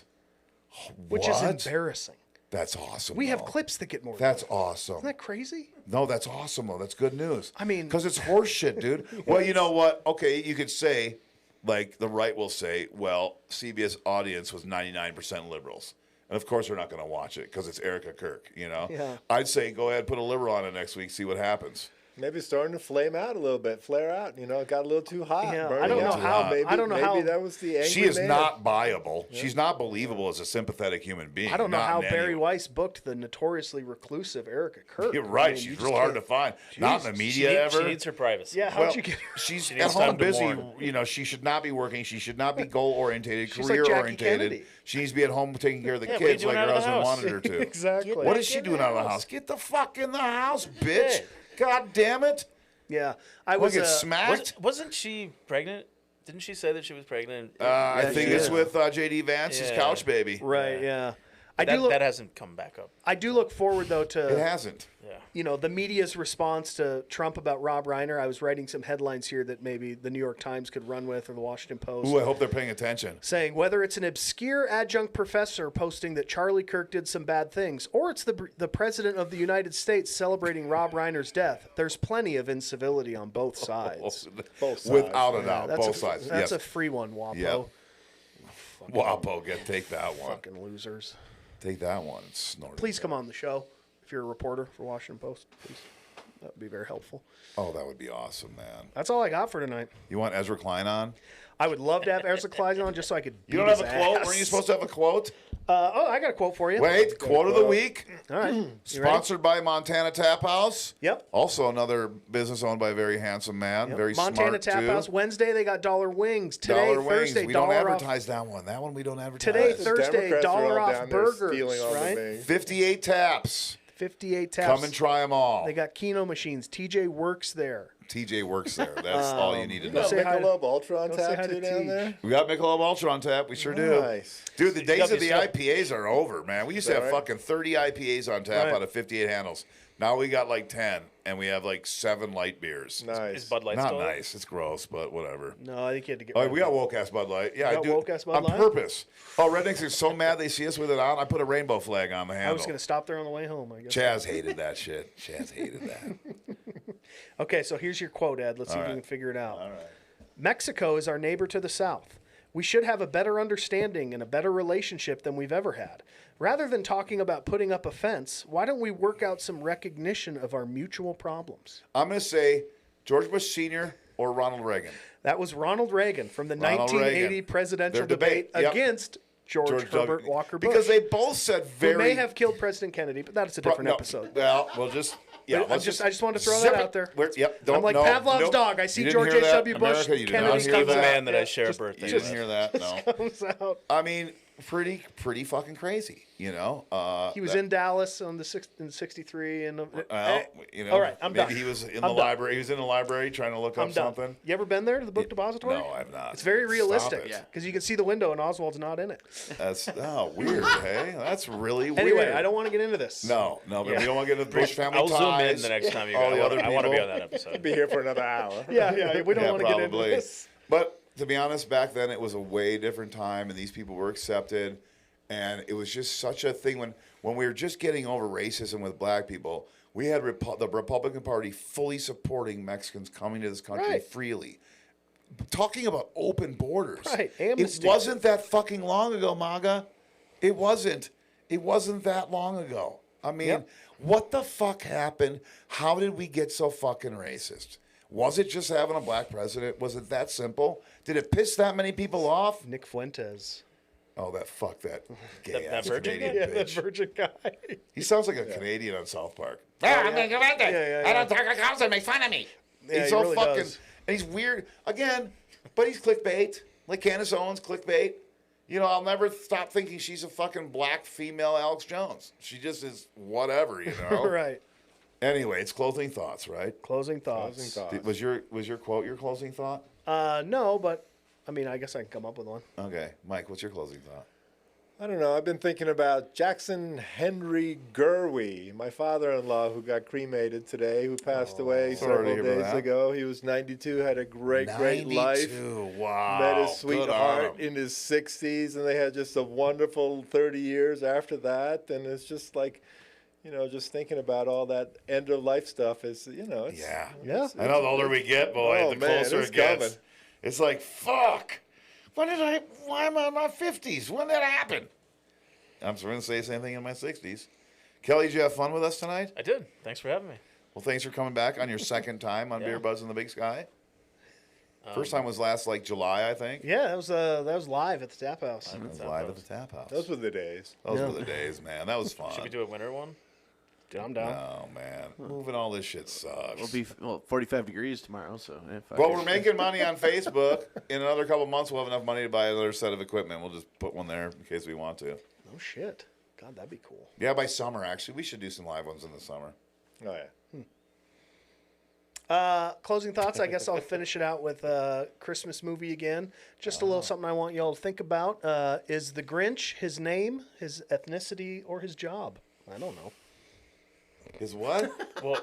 Speaker 3: which is
Speaker 4: What?
Speaker 3: embarrassing.
Speaker 4: That's awesome.
Speaker 3: We have
Speaker 4: though.
Speaker 3: clips that get more.
Speaker 4: That's
Speaker 3: views.
Speaker 4: awesome.
Speaker 3: Isn't that crazy?
Speaker 4: No, that's awesome, though. That's good news.
Speaker 3: I mean-
Speaker 4: because it's horse shit, dude. Well, you know what? Okay, you could say, like the right will say, well, CBS audience was 99% liberals. And of course, they're not going to watch it because it's Erica Kirk, you know?
Speaker 3: Yeah.
Speaker 4: I'd say go ahead, put a liberal on it next week, see what happens.
Speaker 2: Maybe it's starting to flame out a little bit, flare out. You know, it got a little too hot.
Speaker 3: Yeah,
Speaker 2: burning
Speaker 3: I don't know
Speaker 2: out.
Speaker 3: how-
Speaker 2: Maybe,
Speaker 3: I don't know
Speaker 2: maybe
Speaker 3: how-
Speaker 2: that was the angry
Speaker 4: She is
Speaker 2: man.
Speaker 4: not buyable. She's not believable as a sympathetic human being.
Speaker 3: I don't know
Speaker 4: not
Speaker 3: how
Speaker 4: in any
Speaker 3: Barry
Speaker 4: way.
Speaker 3: Weiss booked the notoriously reclusive Erica Kirk.
Speaker 4: You're right.
Speaker 3: I mean, you
Speaker 4: She's
Speaker 3: just
Speaker 4: real hard to
Speaker 3: can't-
Speaker 4: find. Not in the media
Speaker 5: She
Speaker 4: ever.
Speaker 5: needs her privacy.
Speaker 3: Yeah, how'd
Speaker 4: Well,
Speaker 3: you get her?
Speaker 4: she's
Speaker 5: She
Speaker 4: at
Speaker 5: needs
Speaker 4: home
Speaker 5: time to
Speaker 4: busy.
Speaker 5: mourn.
Speaker 4: You know, she should not be working. She should not be goal orientated,
Speaker 3: She's like
Speaker 4: career
Speaker 3: Jackie
Speaker 4: orientated.
Speaker 3: Kennedy.
Speaker 4: She needs to be at home taking care of the
Speaker 5: Yeah, what are you
Speaker 4: kids
Speaker 5: doing
Speaker 4: like
Speaker 5: out
Speaker 4: her
Speaker 5: of the
Speaker 4: husband
Speaker 5: house?
Speaker 4: wanted her to.
Speaker 3: Exactly.
Speaker 4: What is she
Speaker 5: Get in
Speaker 4: doing
Speaker 5: the
Speaker 4: out of the
Speaker 5: house.
Speaker 4: house? Get the fuck in the house, bitch!
Speaker 5: Yeah.
Speaker 4: God damn it!
Speaker 3: Yeah, I
Speaker 4: Want
Speaker 3: was.
Speaker 4: to get smacked?
Speaker 5: Wasn't she pregnant? Didn't she say that she was pregnant?
Speaker 4: I think
Speaker 3: she
Speaker 4: it's
Speaker 3: is.
Speaker 4: with JD Vance, his
Speaker 5: Yeah.
Speaker 4: couch baby.
Speaker 3: Right. Yeah. I
Speaker 5: that,
Speaker 3: do look.
Speaker 5: that hasn't come back up.
Speaker 3: I do look forward though
Speaker 4: It
Speaker 3: to
Speaker 4: hasn't.
Speaker 5: Yeah.
Speaker 3: the media's response to Trump about Rob Reiner. I was writing some headlines here that maybe the New York Times could run with or the Washington Post.
Speaker 4: Ooh, I hope they're paying attention.
Speaker 3: Saying whether it's an obscure adjunct professor posting that Charlie Kirk did some bad things, or it's the president of the United States celebrating Rob Reiner's death, there's plenty of incivility on both sides.
Speaker 2: Both sides.
Speaker 4: Without a doubt,
Speaker 3: That's
Speaker 4: both
Speaker 3: a,
Speaker 4: sides.
Speaker 3: That's
Speaker 4: yes.
Speaker 3: a free one, Wapo.
Speaker 4: Yep. Wapo, take that one.
Speaker 3: Fucking losers.
Speaker 4: Take that one. Snort it.
Speaker 3: Please come on the show if you're a reporter for Washington Post. Please, that would be very helpful.
Speaker 4: Oh, that would be awesome, man.
Speaker 3: That's all I got for tonight.
Speaker 4: You want Ezra Klein on?
Speaker 3: I would love to have Ezra Klein on just so I could.
Speaker 4: You don't have a quote? Weren't you supposed to have a quote?
Speaker 3: I got a quote for you.
Speaker 4: Wait, quote of the week.
Speaker 3: All right. You ready?
Speaker 4: Sponsored by Montana Tap House.
Speaker 3: Yep.
Speaker 4: Also another business owned by a very handsome man.
Speaker 3: Yep.
Speaker 4: Very
Speaker 3: Montana
Speaker 4: smart
Speaker 3: Tap
Speaker 4: too.
Speaker 3: House. Wednesday they got dollar wings. Today,
Speaker 4: Dollar
Speaker 3: Thursday,
Speaker 4: wings. We don't
Speaker 3: dollar off.
Speaker 4: advertise that one. That one we don't advertise.
Speaker 3: Today,
Speaker 2: The
Speaker 3: Thursday,
Speaker 2: Democrats are
Speaker 3: dollar
Speaker 2: all
Speaker 3: off
Speaker 2: down there
Speaker 3: burgers,
Speaker 2: stealing all the
Speaker 3: right?
Speaker 2: wings.
Speaker 4: 58 taps.
Speaker 3: 58 taps.
Speaker 4: Come and try them all.
Speaker 3: They got Keno machines. TJ works there.
Speaker 4: TJ works there. That's all you need to
Speaker 2: You
Speaker 4: know.
Speaker 2: got
Speaker 3: say hi to-
Speaker 2: Michelob Ultra on
Speaker 3: go say hi
Speaker 2: tap
Speaker 3: to
Speaker 2: too down
Speaker 3: Tej.
Speaker 2: there?
Speaker 4: We got Michelob Ultra on tap. We sure do.
Speaker 2: Nice.
Speaker 4: Dude, the days
Speaker 5: got
Speaker 4: of the
Speaker 5: me some-
Speaker 4: IPAs are over, man. We used to
Speaker 2: that
Speaker 4: have
Speaker 2: right?
Speaker 4: fucking 30 IPAs on tap
Speaker 3: Right.
Speaker 4: out of 58 handles. Now we got like 10, and we have like 7 light beers.
Speaker 2: Nice.
Speaker 5: Is Bud Light
Speaker 4: Not
Speaker 5: still?
Speaker 4: nice. It's gross, but whatever.
Speaker 3: No, I think you had to get.
Speaker 4: Oh,
Speaker 3: rid
Speaker 4: we
Speaker 3: of
Speaker 4: got
Speaker 3: it.
Speaker 4: woke ass Bud Light. Yeah, I
Speaker 3: got
Speaker 4: do.
Speaker 3: woke-ass Bud
Speaker 4: on
Speaker 3: Light?
Speaker 4: purpose. Oh, rednecks are so mad they see us with it on. I put a rainbow flag on the handle.
Speaker 3: I was going to stop there on the way home, I guess.
Speaker 4: Chaz hated that shit. Chaz hated that.
Speaker 3: Okay, so here's your quote, Ed. Let's see if we can figure it out. All right. Mexico is our neighbor to the south. We should have a better understanding and a better relationship than we've ever had. Rather than talking about putting up a fence, why don't we work out some recognition of our mutual problems?
Speaker 4: I'm going to say George Bush Sr. or Ronald Reagan.
Speaker 3: That was Ronald Reagan from the
Speaker 4: Ronald
Speaker 3: 1980
Speaker 4: Reagan.
Speaker 3: presidential
Speaker 4: Their debate, yep.
Speaker 3: against George Herbert
Speaker 4: W.
Speaker 3: Walker Bush.
Speaker 4: Because they both said very...
Speaker 3: who may have killed President Kennedy, but that's a different
Speaker 4: No,
Speaker 3: episode.
Speaker 4: Well, we'll just... Yeah,
Speaker 3: But
Speaker 4: let's
Speaker 3: I just wanted to throw
Speaker 4: zip
Speaker 3: that
Speaker 4: it.
Speaker 3: out there.
Speaker 4: Yep,
Speaker 3: I'm
Speaker 4: don't,
Speaker 3: like
Speaker 4: no,
Speaker 3: Pavlov's
Speaker 4: nope.
Speaker 3: dog. I see
Speaker 4: You didn't
Speaker 3: George
Speaker 4: hear that?
Speaker 3: H.W. Bush,
Speaker 4: America, you did
Speaker 3: Kennedy
Speaker 4: not hear
Speaker 5: Comes a
Speaker 4: that.
Speaker 5: man that I share a birthday
Speaker 4: You
Speaker 5: with.
Speaker 4: didn't hear that? No.
Speaker 3: comes out.
Speaker 4: I mean, pretty fucking crazy, you know?
Speaker 3: He was in Dallas on in '63, and
Speaker 4: Well, you know,
Speaker 3: all right, I'm
Speaker 4: maybe
Speaker 3: done.
Speaker 4: he was in
Speaker 3: I'm
Speaker 4: the
Speaker 3: done.
Speaker 4: library. He was in the library trying to look
Speaker 3: I'm
Speaker 4: up
Speaker 3: done.
Speaker 4: something.
Speaker 3: You ever been there to the Book Depository?
Speaker 4: No, I've not.
Speaker 3: It's very
Speaker 4: Stop
Speaker 3: realistic.
Speaker 4: it.
Speaker 3: Yeah, because you can see the window, and Oswald's not in it.
Speaker 4: That's weird. Hey, that's really weird.
Speaker 3: Anyway, I don't want to get into this.
Speaker 4: No, but we don't want to get into the Bush family
Speaker 5: I'll zoom in
Speaker 4: ties.
Speaker 5: the next time you
Speaker 4: all
Speaker 5: go.
Speaker 4: the other
Speaker 5: I want to be
Speaker 4: people.
Speaker 5: on that episode.
Speaker 2: Be here for another hour.
Speaker 3: Yeah, we don't
Speaker 4: Yeah,
Speaker 3: want to get into
Speaker 4: probably.
Speaker 3: this.
Speaker 4: But to be honest, back then it was a way different time, and these people were accepted, and it was just such a thing when we were just getting over racism with black people. We had the Republican Party fully supporting Mexicans coming to this country
Speaker 3: Right.
Speaker 4: freely, talking about open borders.
Speaker 3: Right,
Speaker 4: It
Speaker 3: amnesty.
Speaker 4: wasn't that fucking long ago, MAGA. It wasn't. It wasn't that long ago. I mean,
Speaker 3: Yep.
Speaker 4: what the fuck happened? How did we get so fucking racist? Was it just having a black president? Was it that simple? Did it piss that many people off?
Speaker 3: Nick Fuentes.
Speaker 4: Oh, that gay
Speaker 5: That
Speaker 4: ass
Speaker 5: virgin
Speaker 4: Canadian
Speaker 5: guy?
Speaker 3: Yeah, that
Speaker 4: bitch.
Speaker 3: virgin guy.
Speaker 4: He sounds like a Canadian on South Park.
Speaker 6: I'm going to go out there.
Speaker 3: Yeah, yeah,
Speaker 6: I don't talk to cops and make fun of me.
Speaker 3: Yeah,
Speaker 4: He's
Speaker 3: he
Speaker 4: so
Speaker 3: really
Speaker 4: fucking,
Speaker 3: does.
Speaker 4: and he's weird again, but he's clickbait. Like Candace Owens, clickbait. You know, I'll never stop thinking she's a fucking black female Alex Jones. She just is whatever, you know.
Speaker 3: Right.
Speaker 4: Anyway, it's closing thoughts, right?
Speaker 3: Closing thoughts.
Speaker 2: Closing thoughts.
Speaker 4: Was your quote your closing thought?
Speaker 3: No, but I mean, I guess I can come up with one.
Speaker 4: Okay, Mike, what's your closing thought?
Speaker 2: I don't know. I've been thinking about Jackson Henry Gerwie, my father-in-law who got cremated today, who passed away
Speaker 4: Sorry to
Speaker 2: several
Speaker 4: hear about
Speaker 2: days
Speaker 4: that.
Speaker 2: ago. He was 92, had a great life.
Speaker 4: 92. Wow.
Speaker 2: Met his
Speaker 4: Good on
Speaker 2: sweetheart
Speaker 4: him.
Speaker 2: in his 60s, and they had just a wonderful 30 years after that. And it's just like, you know, just thinking about all that end-of-life stuff is, you know, it's...
Speaker 4: Yeah.
Speaker 3: Yeah.
Speaker 4: I know the older we get, boy,
Speaker 2: Oh,
Speaker 4: the
Speaker 2: man,
Speaker 4: closer
Speaker 2: it's
Speaker 4: it gets.
Speaker 2: coming.
Speaker 4: It's like, fuck. Why am I in my 50s? When did that happen? I'm going to say the same thing in my 60s. Kelly, did you have fun with us tonight?
Speaker 5: I did. Thanks for having me.
Speaker 4: Well, thanks for coming back on your second time on
Speaker 5: Yeah.
Speaker 4: Beer Buzz in the Big Sky. First time was last, July, I think.
Speaker 3: Yeah, that was live at the Tap House.
Speaker 4: It was live at the Tap House.
Speaker 2: Those were the days.
Speaker 4: Those were the days, man. That was fun.
Speaker 5: Should we do a winter one?
Speaker 3: I'm down.
Speaker 4: Oh, man. Moving all this shit sucks.
Speaker 1: It'll be 45 degrees tomorrow, so. Yeah, fuck
Speaker 4: But
Speaker 1: it.
Speaker 4: we're making money on Facebook. In another couple months, we'll have enough money to buy another set of equipment. We'll just put one there in case we want to.
Speaker 3: Oh shit. God, that'd be cool.
Speaker 4: Yeah, by summer, actually. We should do some live ones in the summer.
Speaker 2: Oh, yeah.
Speaker 3: Closing thoughts. I guess I'll finish it out with a Christmas movie again. Just a little something I want y'all to think about. Is the Grinch his name, his ethnicity, or his job? I don't know.
Speaker 4: His what?
Speaker 5: Well,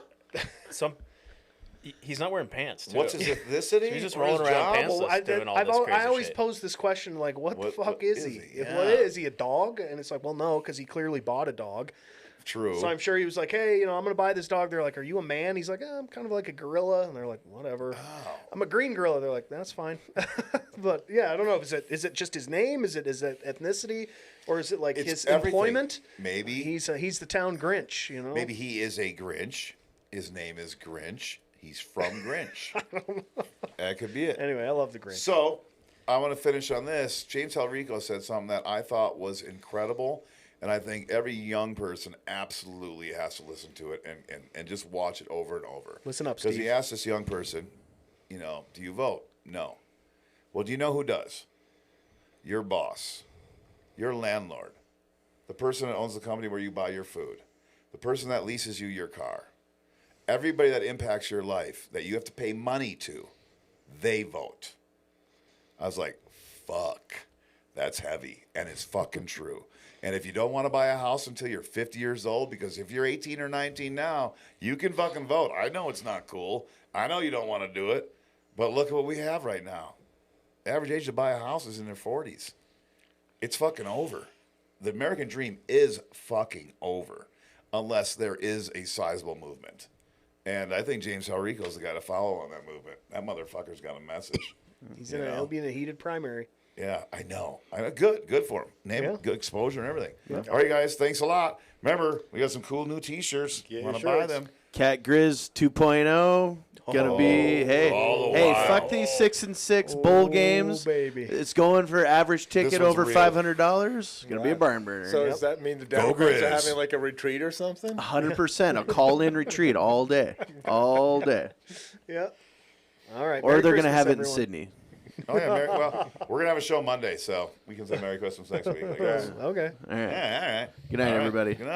Speaker 5: he's not wearing pants, too.
Speaker 4: What's his ethnicity?
Speaker 5: He's just
Speaker 4: or his
Speaker 5: rolling around
Speaker 4: job?
Speaker 5: pants.
Speaker 3: Well,
Speaker 5: doing all this crazy
Speaker 3: I always
Speaker 5: shit.
Speaker 3: pose this question like, what the
Speaker 4: What-
Speaker 3: fuck
Speaker 4: what
Speaker 3: is
Speaker 4: is
Speaker 3: he?
Speaker 4: he?
Speaker 3: If
Speaker 4: Yeah.
Speaker 3: what is he, a dog? And it's like, well, no, because he clearly bought a dog.
Speaker 4: True.
Speaker 3: So I'm sure he was like, hey, I'm going to buy this dog. They're like, are you a man? He's like, I'm kind of like a gorilla. And they're like, whatever.
Speaker 4: Oh.
Speaker 3: I'm a green gorilla. They're like, that's fine. But yeah, I don't know. Is it just his name? Is it ethnicity? Or is it like
Speaker 4: It's
Speaker 3: his
Speaker 4: everything.
Speaker 3: employment?
Speaker 4: Maybe.
Speaker 3: He's the town Grinch,
Speaker 4: Maybe he is a Grinch. His name is Grinch. He's from Grinch. That could be it.
Speaker 3: Anyway, I love the Grinch.
Speaker 4: So, I want to finish on this. James Hiro said something that I thought was incredible, and I think every young person absolutely has to listen to it and just watch it over and over.
Speaker 3: Listen up,
Speaker 4: Because
Speaker 3: Steve.
Speaker 4: he asked this young person, do you vote? No. Well, do you know who does? Your boss, your landlord, the person that owns the company where you buy your food, the person that leases you your car. Everybody that impacts your life that you have to pay money to, they vote. I was like, fuck, that's heavy. And it's fucking true. And if you don't want to buy a house until you're 50 years old, because if you're 18 or 19 now, you can fucking vote. I know it's not cool. I know you don't want to do it. But look at what we have right now. The average age to buy a house is in their 40s. It's fucking over. The American dream is fucking over unless there is a sizable movement. And I think James Hirico's the guy to follow on that movement. That motherfucker's got a message.
Speaker 3: He'll be in a heated primary.
Speaker 4: Yeah, I know. Good for him.
Speaker 3: Yeah.
Speaker 4: Good exposure and everything. All right, guys, thanks a lot. Remember, we got some cool new T-shirts.
Speaker 2: Get
Speaker 4: Want to
Speaker 2: your
Speaker 4: buy
Speaker 2: shirts.
Speaker 4: them?
Speaker 1: Cat Grizz 2.0. Gonna be
Speaker 4: all the
Speaker 1: hey,
Speaker 4: while.
Speaker 1: fuck these 6-6 bowl games.
Speaker 3: Baby.
Speaker 1: It's going for average ticket
Speaker 4: one's
Speaker 1: over
Speaker 4: real.
Speaker 1: $500. It's gonna be a barn burner.
Speaker 2: So does that mean the Democrats are
Speaker 4: Grizz.
Speaker 2: having like a retreat or something?
Speaker 1: 100% a call-in retreat all day,
Speaker 3: Yeah. All right.
Speaker 1: or
Speaker 3: Merry
Speaker 1: they're gonna
Speaker 3: Christmas,
Speaker 1: have it in
Speaker 3: everyone.
Speaker 1: Sydney.
Speaker 4: Oh, yeah. Well, we're going to have a show Monday, so we can say Merry Christmas next week, I guess.
Speaker 3: Okay.
Speaker 1: All right.
Speaker 4: Yeah, all right.
Speaker 1: Good night,
Speaker 4: All right.
Speaker 1: everybody.
Speaker 4: Good night.